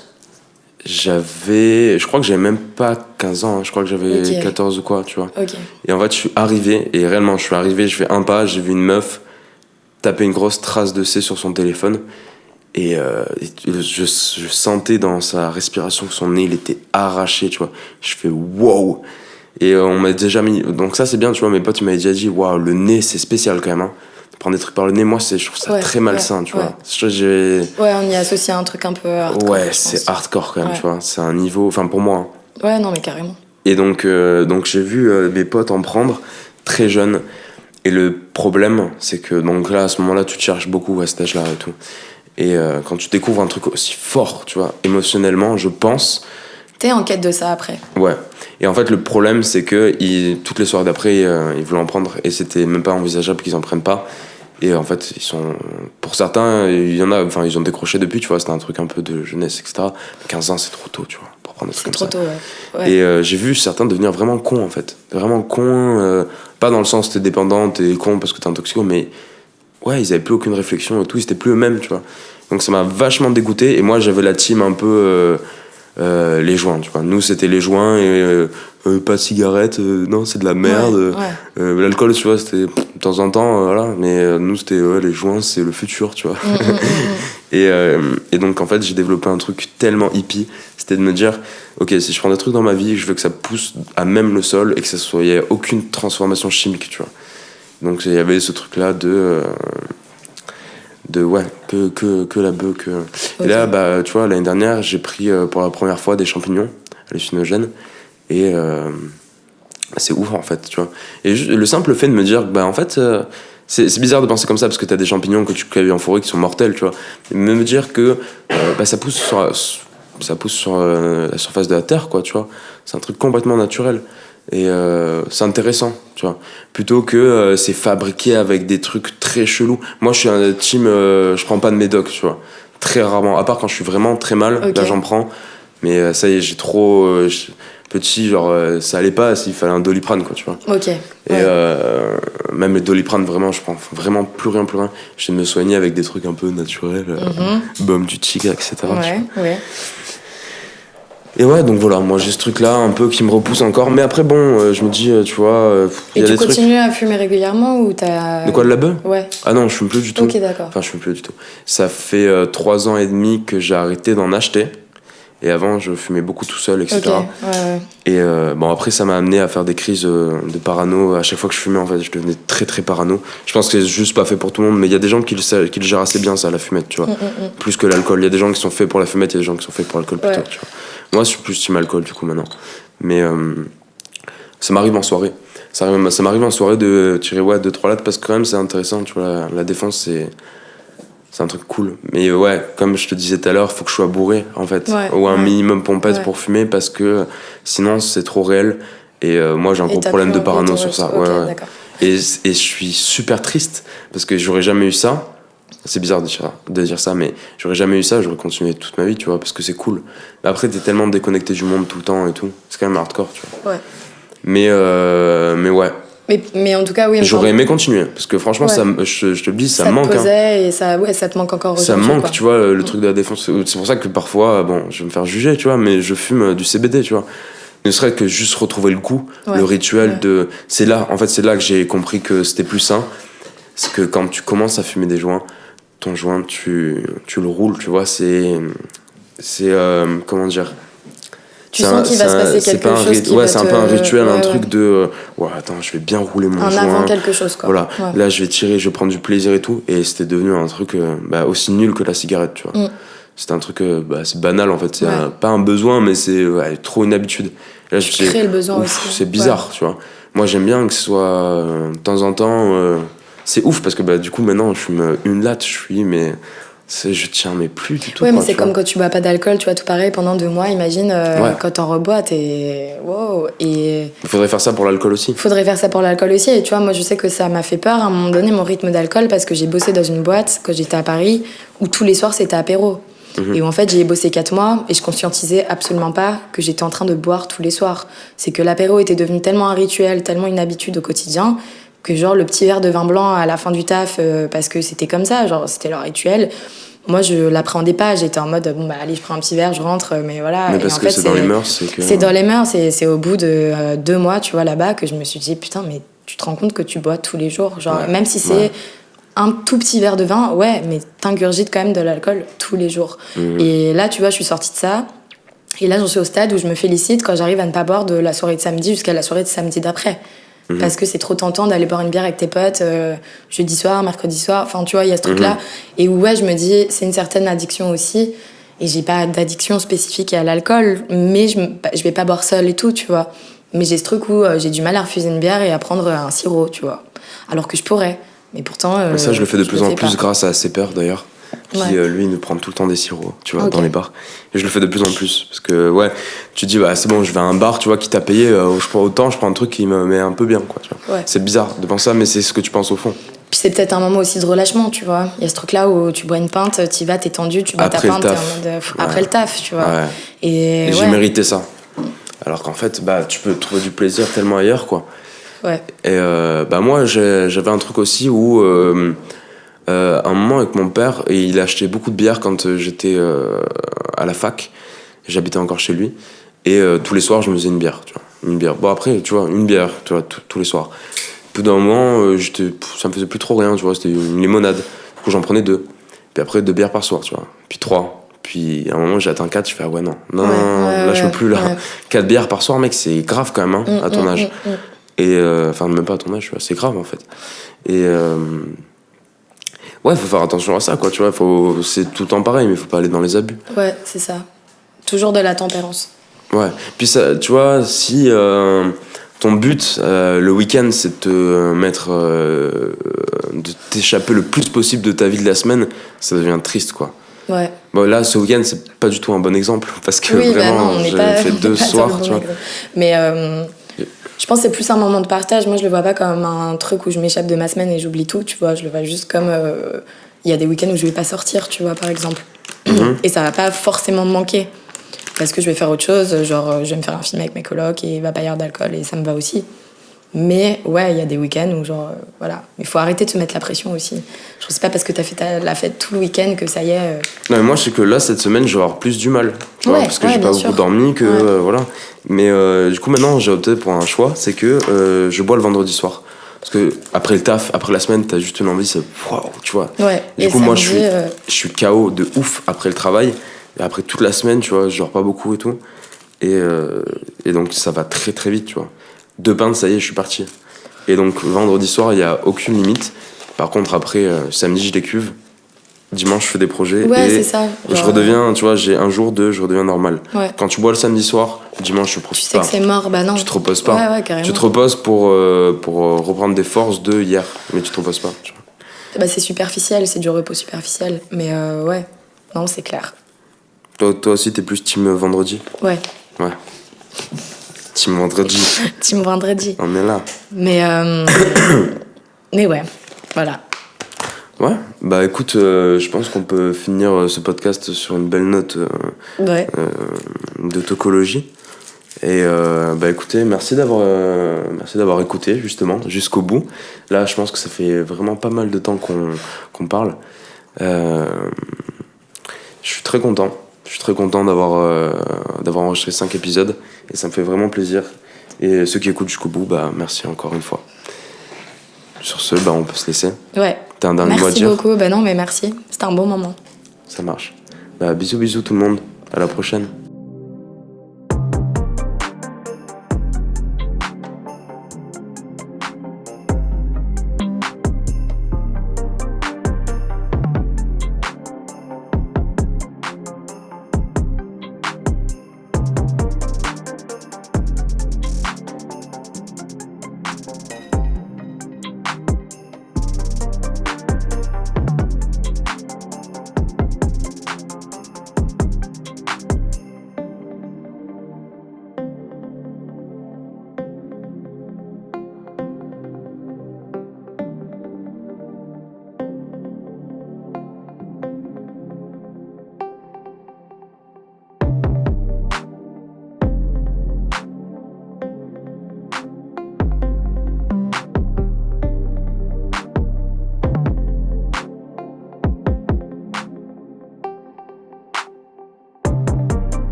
Je crois que j'avais même pas 15 ans, hein. Je crois que j'avais 14 ou quoi, tu vois. Ok. Et en fait, je suis arrivé, et réellement, je fais un pas, j'ai vu une meuf taper une grosse trace de C sur son téléphone. Et je sentais dans sa respiration que son nez, il était arraché, tu vois. Je fais wow! Et on m'a déjà mis. Donc, ça, c'est bien, tu vois. Mes potes, ils m'avaient déjà dit, waouh, le nez, c'est spécial quand même, hein. Prendre des trucs par le nez, moi, je trouve ça très malsain, tu vois. Ouais, on y associe un truc un peu hardcore. Ouais, c'est hardcore quand même, tu vois. C'est un niveau. Enfin, pour moi. Hein. Ouais, non, mais carrément. Et donc j'ai vu mes potes en prendre très jeunes. Et le problème, c'est que donc là, à ce moment-là, tu te cherches beaucoup à cet âge-là et tout. Et quand tu découvres un truc aussi fort, tu vois, émotionnellement, je pense. T'es en quête de ça après. Ouais. Et en fait, le problème, c'est que toutes les soirées d'après, ils voulaient en prendre. Et c'était même pas envisageable qu'ils en prennent pas. Et en fait, pour certains, il y en a, enfin, ils ont décroché depuis, tu vois, c'était un truc un peu de jeunesse, etc. Mais 15 ans, c'est trop tôt, tu vois, pour prendre des trucs comme ça. C'est trop tôt, ouais. Et j'ai vu certains devenir vraiment cons, en fait. Vraiment cons, pas dans le sens t'es dépendant, t'es con parce que t'es un toxico, mais ouais, ils avaient plus aucune réflexion et tout, ils étaient plus eux-mêmes, tu vois. Donc ça m'a vachement dégoûté, et moi, j'avais la team un peu les joints, tu vois. Nous, c'était les joints et pas de cigarettes, non, c'est de la merde. L'alcool, tu vois, c'était de temps en temps, voilà. Mais nous, c'était les joints, c'est le futur, tu vois. Et donc, en fait, j'ai développé un truc tellement hippie, c'était de me dire, ok, si je prends des trucs dans ma vie, je veux que ça pousse à même le sol et que ça soit, il y ait aucune transformation chimique, tu vois. Donc, il y avait ce truc-là de que la bœuf que et là tu vois, l'année dernière j'ai pris pour la première fois des champignons hallucinogènes et c'est ouf en fait, tu vois. Et le simple fait de me dire en fait c'est bizarre de penser comme ça parce que t'as des champignons que tu cueilles en forêt qui sont mortels, tu vois, mais me dire que ça pousse sur la surface de la terre, quoi, tu vois, c'est un truc complètement naturel. Et c'est intéressant, tu vois, plutôt que c'est fabriqué avec des trucs très chelous. Moi je suis un team je prends pas de médoc, tu vois, très rarement, à part quand je suis vraiment très mal, là j'en prends, mais ça y est, j'ai trop petit, genre ça allait pas s'il fallait un Doliprane, quoi, tu vois. Et même les Doliprane, vraiment je prends vraiment plus rien. J'essaie de me soigner avec des trucs un peu naturels, baume du tigre, etc. Et ouais, donc voilà, moi j'ai ce truc-là un peu qui me repousse encore. Mais après, bon, je me dis, tu vois, et tu continues à fumer régulièrement ou t'as... De quoi, de la beuh ? Ouais. Ah non, je fume plus du tout. Ok, d'accord. Enfin, je fume plus du tout. Ça fait 3 ans et demi que j'ai arrêté d'en acheter. Et avant, je fumais beaucoup tout seul, etc. Et bon, après, ça m'a amené à faire des crises de parano. À chaque fois que je fumais, en fait, je devenais très très parano. Je pense que c'est juste pas fait pour tout le monde, mais il y a des gens qui le gèrent assez bien, ça, la fumette, tu vois. Plus que l'alcool. Il y a des gens qui sont faits pour la fumette, il y a des gens qui sont faits pour l'alcool plutôt, tu vois. Moi, je suis plus team alcool, du coup, maintenant. Mais ça m'arrive en soirée. Ça m'arrive en soirée de tirer 2-3 lattes parce que quand même, c'est intéressant, tu vois. La défense, c'est un truc cool. Mais ouais, comme je te disais tout à l'heure, il faut que je sois bourré, en fait. Ou un minimum pompette pour fumer parce que sinon, c'est trop réel. Et moi, j'ai un gros problème de parano sur ça. Et je suis super triste parce que j'aurais jamais eu ça. C'est bizarre de dire ça, mais j'aurais jamais eu ça, j'aurais continué toute ma vie, tu vois, parce que c'est cool. Mais après, t'es tellement déconnecté du monde tout le temps et tout. C'est quand même hardcore, tu vois. Ouais. Mais ouais. Mais en tout cas, oui. J'aurais aimé continuer, parce que franchement, je te le dis, ça manque. Ça te pesait et ça te manque encore aujourd'hui. Ça manque, quoi. tu vois, le truc de la défense. C'est pour ça que parfois, bon, je vais me faire juger, tu vois, mais je fume du CBD, tu vois. Ne serait que juste retrouver le goût, le rituel de... C'est là que j'ai compris que c'était plus sain. C'est que quand tu commences à fumer des joints, ton joint, tu le roules, tu vois, c'est comment dire, tu sens qu'il va se passer quelque chose qui va c'est un peu un rituel, un truc de attends, je vais bien rouler mon joint, avant quelque chose, quoi. Voilà, là je vais tirer, je vais prendre du plaisir et tout, et c'était devenu un truc aussi nul que la cigarette, tu vois. C'était un truc c'est banal en fait, c'est pas un besoin, mais c'est trop une habitude. Et là, tu crées le besoin aussi, c'est bizarre, tu vois. Moi j'aime bien que ce soit de temps en temps. C'est ouf parce que du coup maintenant je fume une latte, je suis mais je tiens mais plus du tout. Ouais, mais quoi, c'est tu comme vois. quand tu bois pas d'alcool, tu vois, tout pareil, pendant 2 mois, imagine, Ouais. quand t'en rebois, t'es... Wow. Et Il faudrait faire ça pour l'alcool aussi. faudrait faire ça pour l'alcool aussi. Et tu vois, moi, je sais que ça m'a fait peur à un moment donné, mon rythme d'alcool, parce que j'ai bossé dans une boîte, quand j'étais à Paris, où tous les soirs, c'était apéro. Et où, en fait, j'ai bossé 4 mois, et je conscientisais absolument pas que j'étais en train de boire tous les soirs. C'est que l'apéro était devenu tellement un rituel, tellement une habitude au quotidien, que genre, le petit verre de vin blanc à la fin du taf, parce que c'était comme ça, genre, c'était leur rituel. Moi, je l'appréhendais pas. J'étais en mode, bon, bah, allez, je prends un petit verre, je rentre, mais voilà. Mais Et parce en que fait, c'est dans les mœurs, c'est que. c'est dans les mœurs. C'est au bout de 2 mois, tu vois, là-bas, que je me suis dit, putain, mais tu te rends compte que tu bois tous les jours. Genre, Ouais. même si c'est Ouais. un tout petit verre de vin, ouais, mais t'ingurgites quand même de l'alcool tous les jours. Et là, tu vois, je suis sortie de ça. Et là, j'en suis au stade où je me félicite quand j'arrive à ne pas boire de la soirée de samedi jusqu'à la soirée de samedi d'après. Parce que c'est trop tentant d'aller boire une bière avec tes potes jeudi soir, mercredi soir. Enfin, tu vois, il y a ce truc-là. Et où, ouais, je me dis, c'est une certaine addiction aussi. Et j'ai pas d'addiction spécifique à l'alcool, mais je vais pas boire seule et tout, tu vois. Mais j'ai ce truc où j'ai du mal à refuser une bière et à prendre un sirop, tu vois. Alors que je pourrais. Mais pourtant. Ça, je le fais de plus en fais plus pas. grâce à ses peurs d'ailleurs. Qui, Ouais. lui, nous prend tout le temps des sirops, tu vois, Ok. dans les bars. Et je le fais de plus en plus. Parce que, ouais, tu te dis, bah, c'est bon, je vais à un bar, tu vois, qui t'a payé, je prends autant, je prends un truc qui me met un peu bien, quoi, tu vois. Ouais. C'est bizarre de penser ça, mais c'est ce que tu penses au fond. Puis c'est peut-être un moment aussi de relâchement, tu vois. Il y a ce truc-là où tu bois une pinte, t'y vas, t'es tendu, tu bois Après ta le pinte, t'es taf. en mode. Ouais. Après le taf, tu vois. Ouais. Et Et j'ai ouais. mérité ça. Alors qu'en fait, bah, tu peux trouver du plaisir tellement ailleurs, quoi. Ouais. Et bah, moi, j'avais un truc aussi où, un moment avec mon père, et il achetait beaucoup de bière quand j'étais à la fac. J'habitais encore chez lui. Et tous les soirs, je me faisais une bière, tu vois. Une bière. Bon, après, tu vois, une bière, tu vois, tous les soirs. Au bout d'un moment, ça me faisait plus trop rien, tu vois. C'était une limonade. Du coup, j'en prenais 2. Puis après, 2 bières par soir, tu vois. Puis 3. Puis à un moment, j'ai atteint 4. Je fais, ah ouais, non. Non, Ouais, là, je peux plus, là. ouais. 4 bières par soir, mec, c'est grave quand même, hein, à ton âge. Et enfin, même pas à ton âge, tu vois, c'est grave en fait. Et ouais, faut faire attention à ça, quoi, tu vois. C'est tout le temps pareil, mais faut pas aller dans les abus. Ouais, c'est ça. Toujours de la tempérance. Ouais. Puis ça, tu vois, si ton but le week-end, c'est de te mettre, de t'échapper le plus possible de ta vie de la semaine, ça devient triste, quoi. Ouais. Bon, là, ce week-end, c'est pas du tout un bon exemple parce que Oui, bah vraiment, non, on n'est j'ai pas. fait on est 2 pas sur soirs, le bon tu vois. exemple. Mais je pense que c'est plus un moment de partage. Moi, je le vois pas comme un truc où je m'échappe de ma semaine et j'oublie tout, tu vois. Je le vois juste comme. Il y a des week-ends où je vais pas sortir, tu vois, par exemple. Et ça va pas forcément me manquer. Parce que je vais faire autre chose, genre je vais me faire un film avec mes colocs et il va pas y avoir d'alcool et ça me va aussi. Mais ouais, il y a des week-ends où genre, voilà. Mais il faut arrêter de se mettre la pression aussi. Je trouve que c'est pas parce que t'as fait la fête tout le week-end que ça y est. Non, mais moi, je sais que là, cette semaine, je vais avoir plus du mal. Tu vois, Ouais, parce que ouais, j'ai pas bien beaucoup sûr. dormi, que Ouais. voilà. Mais du coup, maintenant, j'ai opté pour un choix, c'est que je bois le vendredi soir. Parce que après le taf, après la semaine, t'as juste une envie, c'est waouh, tu vois. Ouais. Du Et coup, moi, je samedi, suis KO de ouf après le travail. Et après toute la semaine, tu vois, je dors pas beaucoup et tout. Et donc, ça va très très vite, tu vois. 2 pintes, ça y est, je suis parti. Et donc, vendredi soir, il y a aucune limite. Par contre, après, samedi, je décuve. Dimanche, je fais des projets. Ouais, et c'est ça. je Genre, redeviens, tu vois, j'ai un jour, 2, je redeviens normal. Ouais. Quand tu bois le samedi soir, dimanche, tu Tu profites sais pas. que c'est mort, bah non. Tu te reposes pas. Ouais, ouais, carrément. Tu te reposes pour reprendre des forces de hier, mais tu te reposes pas. Tu vois. Bah, c'est superficiel, c'est du repos superficiel. Mais ouais, non, c'est clair. Toi aussi, t'es plus team vendredi. Ouais, Ouais. Team vendredi, team vendredi. on est là. Mais, mais ouais, voilà. Ouais, bah écoute, je pense qu'on peut finir ce podcast sur une belle note Ouais. de tocologie. Et bah écoutez, merci d'avoir écouté justement jusqu'au bout. Là, je pense que ça fait vraiment pas mal de temps qu'on parle. Je suis très content. Je suis très content d'avoir enregistré 5 épisodes et ça me fait vraiment plaisir. Et ceux qui écoutent jusqu'au bout, bah merci encore une fois. Sur ce, bah on peut se laisser. Ouais. T'as un dernier mot à Merci dire ? beaucoup. Bah non, mais merci. C'était un bon moment. Ça marche. Bah bisous tout le monde. À la prochaine.